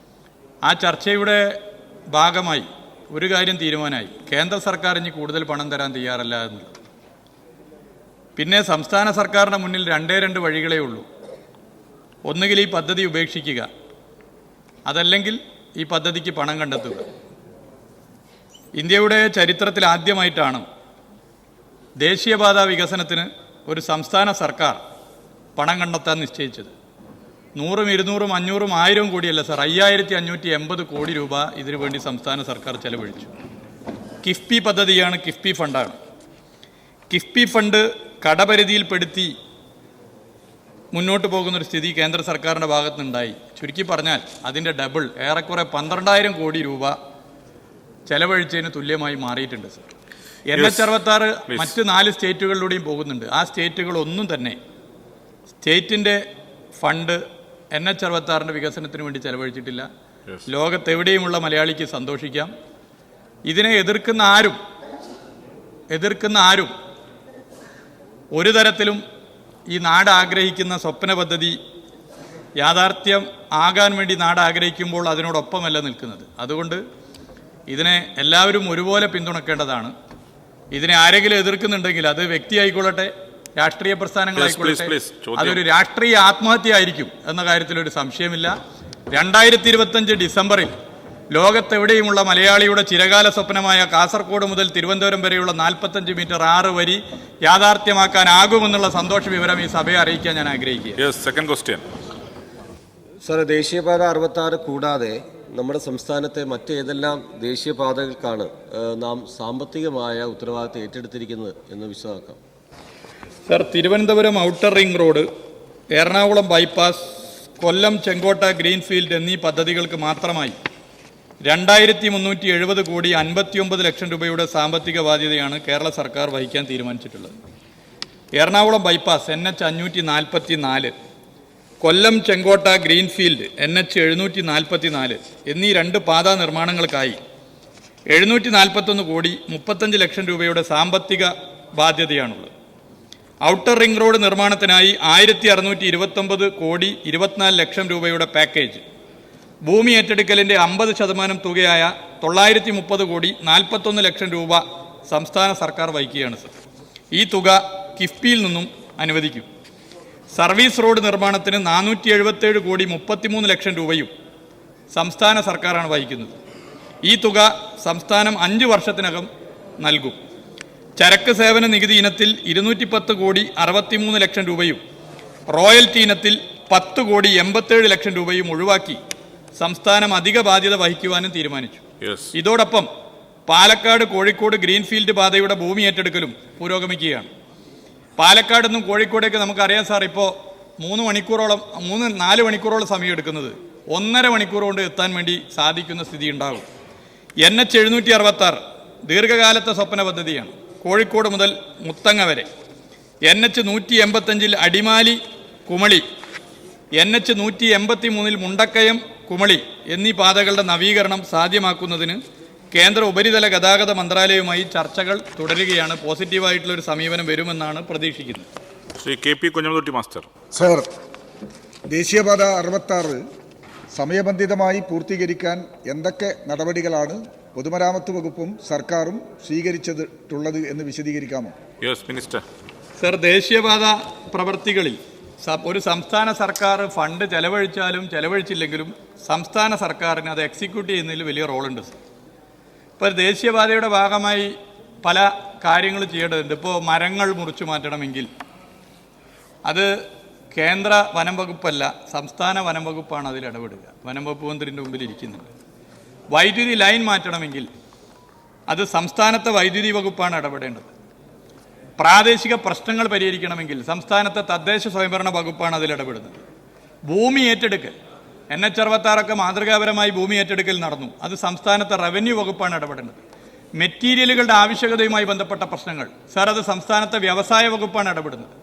ആ ചർച്ചയുടെ ഭാഗമായി ഒരു കാര്യം തീരുമാനമായി, കേന്ദ്ര സർക്കാർ ഇനി കൂടുതൽ പണം തരാൻ തയ്യാറല്ല എന്നുള്ളത്. പിന്നെ സംസ്ഥാന സർക്കാരിൻ്റെ മുന്നിൽ 2 വഴികളേ ഉള്ളൂ. ഒന്നുകിൽ ഈ പദ്ധതി ഉപേക്ഷിക്കുക, അതല്ലെങ്കിൽ ഈ പദ്ധതിക്ക് പണം കണ്ടെത്തുക. ഇന്ത്യയുടെ ചരിത്രത്തിൽ ആദ്യമായിട്ടാണ് ദേശീയപാത വികസനത്തിന് ഒരു സംസ്ഥാന സർക്കാർ പണം കണ്ടെത്താൻ നിശ്ചയിച്ചത്. 100, 200, 500, 1000 കോടിയല്ല സർ, 5580 കോടി രൂപ ഇതിനു വേണ്ടി സംസ്ഥാന സർക്കാർ ചെലവഴിച്ചു. കിഫ്ബി പദ്ധതിയാണ്, കിഫ്ബി ഫണ്ടാണ്. കിഫ്ബി ഫണ്ട് കടപരിധിയിൽപ്പെടുത്തി മുന്നോട്ട് പോകുന്നൊരു സ്ഥിതി കേന്ദ്ര സർക്കാരിൻ്റെ ഭാഗത്തുനിന്നുണ്ടായി. ചുരുക്കി പറഞ്ഞാൽ അതിൻ്റെ ഡബിൾ, ഏറെക്കുറെ 12,000 കോടി രൂപ ചെലവഴിച്ചതിന് തുല്യമായി മാറിയിട്ടുണ്ട് സർ. NH66 മറ്റ് 4 സ്റ്റേറ്റുകളിലൂടെയും പോകുന്നുണ്ട്. ആ സ്റ്റേറ്റുകളൊന്നും തന്നെ സ്റ്റേറ്റിൻ്റെ ഫണ്ട് NH66 വികസനത്തിന് വേണ്ടി ചെലവഴിച്ചിട്ടില്ല. ലോകത്തെവിടെയുമുള്ള മലയാളിക്ക് സന്തോഷിക്കാം. ഇതിനെ എതിർക്കുന്ന ആരും ഒരു തരത്തിലും ഈ നാട് ആഗ്രഹിക്കുന്ന സ്വപ്ന പദ്ധതി യാഥാർത്ഥ്യം ആകാൻ വേണ്ടി നാട് ആഗ്രഹിക്കുമ്പോൾ അതിനോടൊപ്പമല്ല നിൽക്കുന്നത്. അതുകൊണ്ട് ഇതിനെ എല്ലാവരും ഒരുപോലെ പിന്തുണക്കേണ്ടതാണ്. ഇതിനെ ആരെങ്കിലും എതിർക്കുന്നുണ്ടെങ്കിൽ അത് വ്യക്തിയായിക്കൊള്ളട്ടെ, രാഷ്ട്രീയ പ്രസ്ഥാനങ്ങളായിക്കൊള്ളട്ടെ, അതൊരു രാഷ്ട്രീയ ആത്മഹത്യ ആയിരിക്കും എന്ന കാര്യത്തിലൊരു സംശയമില്ല. 2025 ഡിസംബറിൽ ലോകത്തെവിടെയുമുള്ള മലയാളിയുടെ ചിരകാല സ്വപ്നമായ കാസർഗോഡ് മുതൽ തിരുവനന്തപുരം വരെയുള്ള 45 മീറ്റർ 6 വരി യാഥാർത്ഥ്യമാക്കാനാകുമെന്നുള്ള സന്തോഷ വിവരം ഈ സഭയെ അറിയിക്കാൻ ഞാൻ ആഗ്രഹിക്കുക. Second question. സാർ, ദേശീയപാത 66 കൂടാതെ നമ്മുടെ സംസ്ഥാനത്തെ മറ്റേതെല്ലാം ദേശീയപാതകൾക്കാണ് നാം സാമ്പത്തികമായ ഉത്തരവാദിത്തം ഏറ്റെടുത്തിരിക്കുന്നത് എന്ന് വിശദമാക്കാം. Sir, Thiruvananthapuram outer ring road, Ernakulam bypass, Kollam Chenkotta greenfield എന്നീ പദ്ധതികൾക്ക് മാത്രമായി 2370 കോടി 59 ലക്ഷം രൂപയുടെ സാമ്പത്തിക ബാധ്യതയാണ് കേരള സർക്കാർ വഹിക്കാൻ തീരുമാനിച്ചിട്ടുള്ളത്. എറണാകുളം ബൈപ്പാസ് NH 544, കൊല്ലം ചെങ്കോട്ട ഗ്രീൻഫീൽഡ് NH 744 എന്നീ 2 പാതാ നിർമ്മാണങ്ങൾക്കായി 741 കോടി 35 ലക്ഷം രൂപയുടെ സാമ്പത്തിക ബാധ്യതയാണുള്ളത്. ഔട്ടർ റിംഗ് റോഡ് നിർമ്മാണത്തിനായി 1629 കോടി 24 ലക്ഷം രൂപയുടെ പാക്കേജ്, ഭൂമി ഏറ്റെടുക്കലിൻ്റെ 50% തുകയായ 930 കോടി 41 ലക്ഷം രൂപ സംസ്ഥാന സർക്കാർ വഹിക്കുകയാണ് സർ. ഈ തുക കിഫ്ബിയിൽ നിന്നും അനുവദിക്കും. സർവീസ് റോഡ് നിർമ്മാണത്തിന് 477 കോടി 33 ലക്ഷം രൂപയും സംസ്ഥാന സർക്കാരാണ് വഹിക്കുന്നത്. ഈ തുക സംസ്ഥാനം 5 വർഷത്തിനകം നൽകും. ചരക്ക് സേവന നികുതി ഇനത്തിൽ 210 കോടി 63 ലക്ഷം രൂപയും റോയൽറ്റി ഇനത്തിൽ 10 കോടി 87 ലക്ഷം രൂപയും ഒഴിവാക്കി സംസ്ഥാനം അധിക ബാധ്യത വഹിക്കുവാനും തീരുമാനിച്ചു. ഇതോടൊപ്പം പാലക്കാട് കോഴിക്കോട് ഗ്രീൻഫീൽഡ് പാതയുടെ ഭൂമി ഏറ്റെടുക്കലും പുരോഗമിക്കുകയാണ്. പാലക്കാട് നിന്നും കോഴിക്കോടേക്ക് നമുക്കറിയാം സാർ, ഇപ്പോൾ 4 മണിക്കൂറോളം സമയം എടുക്കുന്നത് 1.5 മണിക്കൂർ കൊണ്ട് എത്താൻ വേണ്ടി സാധിക്കുന്ന സ്ഥിതി ഉണ്ടാകും. NH 766 ദീർഘകാലത്തെ സ്വപ്ന പദ്ധതിയാണ്. കോഴിക്കോട് മുതൽ മുത്തങ്ങ വരെ NH185 അടിമാലി കുമളി, NH183 മുണ്ടക്കയം കുമളി എന്നീ പാതകളുടെ നവീകരണം സാധ്യമാക്കുന്നതിന് കേന്ദ്ര ഉപരിതല ഗതാഗത മന്ത്രാലയവുമായി ചർച്ചകൾ തുടരുകയാണ്. പോസിറ്റീവായിട്ടുള്ളൊരു സമീപനം വരുമെന്നാണ് പ്രതീക്ഷിക്കുന്നത്. Shri KP Kunhammad master. Sir, ദേശീയപാത 66 സമയബന്ധിതമായി പൂർത്തീകരിക്കാൻ എന്തൊക്കെ നടപടികളാണ് പൊതുമരാമത്ത് വകുപ്പും സർക്കാരും സ്വീകരിച്ചിട്ടുള്ളത് എന്ന് വിശദീകരിക്കാമോ? Yes minister. സർ, ദേശീയപാത പ്രവൃത്തികളിൽ ഒരു സംസ്ഥാന സർക്കാർ ഫണ്ട് ചെലവഴിച്ചാലും ചെലവഴിച്ചില്ലെങ്കിലും സംസ്ഥാന സർക്കാരിന് അത് എക്സിക്യൂട്ട് ചെയ്യുന്നതിൽ വലിയ റോളുണ്ട്. ഇപ്പോൾ ദേശീയപാതയുടെ ഭാഗമായി പല കാര്യങ്ങൾ ചെയ്യേണ്ടതുണ്ട്. ഇപ്പോൾ മരങ്ങൾ മുറിച്ചു മാറ്റണമെങ്കിൽ അത് കേന്ദ്ര വനം വകുപ്പല്ല, സംസ്ഥാന വനം വകുപ്പാണ് അതിൽ ഇടപെടുക. വനം വകുപ്പ് മന്ത്രിൻ്റെ മുമ്പിൽ ഇരിക്കുന്നുണ്ട്. വൈദ്യുതി ലൈൻ മാറ്റണമെങ്കിൽ അത് സംസ്ഥാനത്തെ വൈദ്യുതി വകുപ്പാണ് ഇടപെടേണ്ടത്. പ്രാദേശിക പ്രശ്നങ്ങൾ പരിഹരിക്കണമെങ്കിൽ സംസ്ഥാനത്തെ തദ്ദേശ സ്വയംഭരണ വകുപ്പാണ് അതിൽ ഇടപെടുന്നത്. ഭൂമി ഏറ്റെടുക്കൽ, NH66 മാതൃകാപരമായി ഭൂമി ഏറ്റെടുക്കൽ നടന്നു, അത് സംസ്ഥാനത്തെ റവന്യൂ വകുപ്പാണ് ഇടപെടേണ്ടത്. മെറ്റീരിയലുകളുടെ ആവശ്യകതയുമായി ബന്ധപ്പെട്ട പ്രശ്നങ്ങൾ സാർ, അത് സംസ്ഥാനത്തെ വ്യവസായ വകുപ്പാണ് ഇടപെടുന്നത്.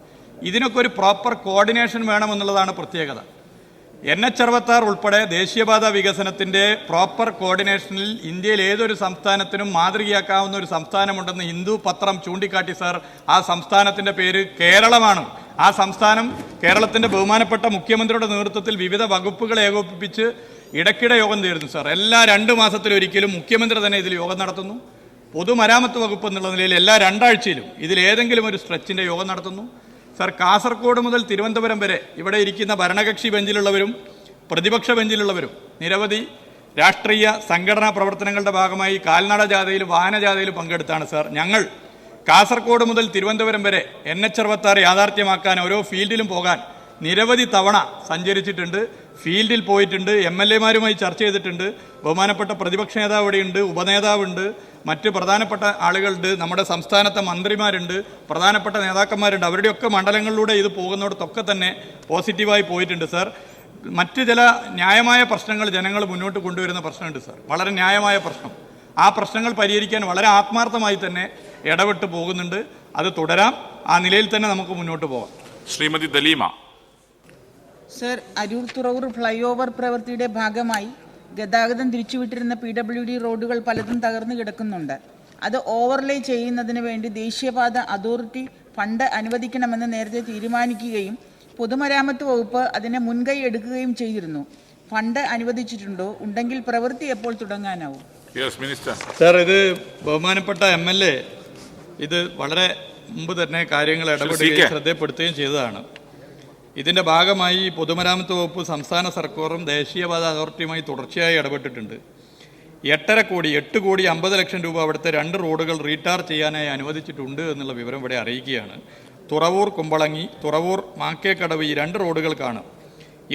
ഇതിനൊക്കെ ഒരു പ്രോപ്പർ കോർഡിനേഷൻ വേണമെന്നുള്ളതാണ് പ്രത്യേകത. NH66 ഉൾപ്പെടെ ദേശീയപാത വികസനത്തിൻ്റെ പ്രോപ്പർ കോർഡിനേഷനിൽ ഇന്ത്യയിൽ ഏതൊരു സംസ്ഥാനത്തിനും മാതൃകയാക്കാവുന്ന ഒരു സംസ്ഥാനമുണ്ടെന്ന് ഹിന്ദു പത്രം ചൂണ്ടിക്കാട്ടി സാർ. ആ സംസ്ഥാനത്തിൻ്റെ പേര് കേരളമാണ്. ആ സംസ്ഥാനം കേരളത്തിൻ്റെ ബഹുമാനപ്പെട്ട മുഖ്യമന്ത്രിയുടെ നേതൃത്വത്തിൽ വിവിധ വകുപ്പുകളെ ഏകോപിപ്പിച്ച് ഇടയ്ക്കിടെ യോഗം ചേരുന്നു സാർ. എല്ലാ 2 മാസത്തിലൊരിക്കലും മുഖ്യമന്ത്രി തന്നെ ഇതിൽ യോഗം നടത്തുന്നു. പൊതുമരാമത്ത് വകുപ്പ് എന്നുള്ള നിലയിൽ എല്ലാ 2 ആഴ്ചയിലും ഇതിലേതെങ്കിലും ഒരു സ്ട്രെച്ചിൻ്റെ യോഗം നടത്തുന്നു സാർ. കാസർഗോഡ് മുതൽ തിരുവനന്തപുരം വരെ ഇവിടെ ഇരിക്കുന്ന ഭരണകക്ഷി ബെഞ്ചിലുള്ളവരും പ്രതിപക്ഷ ബെഞ്ചിലുള്ളവരും നിരവധി രാഷ്ട്രീയ സംഘടനാ പ്രവർത്തനങ്ങളുടെ ഭാഗമായി കാൽനട ജാഥയിലും വാഹനജാഥയിലും പങ്കെടുത്താണ് സാർ. ഞങ്ങൾ കാസർഗോഡ് മുതൽ തിരുവനന്തപുരം വരെ NH66 യാഥാർത്ഥ്യമാക്കാൻ ഓരോ ഫീൽഡിലും പോകാൻ നിരവധി തവണ സഞ്ചരിച്ചിട്ടുണ്ട്. ഫീൽഡിൽ പോയിട്ടുണ്ട്, MLA-മാരുമായി ചർച്ച ചെയ്തിട്ടുണ്ട്. ബഹുമാനപ്പെട്ട പ്രതിപക്ഷ നേതാവ് ഇവിടെയുണ്ട്, ഉപനേതാവുണ്ട്, മറ്റ് പ്രധാനപ്പെട്ട ആളുകളുണ്ട്, നമ്മുടെ സംസ്ഥാനത്തെ മന്ത്രിമാരുണ്ട്, പ്രധാനപ്പെട്ട നേതാക്കന്മാരുണ്ട്. അവരുടെയൊക്കെ മണ്ഡലങ്ങളിലൂടെ ഇത് പോകുന്നിടത്തൊക്കെ തന്നെ പോസിറ്റീവായി പോയിട്ടുണ്ട് സാർ. മറ്റ് ചില ന്യായമായ പ്രശ്നങ്ങൾ ജനങ്ങൾ മുന്നോട്ട് കൊണ്ടുവരുന്ന പ്രശ്നമുണ്ട് സാർ, വളരെ ന്യായമായ പ്രശ്നം. ആ പ്രശ്നങ്ങൾ പരിഹരിക്കാൻ വളരെ ആത്മാർത്ഥമായി തന്നെ ഇടപെട്ട് പോകുന്നുണ്ട്. അത് തുടരാം. ആ നിലയിൽ തന്നെ നമുക്ക് മുന്നോട്ട് പോകാം. Shrimati Daleema. Sir, Aroor Thuravoor fly over പ്രവൃത്തിയുടെ ഭാഗമായി ഗതാഗതം തിരിച്ചുവിട്ടിരുന്ന PWD റോഡുകൾ പലതും തകർന്നു കിടക്കുന്നുണ്ട്. അത് ഓവർലേ ചെയ്യുന്നതിന് വേണ്ടി ദേശീയപാത അതോറിറ്റി ഫണ്ട് അനുവദിക്കണമെന്ന് നേരത്തെ തീരുമാനിക്കുകയും പൊതുമരാമത്ത് വകുപ്പ് അതിനെ മുൻകൈ എടുക്കുകയും ചെയ്തിരുന്നു. ഫണ്ട് അനുവദിച്ചിട്ടുണ്ടോ? ഉണ്ടെങ്കിൽ പ്രവൃത്തി എപ്പോൾ തുടങ്ങാനാവും? സാർ, ഇത് ബഹുമാനപ്പെട്ട MLA ഇത് വളരെ മുമ്പ് തന്നെ കാര്യങ്ങൾ ഇടപെടുകയും ശ്രദ്ധപ്പെടുത്തുകയും ചെയ്തതാണ്. ഇതിൻ്റെ ഭാഗമായി പൊതുമരാമത്ത് വകുപ്പ് സംസ്ഥാന സർക്കാരും ദേശീയപാത അതോറിറ്റിയുമായി തുടർച്ചയായി ഇടപെട്ടിട്ടുണ്ട്. 8 കോടി 50 ലക്ഷം രൂപ അവിടുത്തെ 2 റോഡുകൾ റീടാർ ചെയ്യാനായി അനുവദിച്ചിട്ടുണ്ട് എന്നുള്ള വിവരം ഇവിടെ അറിയിക്കുകയാണ്. തുറവൂർ കുമ്പളങ്ങി, തുറവൂർ മാക്കേക്കടവ് ഈ 2 റോഡുകൾക്കാണ്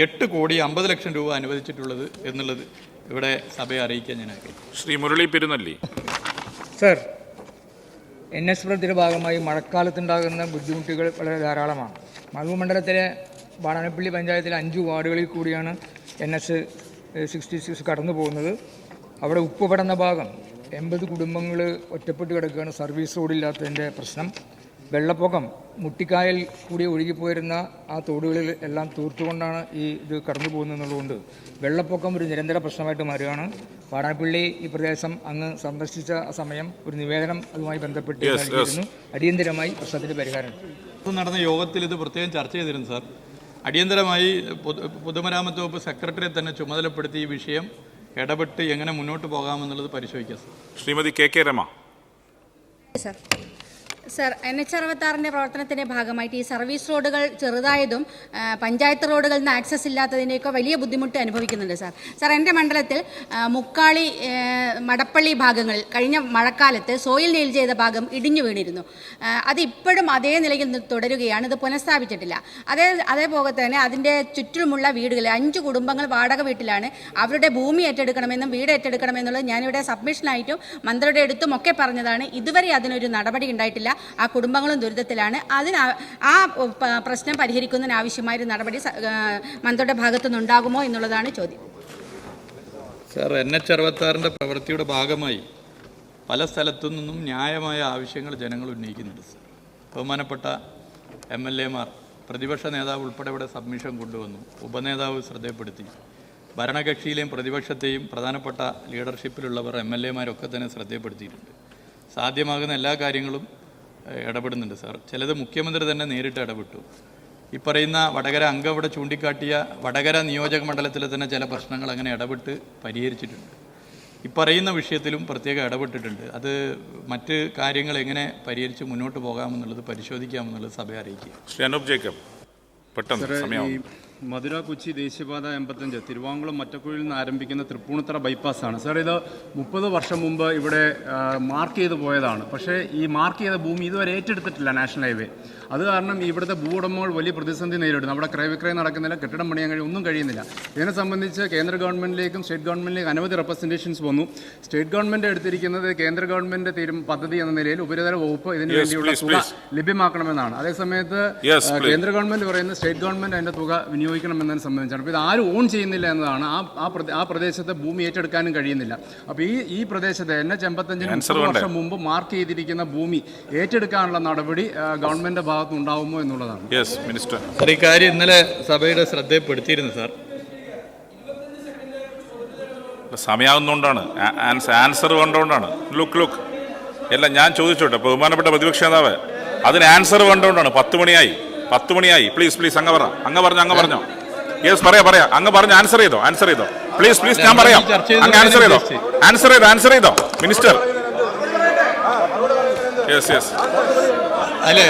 8 കോടി 50 ലക്ഷം രൂപ അനുവദിച്ചിട്ടുള്ളത് എന്നുള്ളത് ഇവിടെ സഭയെ അറിയിക്കാൻ ഞാൻ ആഗ്രഹിക്കുന്നു. ശ്രീ മുരളി പെരുന്നല്ലി. സർ, NS പ്രവൃത്തിയുടെ ഭാഗമായി മഴക്കാലത്തുണ്ടാകുന്ന ബുദ്ധിമുട്ടുകൾ വളരെ ധാരാളമാണ്. മലൂർ മണ്ഡലത്തിലെ വാടാനപ്പള്ളി പഞ്ചായത്തിലെ 5 വാർഡുകളിൽ കൂടിയാണ് NH66 കടന്നു പോകുന്നത്. അവിടെ ഉപ്പുപടന്ന ഭാഗം 80 കുടുംബങ്ങൾ ഒറ്റപ്പെട്ട് കിടക്കുകയാണ്. സർവീസ് റോഡില്ലാത്തതിൻ്റെ പ്രശ്നം. വെള്ളപ്പൊക്കം മുട്ടിക്കായൽ കൂടി ഒഴുകിപ്പോയിരുന്ന ആ തോടുകളിൽ എല്ലാം തീർത്തുകൊണ്ടാണ് ഇത് കടന്നു പോകുന്നതെന്നുള്ളതുകൊണ്ട് വെള്ളപ്പൊക്കം ഒരു നിരന്തര പ്രശ്നമായിട്ട് മാറുകയാണ്. വാടാനപ്പള്ളി ഈ പ്രദേശം അങ്ങ് സന്ദർശിച്ച സമയം ഒരു നിവേദനം അതുമായി ബന്ധപ്പെട്ട് നൽകിയിരുന്നു. അടിയന്തരമായി പ്രശ്നത്തിൻ്റെ പരിഹാരം നടന്ന യോഗത്തിൽ ഇത് പ്രത്യേകം ചർച്ച ചെയ്തിരുന്നു സാർ. അടിയന്തരമായി പൊതുമരാമത്ത് വകുപ്പ് സെക്രട്ടറിയെ തന്നെ ചുമതലപ്പെടുത്തി ഈ വിഷയം ഇടപെട്ട് എങ്ങനെ മുന്നോട്ട് പോകാമെന്നുള്ളത് പരിശോധിക്കാം. Shrimati KK Rama. Sir, NH66 പ്രവർത്തനത്തിൻ്റെ ഭാഗമായിട്ട് ഈ സർവീസ് റോഡുകൾ ചെറുതായതും പഞ്ചായത്ത് റോഡുകളിൽ നിന്ന് ആക്സസ് ഇല്ലാത്തതിൻ്റെയൊക്കെ വലിയ ബുദ്ധിമുട്ട് അനുഭവിക്കുന്നുണ്ട് സാർ. സാർ, എൻ്റെ മണ്ഡലത്തിൽ മുക്കാളി മടപ്പള്ളി ഭാഗങ്ങളിൽ കഴിഞ്ഞ മഴക്കാലത്ത് സോയിൽ നെയിൽ ചെയ്ത ഭാഗം ഇടിഞ്ഞു വീണിരുന്നു. അത് ഇപ്പോഴും അതേ നിലയിൽ തുടരുകയാണ്. ഇത് പുനഃസ്ഥാപിച്ചിട്ടില്ല. അതേപോലെ തന്നെ അതിൻ്റെ ചുറ്റുമുള്ള വീടുകൾ 5 കുടുംബങ്ങൾ വാടക വീട്ടിലാണ്. അവരുടെ ഭൂമി ഏറ്റെടുക്കണമെന്നും വീട് ഏറ്റെടുക്കണമെന്നുള്ളത് ഞാനിവിടെ സബ്മിഷനായിട്ടും മന്ത്രിയുടെ അടുത്തും ഒക്കെ പറഞ്ഞതാണ്. ഇതുവരെ അതിനൊരു നടപടി ഉണ്ടായിട്ടില്ല. ആ കുടുംബങ്ങളും ദുരിതത്തിലാണ്. ആ പ്രശ്നം പരിഹരിക്കുന്നതിന് ആവശ്യമായൊരു നടപടി മന്ത്രിയുടെ ഭാഗത്തുനിന്നുണ്ടാകുമോ എന്നുള്ളതാണ് ചോദ്യം. സാർ, NH66 പ്രവൃത്തിയുടെ ഭാഗമായി പല സ്ഥലത്തു നിന്നും ന്യായമായ ആവശ്യങ്ങൾ ജനങ്ങൾ ഉന്നയിക്കുന്നുണ്ട്. ബഹുമാനപ്പെട്ട MLA-മാർ പ്രതിപക്ഷ നേതാവ് ഉൾപ്പെടെ ഇവിടെ സബ്മിഷൻ കൊണ്ടുവന്നു. ഉപനേതാവ് ശ്രദ്ധപ്പെടുത്തി. ഭരണകക്ഷിയിലെയും പ്രതിപക്ഷത്തെയും പ്രധാനപ്പെട്ട ലീഡർഷിപ്പിലുള്ളവർ MLA-മാരൊക്കെ തന്നെ ശ്രദ്ധപ്പെടുത്തിയിട്ടുണ്ട്. സാധ്യമാകുന്ന എല്ലാ കാര്യങ്ങളും ഇടപെടുന്നുണ്ട് സാർ. ചിലത് മുഖ്യമന്ത്രി തന്നെ നേരിട്ട് ഇടപെട്ടു. ഈ പറയുന്ന വടകര അംഗം ഇവിടെ ചൂണ്ടിക്കാട്ടിയ വടകര നിയോജക മണ്ഡലത്തിലെ തന്നെ ചില പ്രശ്നങ്ങൾ അങ്ങനെ ഇടപെട്ട് പരിഹരിച്ചിട്ടുണ്ട്. ഈ പറയുന്ന വിഷയത്തിലും പ്രത്യേകം ഇടപെട്ടിട്ടുണ്ട്. അത് മറ്റ് കാര്യങ്ങൾ എങ്ങനെ പരിഹരിച്ച് മുന്നോട്ട് പോകാമെന്നുള്ളത് പരിശോധിക്കാമെന്നുള്ളത് സഭയെ അറിയിക്കുക. ശ്രീ അനൂപ് ജേക്കബ്, പെട്ടെന്ന് സമയം. മധുര കൊച്ചി ദേശീയപാത 85 തിരുവാങ്കുളം മറ്റക്കുഴിയിൽ നിന്ന് ആരംഭിക്കുന്ന തൃപ്പൂണിത്തറ ബൈപ്പാസാണ് സാർ. ഇത് 30 വർഷം മുമ്പ് ഇവിടെ മാർക്ക് ചെയ്ത് പോയതാണ്. പക്ഷേ ഈ മാർക്ക് ചെയ്ത ഭൂമി ഇതുവരെ ഏറ്റെടുത്തിട്ടില്ല നാഷണൽ ഹൈവേ. അത് കാരണം ഇവിടുത്തെ ഭൂവുടമകൾ വലിയ പ്രതിസന്ധി നേരിടുന്നു. അവിടെ ക്രയവിക്രയം നടക്കുന്നില്ല, കെട്ടിടം പണിയാൻ ഒന്നും കഴിയുന്നില്ല. ഇതിനെ സംബന്ധിച്ച് കേന്ദ്ര ഗവൺമെൻറ്റിലേക്കും സ്റ്റേറ്റ് ഗവൺമെൻറ്റിലേക്കും അനവധി റെപ്രസെൻറ്റേഷൻസ് വന്നു. സ്റ്റേറ്റ് ഗവൺമെൻറ് എടുത്തിരിക്കുന്നത് കേന്ദ്ര ഗവൺമെൻറ് പദ്ധതി എന്ന നിലയിൽ ഉപരിതല വകുപ്പ് ഇതിന് വേണ്ടിയുള്ള തുക ലഭ്യമാക്കണമെന്നാണ്. അതേസമയത്ത് കേന്ദ്ര ഗവൺമെൻറ് പറയുന്നത് സ്റ്റേറ്റ് ഗവൺമെൻറ് അതിൻ്റെ തുക വിനിയോഗിക്കണമെന്നതിനെ സംബന്ധിച്ചാണ്. അപ്പോൾ ഇത് ആരും ഓൺ ചെയ്യുന്നില്ല എന്നതാണ്. ആ പ്രദേശത്തെ ഭൂമി ഏറ്റെടുക്കാനും കഴിയുന്നില്ല. അപ്പോൾ ഈ പ്രദേശത്തെ NH-55 30 വർഷം മുമ്പ് മാർക്ക് ചെയ്തിരിക്കുന്ന ഭൂമി ഏറ്റെടുക്കാനുള്ള നടപടി ഗവൺമെൻറ് ഭാഗത്ത് ഉണ്ടാവുമോ എന്നുള്ളതാണ്. സാർ, ഈ കാര്യം ഇന്നലെ സഭയുടെ ശ്രദ്ധപ്പെടുത്തിയിരുന്നു സാർ. സമയമാകുന്നതുകൊണ്ടാണ്, ആൻസർ വേണ്ടതുകൊണ്ടാണ്. ലുക്ക് എല്ലാം ഞാൻ ചോദിച്ചോട്ടെ ബഹുമാനപ്പെട്ട പ്രതിപക്ഷ നേതാവ്, അതിന് ആൻസർ വേണ്ടതുകൊണ്ടാണ്. 10 മണിയായി. പ്ലീസ് അങ്ങ് പറഞ്ഞോ. യെസ് പറയാ അങ്ങ് പറഞ്ഞ് ആൻസർ ചെയ്തോ പ്ലീസ് ഞാൻ പറയാം. അങ്ങ് ആൻസർ ചെയ്തോ മിനിസ്റ്റർ. യെസ് അല്ലേ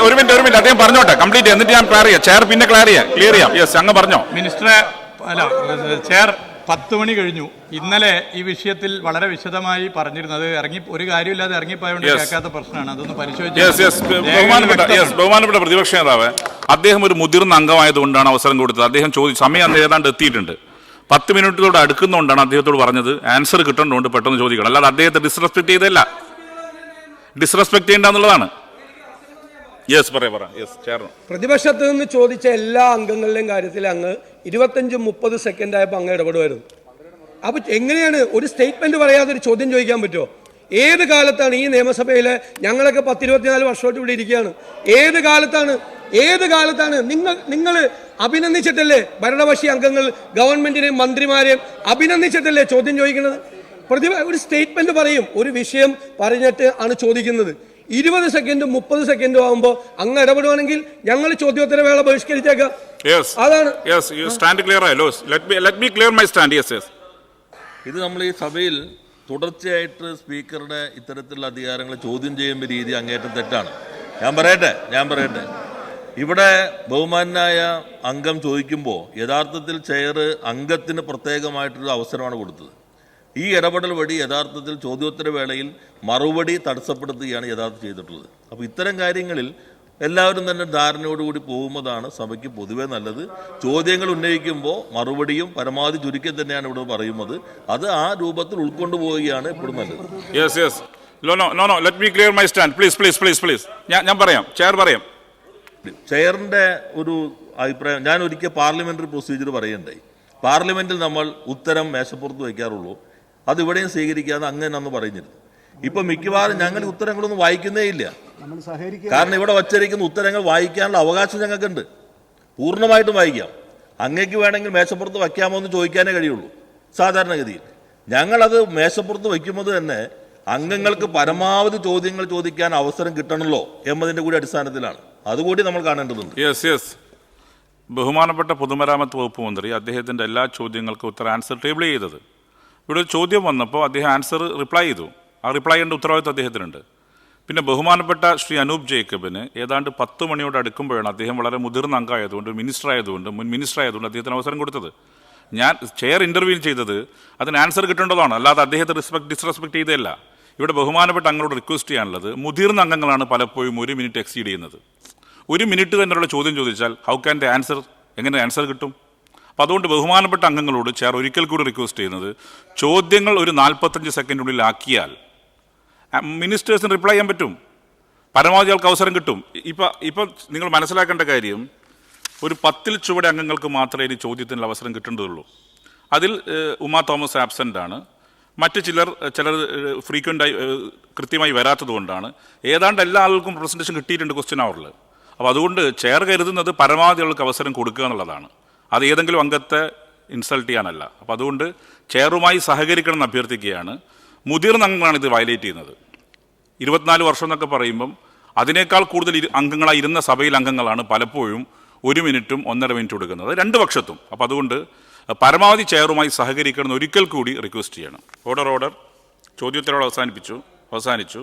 ഒരു മിനിറ്റ് അദ്ദേഹം പറഞ്ഞോട്ടെ കംപ്ലീറ്റ്, എന്നിട്ട് ഞാൻ ക്ലിയർ ചെയ്യാം. ചെയർ പിന്നെ ക്ലിയർ ചെയ്യാം. യെസ് അങ്ങ് പറഞ്ഞോ മിനിസ്റ്ററെ. ചെയർ 10 മണി കഴിഞ്ഞു. ഇന്നലെ ഈ വിഷയത്തിൽ വളരെ വിശദമായി പറഞ്ഞിരുന്നത് ഒരു കാര്യമില്ലാതെ ഇറങ്ങിപ്പോയോണ്ട് കേൾക്കാത്ത പ്രശ്നമാണ്. അതൊന്ന് ബഹുമാനപ്പെട്ട പ്രതിപക്ഷ നേതാവ്, അദ്ദേഹം ഒരു മുതിർന്ന അംഗമായതുകൊണ്ടാണ് അവസരം കൊടുത്തത്. അദ്ദേഹം സമയം ഏതാണ്ട് എത്തിയിട്ടുണ്ട്. 10 മിനിറ്റിലൂടെ അടുക്കുന്നതുകൊണ്ടാണ് അദ്ദേഹത്തോട് പറഞ്ഞത് ആൻസർ കിട്ടേണ്ടതുകൊണ്ട് പെട്ടെന്ന് ചോദിക്കണം. അല്ലാതെ അദ്ദേഹത്തെ ഡിസ്റെസ്പെക്ട് ചെയ്തല്ല, ഡിസ്റെസ്പെക്ട് ചെയ്യേണ്ടെന്നുള്ളതാണ്. പ്രതിപക്ഷത്ത് നിന്ന് ചോദിച്ച എല്ലാ അംഗങ്ങളുടെയും കാര്യത്തിൽ അങ്ങ് 25-30 സെക്കൻഡ് ആയപ്പോൾ അങ്ങ് ഇടപെടുമായിരുന്നു. അപ്പോൾ എങ്ങനെയാണ് ഒരു സ്റ്റേറ്റ്മെന്റ് പറയാതെ ഒരു ചോദ്യം ചോദിക്കാൻ പറ്റുമോ? ഏത് കാലത്താണ് ഈ നിയമസഭയിൽ ഞങ്ങളൊക്കെ 10-24 വർഷമായിട്ട് ഇവിടെ ഇരിക്കുകയാണ്. ഏത് കാലത്താണ് നിങ്ങൾ അഭിനന്ദിച്ചിട്ടല്ലേ ഭരണപക്ഷി അംഗങ്ങൾ ഗവൺമെന്റിനെയും മന്ത്രിമാരെയും അഭിനന്ദിച്ചിട്ടല്ലേ ചോദ്യം ചോദിക്കുന്നത്? ഒരു സ്റ്റേറ്റ്മെന്റ് പറയും, ഒരു വിഷയം പറഞ്ഞിട്ട് ആണ് ചോദിക്കുന്നത്. 20 സെക്കൻഡും 30 സെക്കൻഡും ആകുമ്പോൾ അങ്ങ് ഇടപെടുവാണെങ്കിൽ ഞങ്ങൾ ചോദ്യോത്തര വേള ബഹിഷ്കരിച്ചേക്കാം. അതാണ്. ഇത് നമ്മൾ ഈ സഭയിൽ തുടർച്ചയായിട്ട് സ്പീക്കറുടെ ഇത്തരത്തിലുള്ള അധികാരങ്ങൾ ചോദ്യം ചെയ്യുന്ന രീതി അങ്ങേറ്റം തെറ്റാണ്. ഞാൻ പറയട്ടെ ഇവിടെ ബഹുമാനായ അംഗം ചോദിക്കുമ്പോൾ യഥാർത്ഥത്തിൽ ചെയർ അംഗത്തിന് പ്രത്യേകമായിട്ടൊരു അവസരമാണ് കൊടുത്തത്. ഈ ഇടപെടൽ വഴി യഥാർത്ഥത്തിൽ ചോദ്യോത്തര വേളയിൽ മറുപടി തടസ്സപ്പെടുത്തുകയാണ് യഥാർത്ഥം ചെയ്തിട്ടുള്ളത്. അപ്പോൾ ഇത്തരം കാര്യങ്ങളിൽ എല്ലാവരും തന്നെ ധാരണയോടുകൂടി പോകുന്നതാണ് സഭയ്ക്ക് പൊതുവേ നല്ലത്. ചോദ്യങ്ങൾ ഉന്നയിക്കുമ്പോൾ മറുപടിയും പരമാവധി ചുരുക്കി തന്നെയാണ് ഇവിടെ പറയുന്നത്. അത് ആ രൂപത്തിൽ ഉൾക്കൊണ്ടു പോവുകയാണ് എപ്പോഴും നല്ലത്. ചെയറിൻ്റെ ഒരു അഭിപ്രായം, ഞാൻ ഒരിക്കൽ പാർലമെന്ററി പ്രൊസീജിയർ പറയണ്ടായി. പാർലമെന്റിൽ നമ്മൾ ഉത്തരം മേശപ്പുറത്ത് വയ്ക്കാറുള്ളൂ, അത് ഇവിടെയും സ്വീകരിക്കാതെ അങ്ങനെ അന്ന് പറഞ്ഞിരുന്നു. ഇപ്പൊ മിക്കവാറും ഞങ്ങൾ ഉത്തരങ്ങളൊന്നും വായിക്കുന്നേ ഇല്ല. കാരണം ഇവിടെ വച്ചിരിക്കുന്ന ഉത്തരങ്ങൾ വായിക്കാനുള്ള അവകാശം ഞങ്ങൾക്കുണ്ട്, പൂർണ്ണമായിട്ടും വായിക്കാം. അങ്ങേക്ക് വേണമെങ്കിൽ മേശപ്പുറത്ത് വയ്ക്കാമോ എന്ന് ചോദിക്കാനേ കഴിയുള്ളൂ സാധാരണഗതിയിൽ. ഞങ്ങളത് മേശപ്പുറത്ത് വയ്ക്കുമ്പോൾ തന്നെ അംഗങ്ങൾക്ക് പരമാവധി ചോദ്യങ്ങൾ ചോദിക്കാൻ അവസരം കിട്ടണമല്ലോ എന്നതിൻ്റെ കൂടി അടിസ്ഥാനത്തിലാണ്. അതുകൂടി നമ്മൾ കാണേണ്ടതുണ്ട്. ബഹുമാനപ്പെട്ട പൊതുമരാമത്ത് വകുപ്പ് മന്ത്രി അദ്ദേഹത്തിൻ്റെ എല്ലാ ചോദ്യങ്ങൾക്കും ഉത്തരം ആൻസർ ടേബിൾ ചെയ്തത്. ഇവിടെ ഒരു ചോദ്യം വന്നപ്പോൾ അദ്ദേഹം റിപ്ലൈ ചെയ്തു. ആ റിപ്ലൈ ചെയ്യേണ്ട ഉത്തരവാദിത്വം അദ്ദേഹത്തിനുണ്ട്. പിന്നെ ബഹുമാനപ്പെട്ട ശ്രീ അനൂപ് ജേക്കബിന് ഏതാണ്ട് 10 മണിയോട് അടുക്കുമ്പോഴാണ് അദ്ദേഹം വളരെ മുതിർന്ന അംഗമായതുകൊണ്ട് മുൻ മിനിസ്റ്റർ ആയതുകൊണ്ട് അദ്ദേഹത്തിന് അവസരം കൊടുത്തത്. ഞാൻ ചെയർ ഇൻ്റർവ്യൂ ചെയ്തത് അതിന് ആൻസർ കിട്ടേണ്ടതാണ്, അല്ലാതെ അദ്ദേഹത്തെ ഡിസ്റെസ്പെക്ട് ചെയ്തതല്ല. ഇവിടെ ബഹുമാനപ്പെട്ട അംഗങ്ങളോട് റിക്വസ്റ്റ് ചെയ്യാനുള്ളത്, മുതിർന്ന അംഗങ്ങളാണ് പലപ്പോഴും 1 മിനിറ്റ് എക്സീഡ് ചെയ്യുന്നത്. 1 മിനിറ്റ് തന്നെയുള്ള ചോദ്യം ചോദിച്ചാൽ എങ്ങനെ ആൻസർ കിട്ടും? അപ്പോൾ അതുകൊണ്ട് ബഹുമാനപ്പെട്ട അംഗങ്ങളോട് ചെയർ ഒരിക്കൽ കൂടി റിക്വസ്റ്റ് ചെയ്യുന്നത്, ചോദ്യങ്ങൾ ഒരു 45 സെക്കൻഡിനുള്ളിൽ ആക്കിയാൽ മിനിസ്റ്റേഴ്സിന് റിപ്ലൈ ചെയ്യാൻ പറ്റും, പരമാവധി ആൾക്ക് അവസരം കിട്ടും. ഇപ്പം നിങ്ങൾ മനസ്സിലാക്കേണ്ട കാര്യം, ഒരു 10 ചുവടെ അംഗങ്ങൾക്ക് മാത്രമേ ഈ ചോദ്യത്തിനുള്ള അവസരം കിട്ടേണ്ടതുള്ളൂ. അതിൽ ഉമാ തോമസ് ആബ്സെൻ്റ് ആണ്, മറ്റ് ചിലർ ഫ്രീക്വൻ്റായി കൃത്യമായി വരാത്തത് കൊണ്ടാണ്. ഏതാണ്ട് എല്ലാ ആളുകൾക്കും പ്രസൻറ്റേഷൻ കിട്ടിയിട്ടുണ്ട് ക്വസ്റ്റ്യൻ അവറിൽ. അപ്പോൾ അതുകൊണ്ട് ചെയർ കരുതുന്നത് പരമാവധി ആൾക്ക് അവസരം കൊടുക്കുക എന്നുള്ളതാണ്, അത് ഏതെങ്കിലും അംഗത്തെ ഇൻസൾട്ട് ചെയ്യാനല്ല. അപ്പോൾ അതുകൊണ്ട് ചെയറുമായി സഹകരിക്കണം എന്ന് അഭ്യർത്ഥിക്കുകയാണ്. മുതിർന്ന അംഗങ്ങളാണ് ഇത് വയലേറ്റ് ചെയ്യുന്നത്. 24 വർഷം എന്നൊക്കെ പറയുമ്പം അതിനേക്കാൾ കൂടുതൽ അംഗങ്ങളായി ഇരുന്ന സഭയിൽ അംഗങ്ങളാണ് പലപ്പോഴും 1 മിനിറ്റും 1.5 മിനിറ്റ് കൊടുക്കുന്നത്, രണ്ട് പക്ഷത്തും. അപ്പോൾ അതുകൊണ്ട് പരമാവധി ചെയറുമായി സഹകരിക്കണമെന്ന് ഒരിക്കൽ കൂടി റിക്വസ്റ്റ് ചെയ്യണം. ഓർഡർ. ചോദ്യോത്തരവോട് അവസാനിച്ചു.